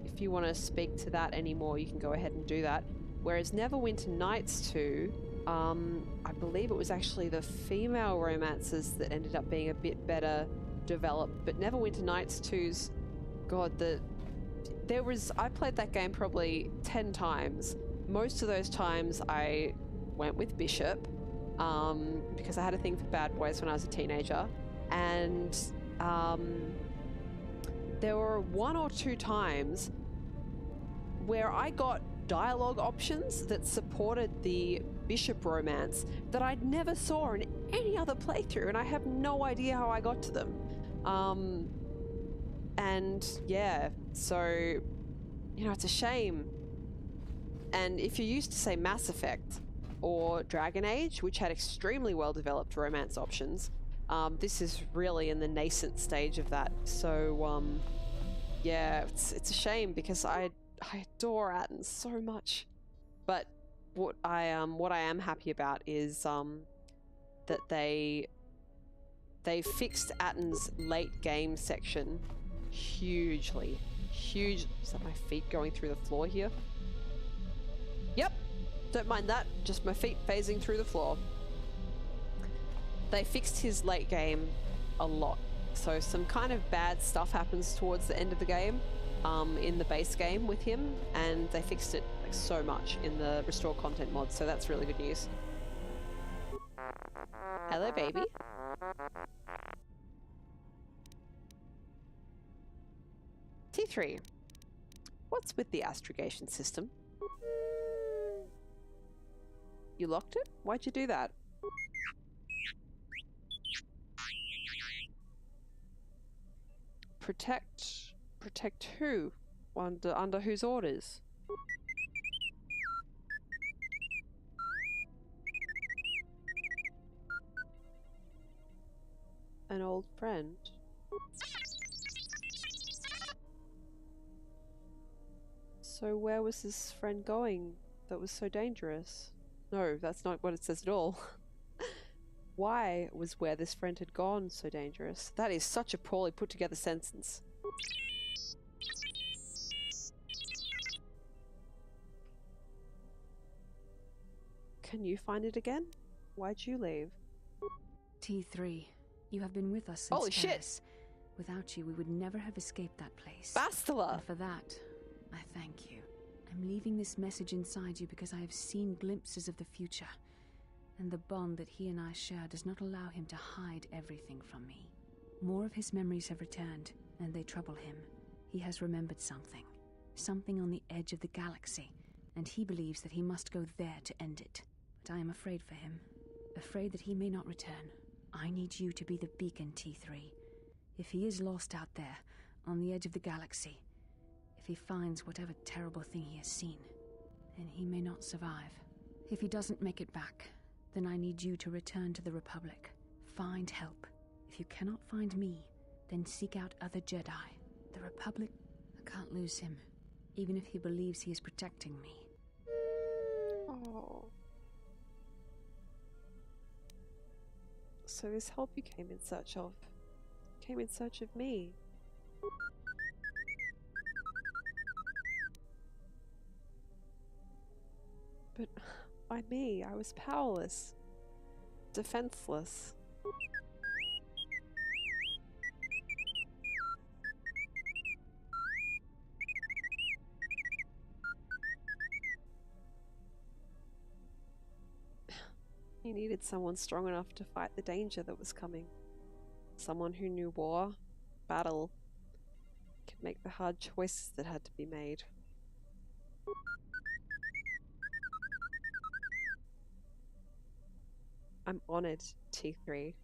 if you want to speak to that anymore, you can go ahead and do that. Whereas Neverwinter Nights 2, I believe it was actually the female romances that ended up being a bit better developed. But Neverwinter Nights 2's, God, I played that game probably 10 times. Most of those times I went with Bishop, because I had a thing for bad boys when I was a teenager. And there were 1 or 2 times where I got dialogue options that supported the Bishop romance that I'd never saw in any other playthrough, and I have no idea how I got to them. And yeah, so, you know, it's a shame. And if you're used to, say, Mass Effect or Dragon Age, which had extremely well-developed romance options, this is really in the nascent stage of that. So, yeah, it's a shame because I adore Atten so much. But what I am happy about is that they fixed Atten's late game section hugely. Is that my feet going through the floor here? Yep, don't mind that. Just my feet phasing through the floor. They fixed his late game a lot. So some kind of bad stuff happens towards the end of the game, in the base game with him, and they fixed it like so much in the Restore Content mod, so that's really good news. Hello, baby. T3. What's with the astrogation system? You locked it? Why'd you do that? Protect who? Under whose orders? An old friend. So where was this friend going that was so dangerous? No, that's not what it says at all. Why was where this friend had gone so dangerous? That is such a poorly put together sentence. Can you find it again? Why'd you leave? T3, You have been with us since Holy shit! Paris. Without you, we would never have escaped that place. Bastila! And for that, I thank you. I'm leaving this message inside you because I have seen glimpses of the future. And the bond that he and I share does not allow him to hide everything from me. More of his memories have returned, and they trouble him. He has remembered something. Something on the edge of the galaxy, and he believes that he must go there to end it. But I am afraid for him. Afraid that he may not return. I need you to be the beacon, T3. If he is lost out there, on the edge of the galaxy, if he finds whatever terrible thing he has seen, then he may not survive. If he doesn't make it back, then I need you to return to the Republic. Find help. If you cannot find me, then seek out other Jedi. The Republic, I can't lose him, even if he believes he is protecting me. Oh. So this help you came in search of me. But why me? I was powerless. Defenseless. You needed someone strong enough to fight the danger that was coming. Someone who knew war, battle, could make the hard choices that had to be made. I'm honored, T3.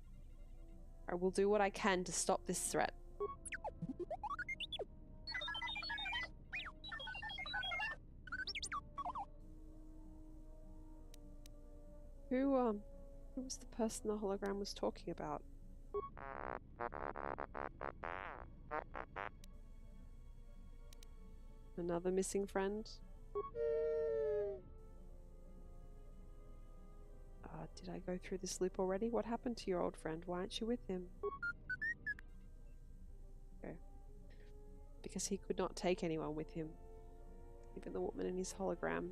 I will do what I can to stop this threat. Who was the person the hologram was talking about? Another missing friend? Did I go through this loop already? What happened to your old friend? Why aren't you with him? Okay. Because he could not take anyone with him. Even the woman in his hologram.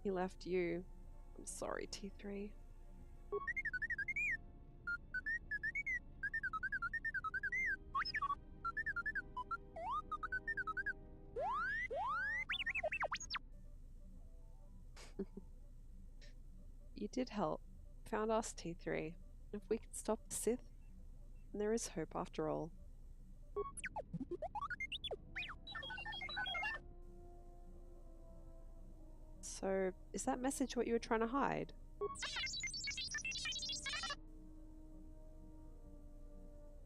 He left you. I'm sorry, T3. You did help. Found us, T3. If we can stop the Sith, then there is hope after all. So, is that message what you were trying to hide?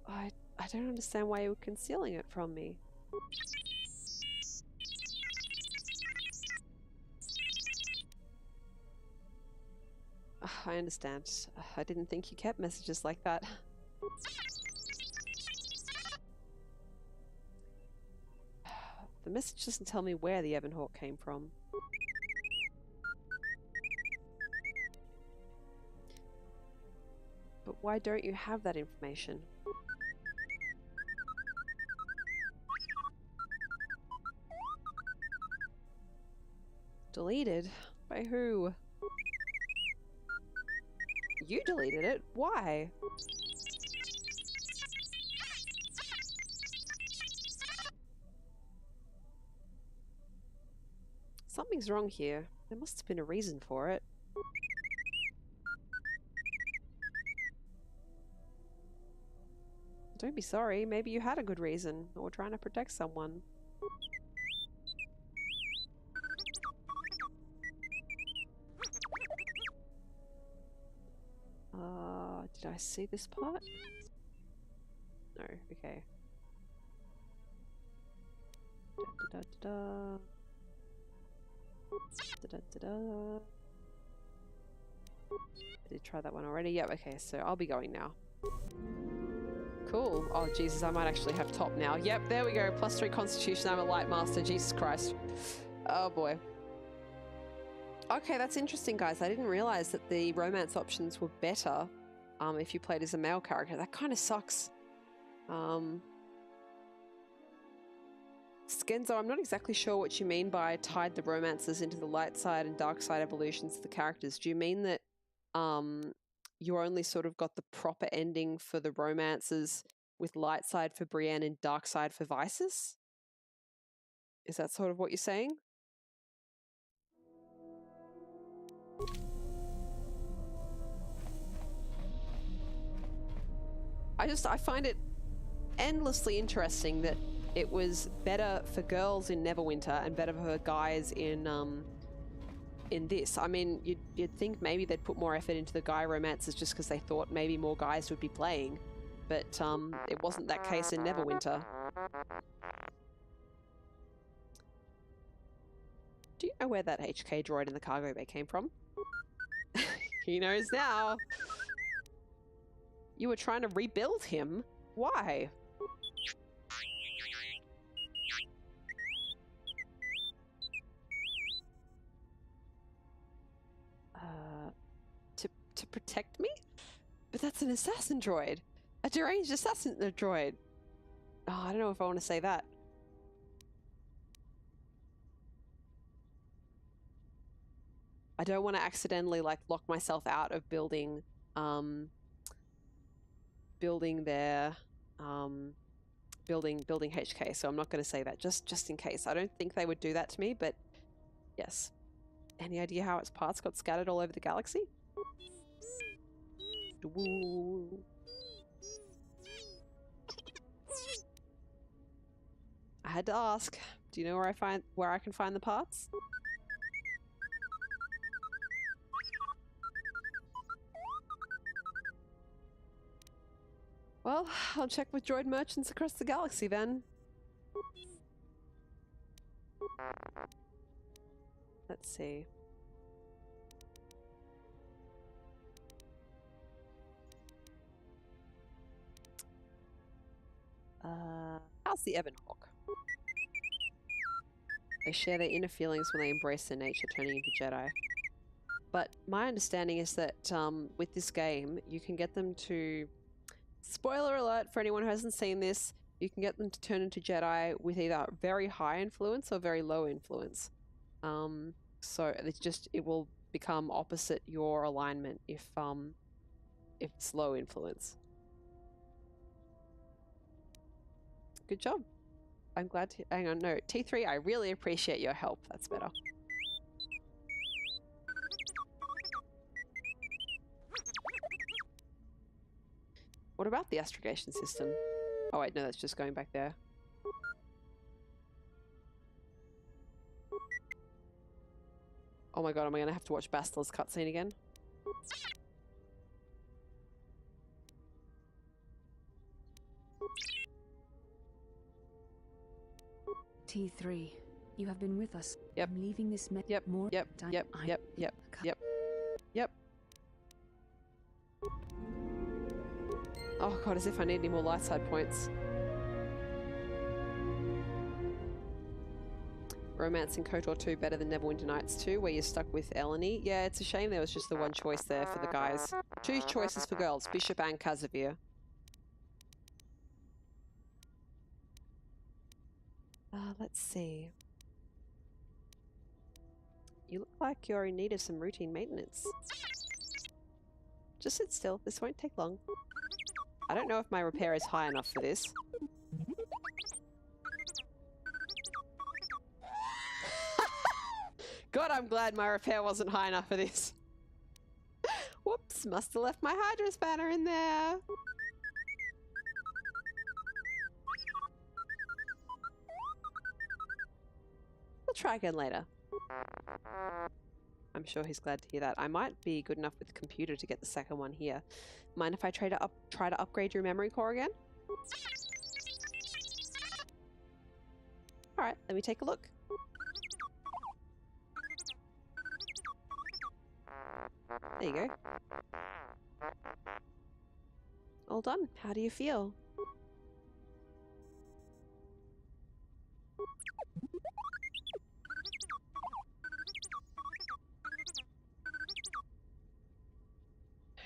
I don't understand why you were concealing it from me. I understand. I didn't think you kept messages like that. The message doesn't tell me where the Ebon Hawk came from. But why don't you have that information? Deleted? By who? You deleted it? Why? Something's wrong here. There must have been a reason for it. Don't be sorry. Maybe you had a good reason, or trying to protect someone. Did I see this part? No, okay. Da, da, da, da. Da, da, da, da. I did try that one already. Yep, okay, so I'll be going now. Cool. Oh, Jesus, I might actually have top now. Yep, there we go. +3 Constitution. I'm a Light Master. Jesus Christ. Oh, boy. Okay, that's interesting, guys. I didn't realize that the romance options were better if you played as a male character. That kind of sucks. It's Genzo, I'm not exactly sure what you mean by tied the romances into the light side and dark side evolutions of the characters. Do you mean that you only sort of got the proper ending for the romances with light side for Brienne and dark side for Vices? Is that sort of what you're saying? I find it endlessly interesting that it was better for girls in Neverwinter and better for guys in this. I mean, you'd think maybe they'd put more effort into the guy romances just because they thought maybe more guys would be playing, but it wasn't that case in Neverwinter. Do you know where that HK droid in the cargo bay came from? He knows now. You were trying to rebuild him? Why? To protect me? But that's an assassin droid. A deranged assassin droid. Oh, I don't know if I want to say that. I don't want to accidentally like lock myself out of building building HK, so I'm not going to say that just in case. I don't think they would do that to me, but yes. Any idea how its parts got scattered all over the galaxy? Woo. I had to ask. Do you know where I can find the parts? Well, I'll check with droid merchants across the galaxy then. Let's see. How's the Ebon Hawk? They share their inner feelings when they embrace their nature, turning into Jedi. But my understanding is that with this game, you can get them to... Spoiler alert for anyone who hasn't seen this, you can get them to turn into Jedi with either very high influence or very low influence. So it will become opposite your alignment if it's low influence. Good job. I'm glad to... Hang on, no. T3, I really appreciate your help. That's better. What about the astrogation system? Oh wait, no, that's just going back there. Oh my god, am I going to have to watch Bastil's cutscene again? T3, you have been with us. Yep. I'm leaving this more time. Yep. Oh god, as if I need any more light side points. Romance in KOTOR 2 better than Neverwinter Nights 2, where you're stuck with Eleni. Yeah, it's a shame there was just the one choice there for the guys. Two choices for girls, Bishop and Casimir. Let's see. You look like you're in need of some routine maintenance. Just sit still, this won't take long. I don't know if my repair is high enough for this. God, I'm glad my repair wasn't high enough for this. Whoops, must have left my Hydra spanner in there. We'll try again later. I'm sure he's glad to hear that. I might be good enough with the computer to get the second one here. Mind if I try to upgrade your memory core again? Alright, let me take a look. There you go. All done. How do you feel?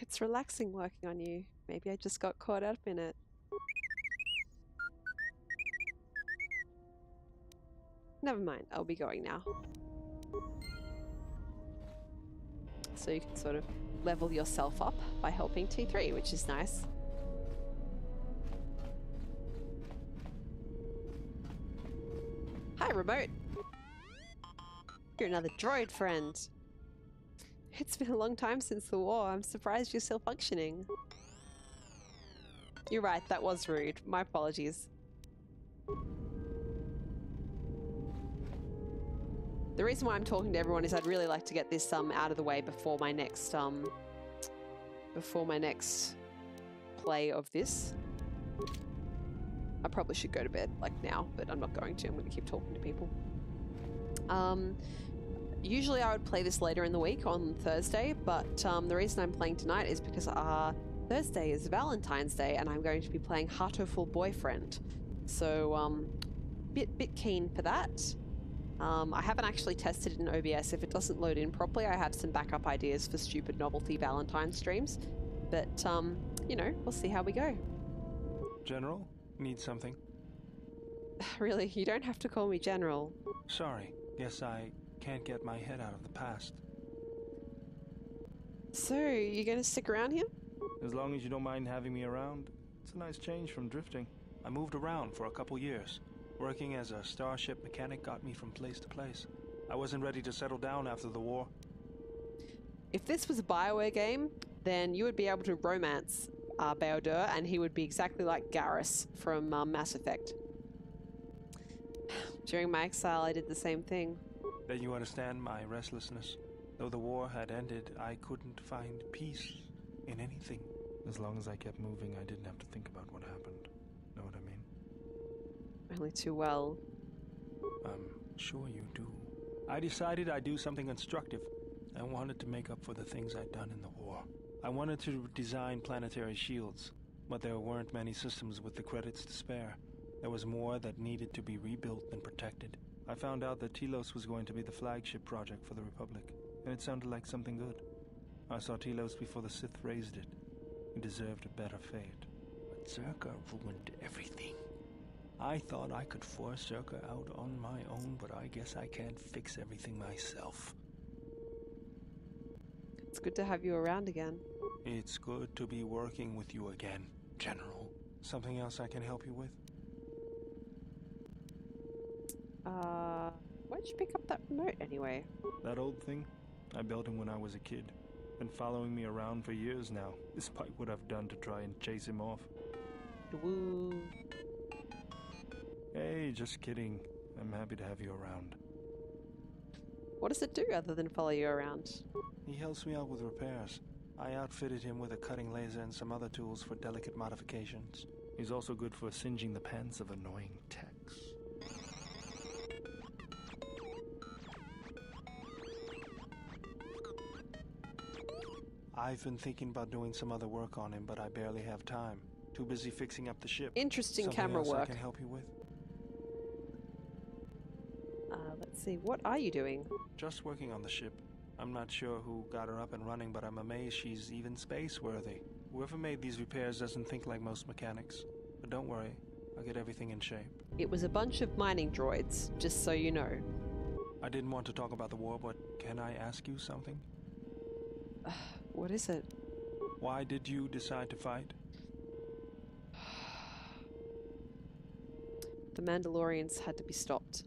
It's relaxing working on you. Maybe I just got caught up in it. Never mind, I'll be going now. So you can sort of level yourself up by helping T3, which is nice. Hi, Remote. You're another droid friend. It's been a long time since the war. I'm surprised you're still functioning. You're right, that was rude. My apologies. The reason why I'm talking to everyone is I'd really like to get this out of the way before my next play of this. I probably should go to bed like now, but I'm not going to. I'm going to keep talking to people. Usually I would play this later in the week on Thursday, but the reason I'm playing tonight is because Thursday is Valentine's Day and I'm going to be playing Heartoful Boyfriend. So bit keen for that. I haven't actually tested it in OBS. If it doesn't load in properly, I have some backup ideas for stupid novelty Valentine streams. But, you know, we'll see how we go. General, need something? Really, you don't have to call me General. Sorry, guess I can't get my head out of the past. So, you gonna stick around here? As long as you don't mind having me around, it's a nice change from drifting. I moved around for a couple years. Working as a starship mechanic got me from place to place. I wasn't ready to settle down after the war. If this was a BioWare game, then you would be able to romance Baodur, and he would be exactly like Garrus from Mass Effect. During my exile, I did the same thing. Then you understand my restlessness. Though the war had ended, I couldn't find peace in anything. As long as I kept moving, I didn't have to think about what happened. Know what I mean? Only too well. I'm sure you do. I decided I'd do something constructive. I wanted to make up for the things I'd done in the war. I wanted to design planetary shields, but there weren't many systems with the credits to spare. There was more that needed to be rebuilt and protected. I found out that Telos was going to be the flagship project for the Republic, and it sounded like something good. I saw Telos before the Sith raised it. It deserved a better fate. But Zerka ruined everything. I thought I could force Zerka out on my own, but I guess I can't fix everything myself. It's good to have you around again. It's good to be working with you again, General. Something else I can help you with? Why'd you pick up that remote anyway? That old thing? I built him when I was a kid. Been following me around for years now, despite what I've done to try and chase him off. Woo. Hey, just kidding. I'm happy to have you around. What does it do other than follow you around? He helps me out with repairs. I outfitted him with a cutting laser and some other tools for delicate modifications. He's also good for singeing the pants of annoying techs. I've been thinking about doing some other work on him, but I barely have time. Too busy fixing up the ship. Interesting Something camera else work. I can help you with? Let's see, what are you doing? Just working on the ship. I'm not sure who got her up and running, but I'm amazed she's even space-worthy. Whoever made these repairs doesn't think like most mechanics. But don't worry, I'll get everything in shape. It was a bunch of mining droids, just so you know. I didn't want to talk about the war, but can I ask you something? What is it? Why did you decide to fight? The Mandalorians had to be stopped.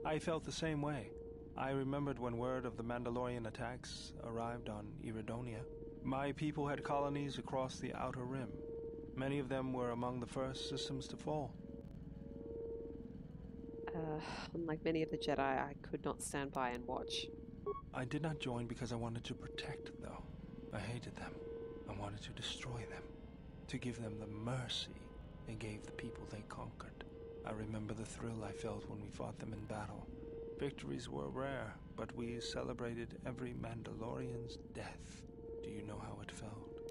I felt the same way. I remembered when word of the Mandalorian attacks arrived on Iridonia. My people had colonies across the Outer Rim. Many of them were among the first systems to fall. Unlike many of the Jedi, I could not stand by and watch. I did not join because I wanted to protect, though. I hated them. I wanted to destroy them. To give them the mercy they gave the people they conquered. I remember the thrill I felt when we fought them in battle. Victories were rare, but we celebrated every Mandalorian's death. Do you know how it felt?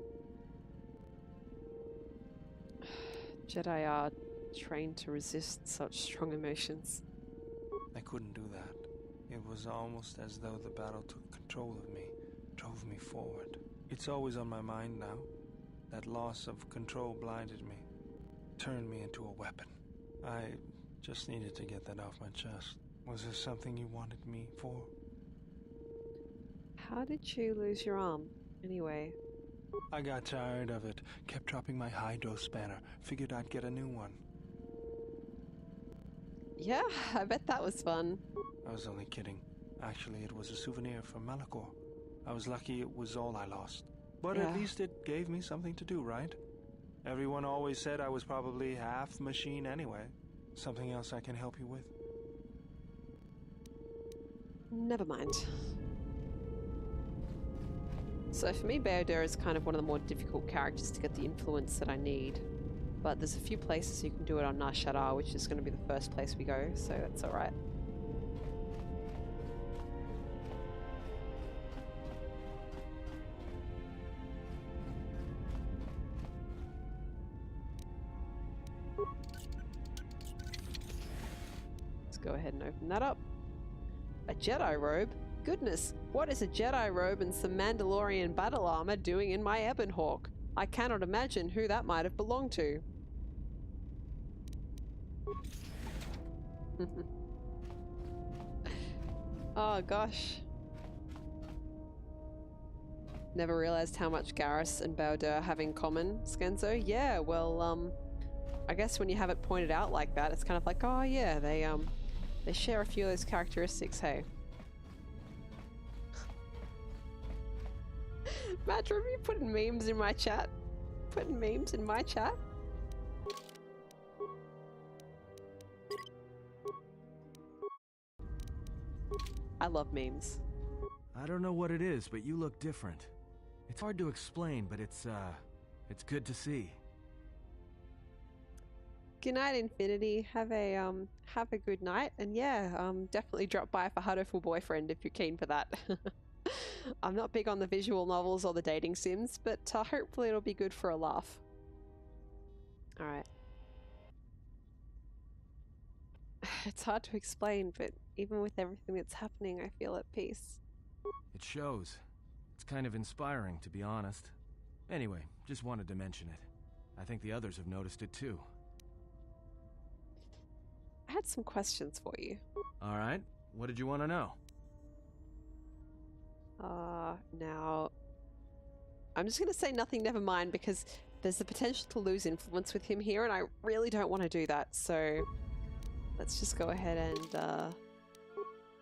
Jedi are trained to resist such strong emotions. I couldn't do that. It was almost as though the battle took control of me, drove me forward. It's always on my mind now. That loss of control blinded me, turned me into a weapon. I Just needed to get that off my chest. Was there something you wanted me for? How did you lose your arm, anyway? I got tired of it. Kept dropping my hydro spanner. Figured I'd get a new one. Yeah, I bet that was fun. I was only kidding. Actually, it was a souvenir from Malachor. I was lucky it was all I lost. But Yeah. at least it gave me something to do, right? Everyone always said I was probably half machine anyway. Something else I can help you with? Never mind. So for me, Bayodir is kind of one of the more difficult characters to get the influence that I need. But there's a few places you can do it on Nar Shaddaa, which is going to be the first place we go, so that's alright. Let's go ahead and open that up. A Jedi robe? Goodness, what is a Jedi robe and some Mandalorian battle armor doing in my Ebonhawk? I cannot imagine who that might have belonged to. Oh gosh. Never realized how much Garrus and Bayodir have in common, Skenzo. Yeah, well, I guess when you have it pointed out like that, it's kind of like, oh yeah, they share a few of those characteristics, hey. Matt, are you putting memes in my chat? Putting memes in my chat? I love memes. I don't know what it is, but you look different. It's hard to explain, but it's good to see. Good night, Infinity. Have a good night, and yeah, definitely drop by for Huddleful Boyfriend if you're keen for that. I'm not big on the visual novels or the dating sims, but hopefully it'll be good for a laugh. Alright. It's hard to explain, but even with everything that's happening, I feel at peace. It shows. It's kind of inspiring, to be honest. Anyway, just wanted to mention it. I think the others have noticed it too. I had some questions for you. Alright, what did you want to know? Now, I'm just going to say nothing, never mind, because there's the potential to lose influence with him here, and I really don't want to do that, so let's just go ahead and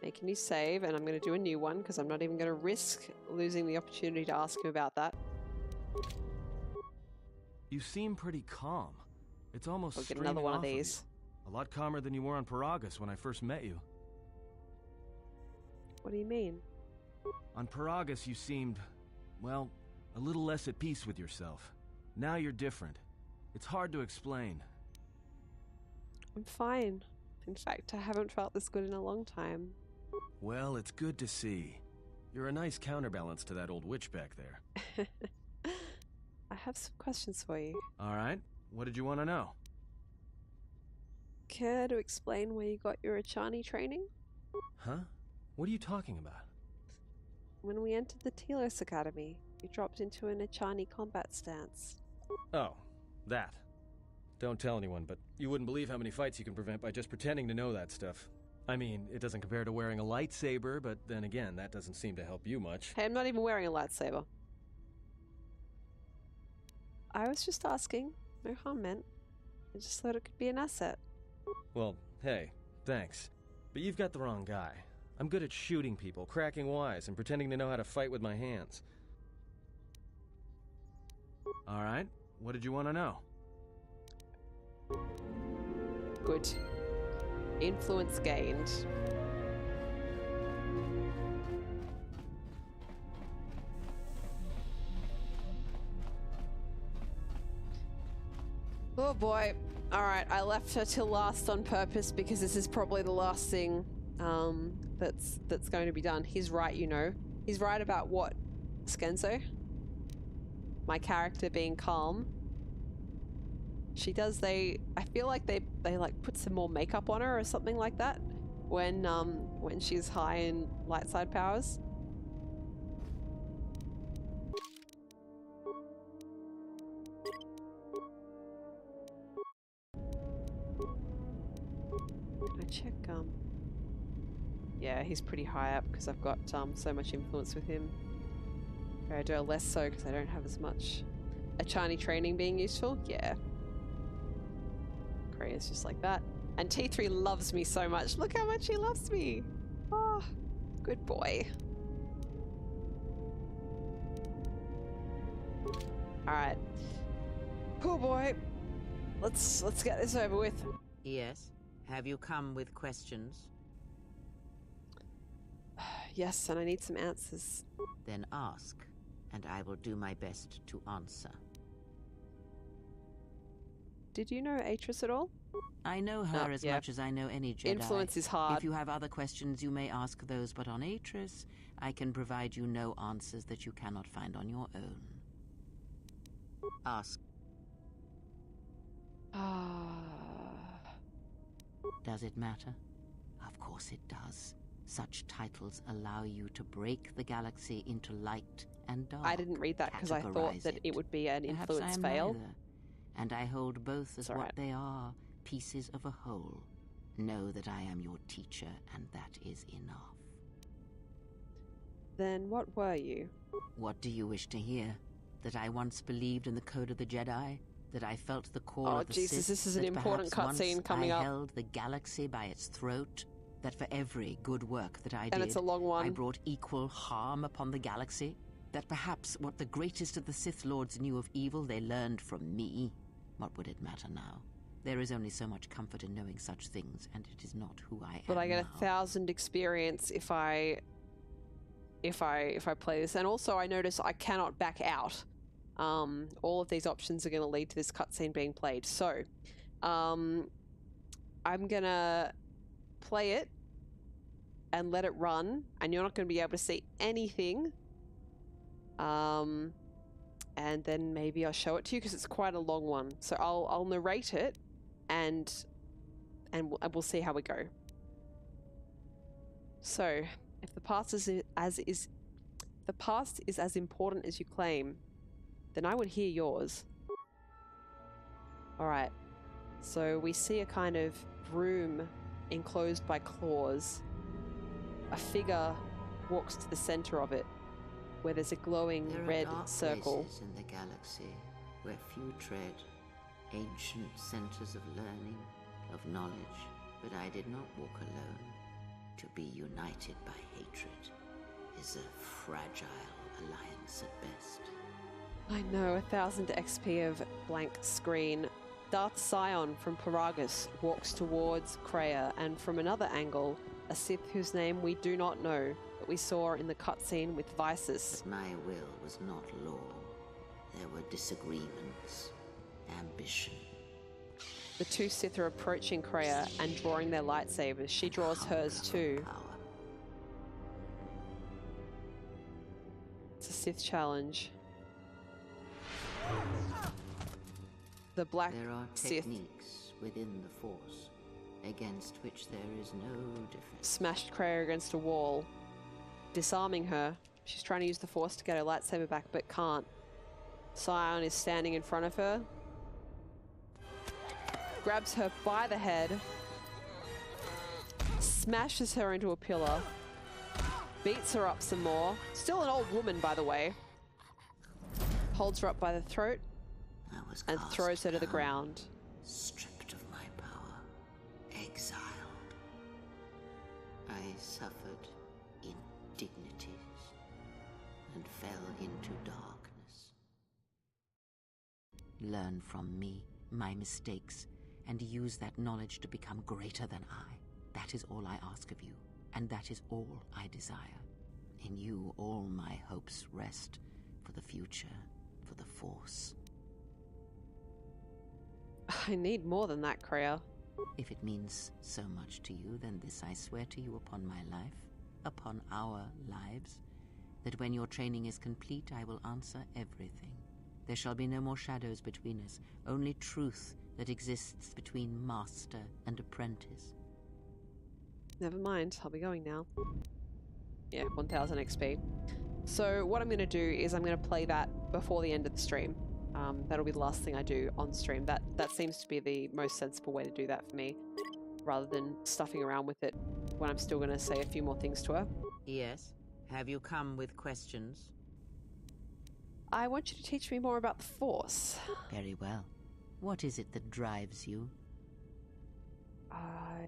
make a new save, and I'm going to do a new one, because I'm not even going to risk losing the opportunity to ask him about that. You seem pretty calm. It's almost I'll get streaming another one off of these. you. A lot calmer than you were on Paragus when I first met you. What do you mean? On Paragus you seemed, well, a little less at peace with yourself. Now you're different. It's hard to explain. I'm fine. In fact, I haven't felt this good in a long time. Well, it's good to see. You're a nice counterbalance to that old witch back there. I have some questions for you. Alright, what did you want to know? Care to explain where you got your Achani training? Huh? What are you talking about? When we entered the Telos Academy, you dropped into an Achani combat stance. Oh, that. Don't tell anyone, but you wouldn't believe how many fights you can prevent by just pretending to know that stuff. I mean, it doesn't compare to wearing a lightsaber, but then again, that doesn't seem to help you much. Hey, I'm not even wearing a lightsaber. I was just asking. No harm meant. I just thought it could be an asset. Well, hey, thanks. But you've got the wrong guy. I'm good at shooting people, cracking wise, and pretending to know how to fight with my hands. Alright, what did you want to know? Good. Influence gained. Oh boy. Alright, I left her till last on purpose because this is probably the last thing that's going to be done. He's right, you know. He's right about what, Skenzo? My character being calm. She does, I feel like they like put some more makeup on her or something like that when she's high in light side powers. check. Yeah, he's pretty high up because I've got so much influence with him. Do less so because I don't have as much. A Chani training being useful? Yeah. Krea's just like that. And T3 loves me so much. Look how much he loves me. Oh, good boy. Alright. Cool boy. Let's get this over with. Yes? Have you come with questions? Yes, and I need some answers. Then ask, and I will do my best to answer. Did you know Atris at all? I know her as much as I know any Jedi. Influence is hard. If you have other questions, you may ask those, but on Atris, I can provide you no answers that you cannot find on your own. Ask. Does it matter? Of course it does. Such titles allow you to break the galaxy into light and dark. I didn't read that because I thought that it would be an influence fail. Neither, and I hold both as what they are, pieces of a whole. Know that I am your teacher, and that is enough. Then what were you? What do you wish to hear? That I once believed in the code of the Jedi? That I felt the call of the Jesus, Sith? this is an important cutscene coming up. I held the galaxy by its throat? That for every good work that I did, and it's a long one, I brought equal harm upon the galaxy? That perhaps what the greatest of the Sith Lords knew of evil they learned from me? What would it matter now? There is only so much comfort in knowing such things, and it is not who I am. But I get now. 1,000 experience if I play this, and also I notice I cannot back out. All of these options are going to lead to this cutscene being played. So, I'm gonna play it and let it run, and you're not going to be able to see anything. And then maybe I'll show it to you because it's quite a long one. So I'll narrate it, and we'll see how we go. So, if the past is as important as you claim, then I would hear yours. Alright. So we see a kind of room enclosed by claws. A figure walks to the center of it, where there's a glowing red circle. Places in the galaxy where few tread, ancient centers of learning, of knowledge, but I did not walk alone. To be united by hatred is a fragile alliance at best. I know, 1,000 XP of blank screen. Darth Sion from Paragus walks towards Krea, and from another angle, a Sith whose name we do not know, that we saw in the cutscene with Visus. But my will was not law. There were disagreements, ambition. The two Sith are approaching Krea and drawing their lightsabers. She draws hers too. It's a Sith challenge. The black There are Sith techniques within the Force against which there is no defense. smashed Krea against a wall, disarming her. She's trying to use the Force to get her lightsaber back, but can't. Sion is standing in front of her, grabs her by the head, smashes her into a pillar, beats her up some more. Still an old woman, by the way. Holds her up by the throat and throws her to the ground. Stripped of my power, exiled. I suffered indignities and fell into darkness. Learn from me, my mistakes, and use that knowledge to become greater than I. That is all I ask of you, and that is all I desire. In you all my hopes rest, for the future, for the Force. I need more than that, Krea. If it means so much to you, then this I swear to you upon my life, upon our lives, that when your training is complete, I will answer everything. There shall be no more shadows between us, only truth that exists between master and apprentice. Never mind, I'll be going now. Yeah, 1000 XP. So what I'm going to do is I'm going to play that before the end of the stream. That'll be the last thing I do on stream. That seems to be the most sensible way to do that for me. rather than stuffing around with it when I'm still going to say a few more things to her. Yes? Have you come with questions? I want you to teach me more about the Force. Very well. What is it that drives you? I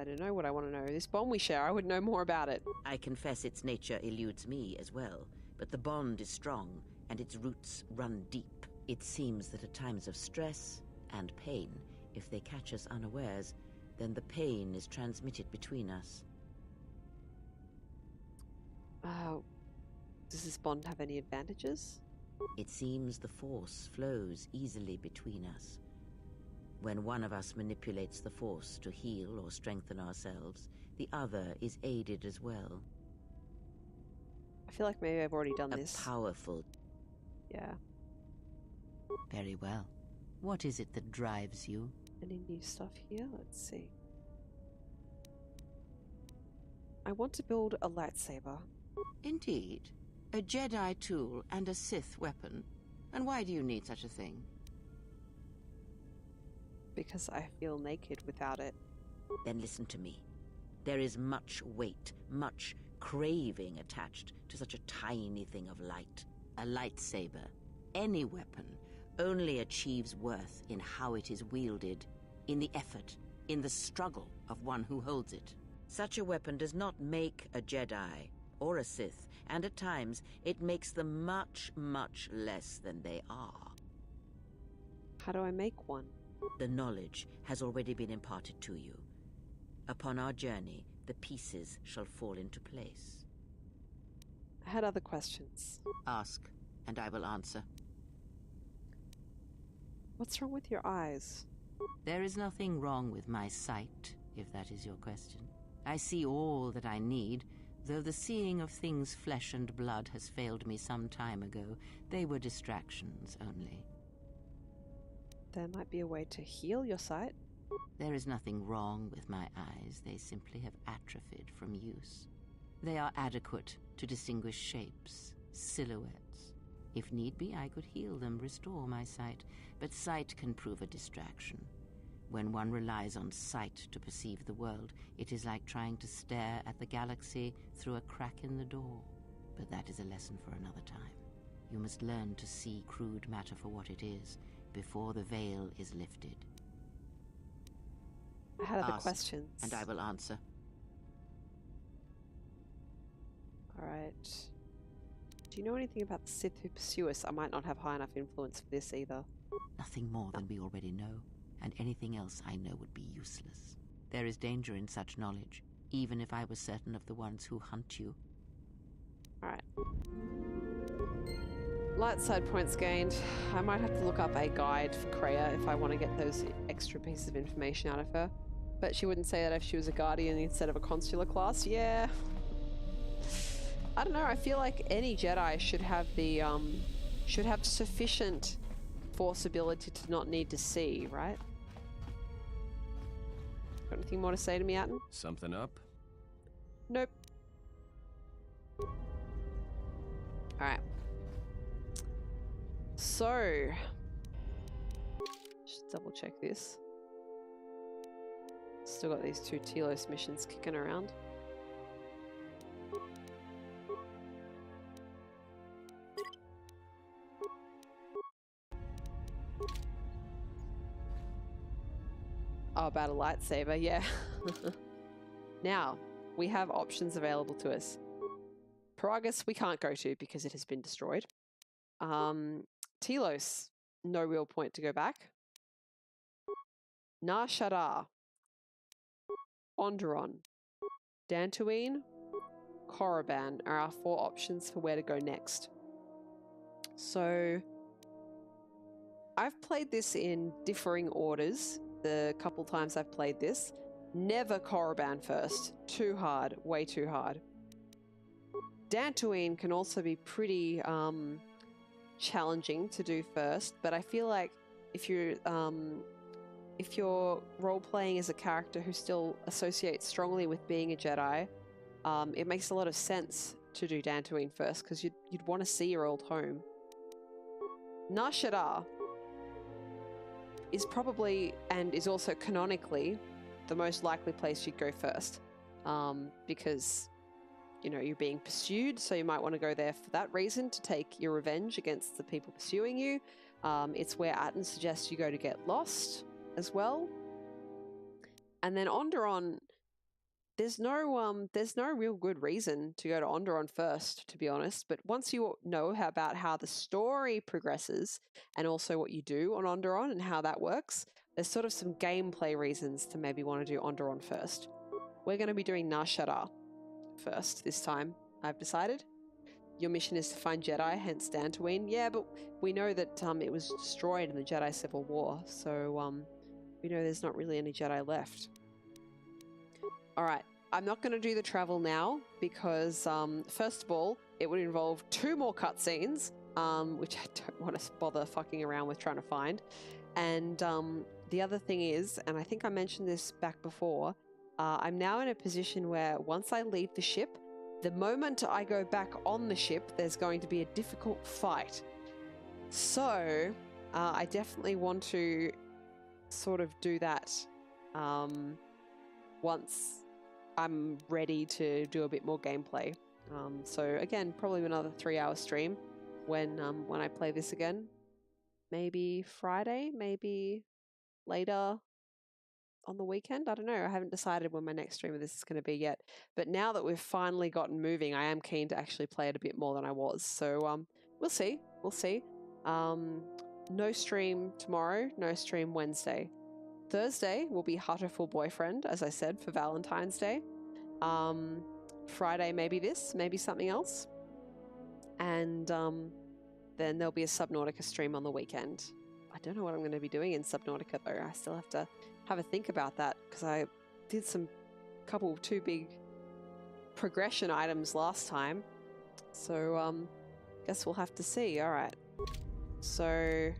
don't know what I want to know. This bond we share, I would know more about it. I confess its nature eludes me as well, but the bond is strong, and its roots run deep. It seems that at times of stress and pain, if they catch us unawares, then the pain is transmitted between us. Does this bond have any advantages? It seems the Force flows easily between us. When one of us manipulates the Force to heal or strengthen ourselves, the other is aided as well. I feel like maybe I've already done this. Powerful. Yeah. Very well. What is it that drives you? Any new stuff here? Let's see. I want to build a lightsaber. Indeed. A Jedi tool and a Sith weapon. And why do you need such a thing? Because I feel naked without it. Then listen to me. There is much weight, much craving attached to such a tiny thing of light. A lightsaber, any weapon, only achieves worth in how it is wielded, in the effort, in the struggle of one who holds it. Such a weapon does not make a Jedi or a Sith, and at times it makes them much, much less than they are. How do I make one? The knowledge has already been imparted to you. Upon our journey, the pieces shall fall into place. I had other questions. Ask, and I will answer. What's wrong with your eyes? There is nothing wrong with my sight, if that is your question. I see all that I need, though the seeing of things flesh and blood has failed me some time ago. They were distractions only. There might be a way to heal your sight. There is nothing wrong with my eyes. They simply have atrophied from use. They are adequate to distinguish shapes, silhouettes. If need be, I could heal them, restore my sight. But sight can prove a distraction. When one relies on sight to perceive the world, it is like trying to stare at the galaxy through a crack in the door. But that is a lesson for another time. You must learn to see crude matter for what it is, before the veil is lifted. I had other Ask, questions. and I will answer. Alright. Do you know anything about the Sith who pursue us? I might not have high enough influence for this either. Nothing more than we already know, and anything else I know would be useless. There is danger in such knowledge, even if I was certain of the ones who hunt you. Alright. Light side points gained. I might have to look up a guide for Kreia if I want to get those extra pieces of information out of her. But she wouldn't say that if she was a guardian instead of a consular class. Yeah. I don't know, I feel like any Jedi should have the, should have sufficient Force ability to not need to see, right? Got anything more to say to me, Atten? Something up? Nope. Alright. So, just double check this. Still got these 2 Telos missions kicking around. Oh, about a lightsaber, yeah. Now, we have options available to us. Paragus we can't go to because it has been destroyed. Telos, no real point to go back. Nar Shaddaa, Onderon, Dantooine, Korriban are our 4 options for where to go next. So, I've played this in differing orders the couple times I've played this. Never Korriban first. Too hard. Way too hard. Dantooine can also be pretty challenging to do first, but I feel like if you're role-playing as a character who still associates strongly with being a Jedi, it makes a lot of sense to do Dantooine first, because you'd want to see your old home. Nar Shaddaa. is probably, and is also canonically, the most likely place you'd go first. Because, you know, you're being pursued, so you might want to go there for that reason, to take your revenge against the people pursuing you. It's where Atten suggests you go to get lost as well. And then Onderon, there's no real good reason to go to Onderon first, to be honest. But once you know about how the story progresses and also what you do on Onderon and how that works, there's sort of some gameplay reasons to maybe want to do Onderon first. We're going to be doing Nar Shaddaa first this time, I've decided. Your mission is to find Jedi, hence Dantooine. Yeah, but we know that it was destroyed in the Jedi Civil War, so we know there's not really any Jedi left. Alright, I'm not going to do the travel now because, first of all, it would involve 2 more cutscenes, which I don't want to bother fucking around with trying to find. And the other thing is, and I think I mentioned this back before, I'm now in a position where once I leave the ship, the moment I go back on the ship, there's going to be a difficult fight. So, I definitely want to sort of do that once I'm ready to do a bit more gameplay. So again, probably another 3-hour stream when I play this again. Maybe Friday, maybe later on the weekend. I don't know. I haven't decided when my next stream of this is going to be yet. But now that we've finally gotten moving, I am keen to actually play it a bit more than I was. So we'll see. We'll see. No stream tomorrow. No stream Wednesday. Thursday will be Hutterful Boyfriend, as I said, for Valentine's Day. Friday, maybe this, maybe something else. And then there'll be a Subnautica stream on the weekend. I don't know what I'm going to be doing in Subnautica, though. I still have to have a think about that, because I did two big progression items last time. So, guess we'll have to see. All right. So,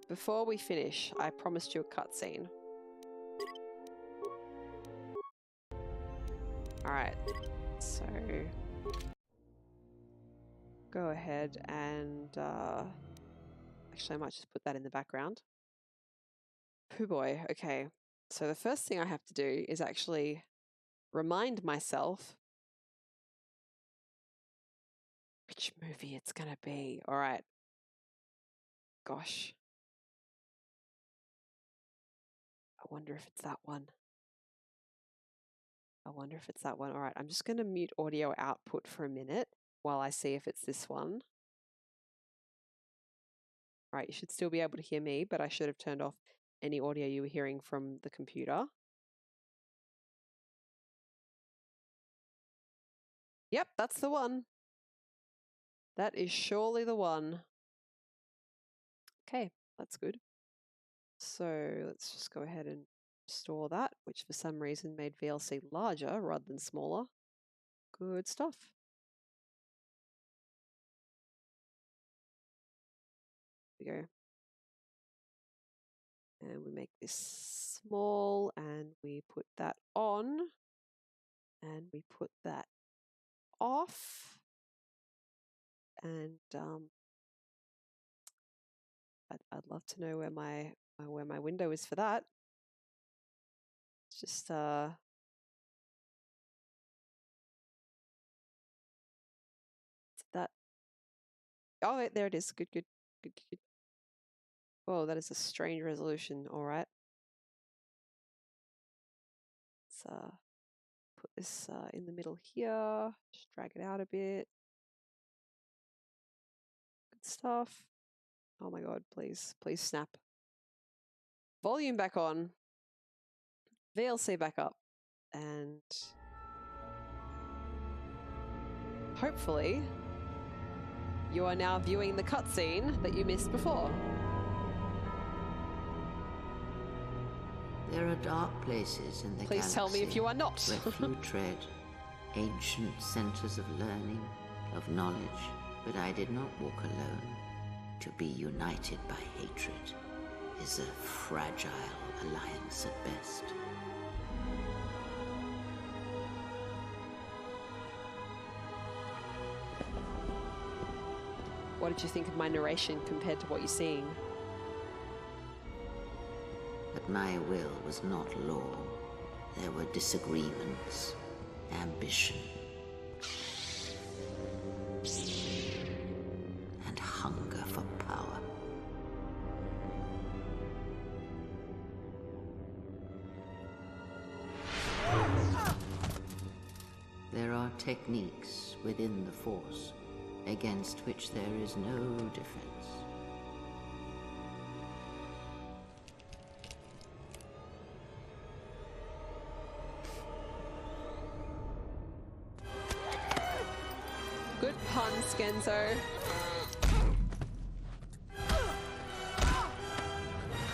before we finish, I promised you a cutscene. Alright, so go ahead and actually I might just put that in the background. Pooh boy, okay. So the first thing I have to do is actually remind myself which movie it's gonna be. Alright. Gosh. I wonder if it's that one. All right, I'm just going to mute audio output for a minute while I see if it's this one. All right, you should still be able to hear me, but I should have turned off any audio you were hearing from the computer. Yep, that's the one. That is surely the one. Okay, that's good. So let's just go ahead and store that, which for some reason made VLC larger rather than smaller. Good stuff. There we go. And we make this small and we put that on and we put that off. And I'd love to know where my window is for that. It's just that. Oh, there it is. Good. Oh, that is a strange resolution. All right. Let's put this in the middle here. Just drag it out a bit. Good stuff. Oh my god, please snap. Volume back on. VLC back up. And hopefully you are now viewing the cutscene that you missed before. There are dark places in the Please galaxy tell me if you are not. where few tread, ancient centers of learning, of knowledge, but I did not walk alone. To be united by hatred is a fragile alliance at best. What did you think of my narration compared to what you're seeing? my will was not law. There were disagreements, ambition, and hunger for power. There are techniques within the Force against which there is no defense. Good pun, Skenzo.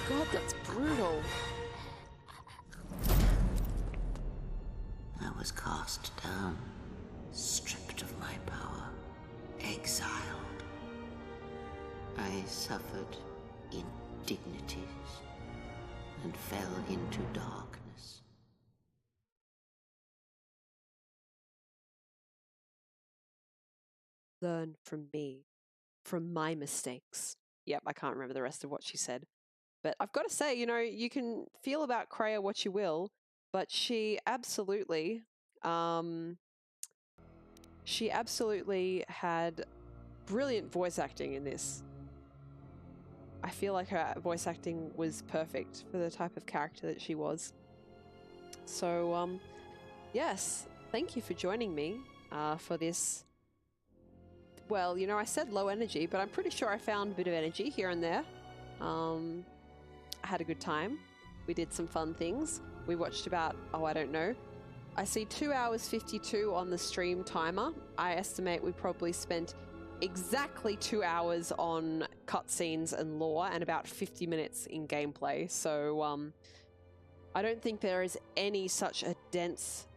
God, that's brutal. I was cast down, stripped of my power, exiled. I suffered indignities and fell into darkness. Learn from me, from my mistakes. Yep, I can't remember the rest of what she said. But I've got to say, you know, you can feel about Kreia what you will, but she absolutely had brilliant voice acting in this. I feel like her voice acting was perfect for the type of character that she was. So, yes, thank you for joining me for this. Well, you know, I said low energy, but I'm pretty sure I found a bit of energy here and there. I had a good time. We did some fun things. We watched about, I don't know. I see 2 hours 52 on the stream timer. I estimate we probably spent exactly 2 hours on cutscenes and lore and about 50 minutes in gameplay. So, I don't think there is any such a dense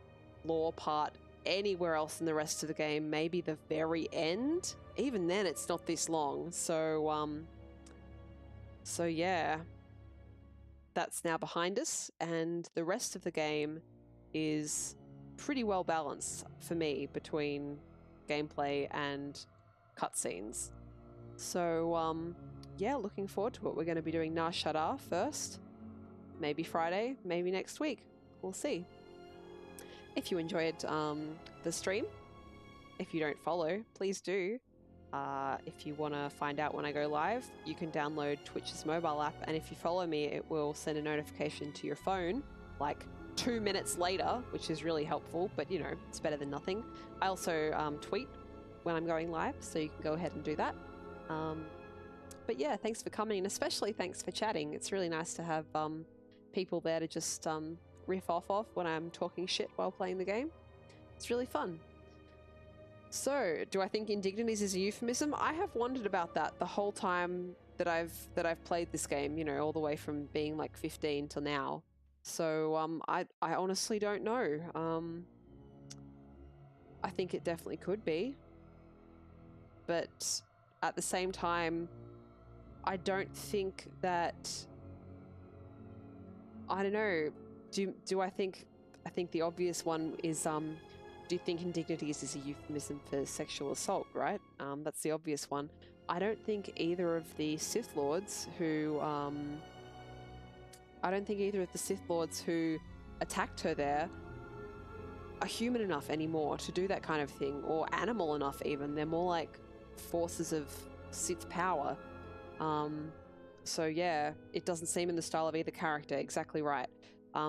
lore part anywhere else in the rest of the game. Maybe the very end. Even then, it's not this long. So yeah. That's now behind us, and the rest of the game is pretty well balanced for me between gameplay and cutscenes. So, yeah, looking forward to it. We're going to be doing Nar Shaddaa first. Maybe Friday, maybe next week. We'll see. If you enjoyed the stream, if you don't follow, please do. If you want to find out when I go live, you can download Twitch's mobile app, and if you follow me, it will send a notification to your phone like 2 minutes later, which is really helpful, but you know, it's better than nothing. I also tweet when I'm going live, so you can go ahead and do that. But yeah, thanks for coming, and especially thanks for chatting. It's really nice to have people there to just riff off of when I'm talking shit while playing the game. It's really fun. So, do I think indignities is a euphemism? I have wondered about that the whole time that I've played this game, you know, all the way from being like 15 till now. So, I honestly don't know. I think it definitely could be. But at the same time, I don't think that, I don't know, I think the obvious one is, do you think indignities is a euphemism for sexual assault, right? That's the obvious one. I don't think either of the Sith Lords who attacked her there are human enough anymore to do that kind of thing, or animal enough even. They're more like forces of Sith power. So yeah, it doesn't seem in the style of either character. Exactly right.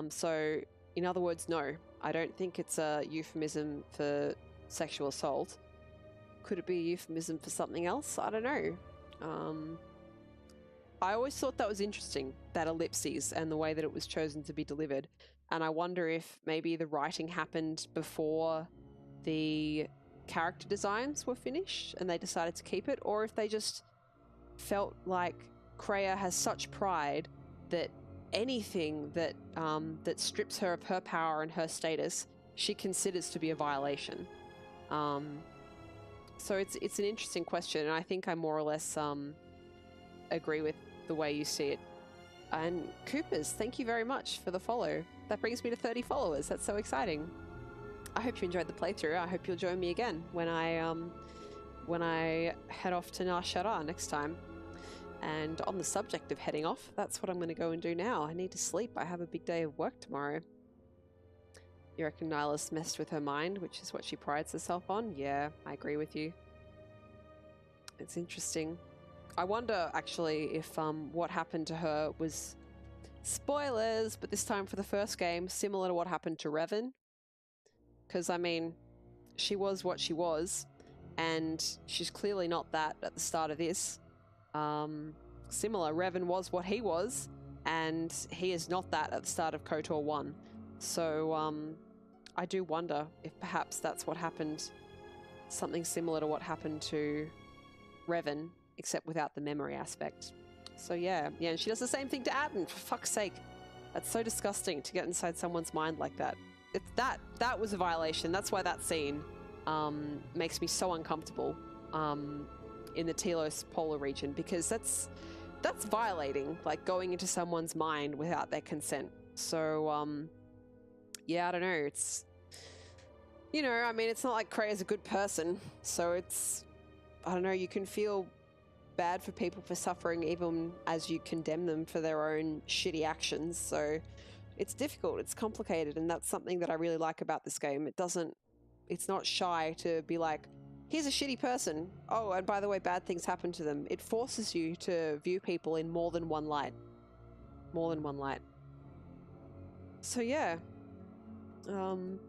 So in other words, no. I don't think it's a euphemism for sexual assault. Could it be a euphemism for something else? I don't know. I always thought that was interesting, that ellipses and the way that it was chosen to be delivered. And I wonder if maybe the writing happened before the character designs were finished and they decided to keep it, or if they just felt like Kreia has such pride that anything that that strips her of her power and her status, she considers to be a violation. So it's an interesting question, and I think I more or less agree with the way you see it. And Coopers, thank you very much for the follow. That brings me to 30 followers. That's so exciting. I hope you enjoyed the playthrough. I hope you'll join me again when I head off to Nar Shaddaa next time. And on the subject of heading off, that's what I'm going to go and do now. I need to sleep. I have a big day of work tomorrow. You reckon Nyla's messed with her mind, which is what she prides herself on? Yeah, I agree with you. It's interesting. I wonder, actually, if what happened to her was... Spoilers, but this time for the first game, similar to what happened to Revan. Because, I mean, she was what she was, and she's clearly not that at the start of this. Similar, Revan was what he was, and he is not that at the start of KOTOR 1. So, I do wonder if perhaps that's what happened, something similar to what happened to Revan, except without the memory aspect. So yeah, and she does the same thing to Atten, for fuck's sake. That's so disgusting to get inside someone's mind like that. That was a violation. That's why that scene makes me so uncomfortable in the Telos polar region, because that's violating, like going into someone's mind without their consent. So yeah, I don't know. It's, you know, I mean, it's not like Kreia is a good person, so it's, I don't know, you can feel bad for people for suffering even as you condemn them for their own shitty actions. So it's difficult, it's complicated, and that's something that I really like about this game. It's not shy to be like, here's a shitty person. Oh, and by the way, bad things happen to them. It forces you to view people in more than one light. More than one light. So yeah. Game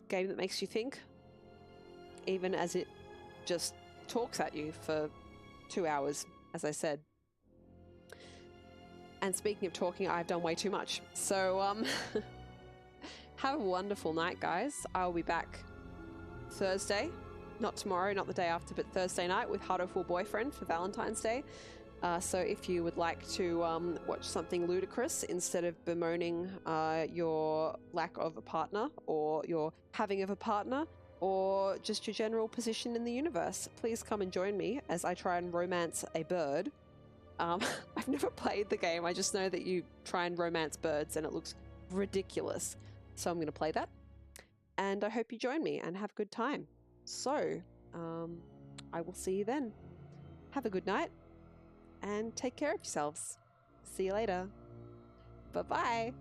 that makes you think, even as it just talks at you for 2 hours, as I said. And speaking of talking, I've done way too much. So, have a wonderful night, guys. I'll be back Thursday. Not tomorrow, not the day after, but Thursday night with Heartful Boyfriend for Valentine's Day. So if you would like to watch something ludicrous instead of bemoaning your lack of a partner or your having of a partner, or just your general position in the universe, please come and join me as I try and romance a bird. I've never played the game. I just know that you try and romance birds and it looks ridiculous. So I'm going to play that. And I hope you join me and have a good time. So, I will see you then. Have a good night and take care of yourselves. See you later. Bye-bye.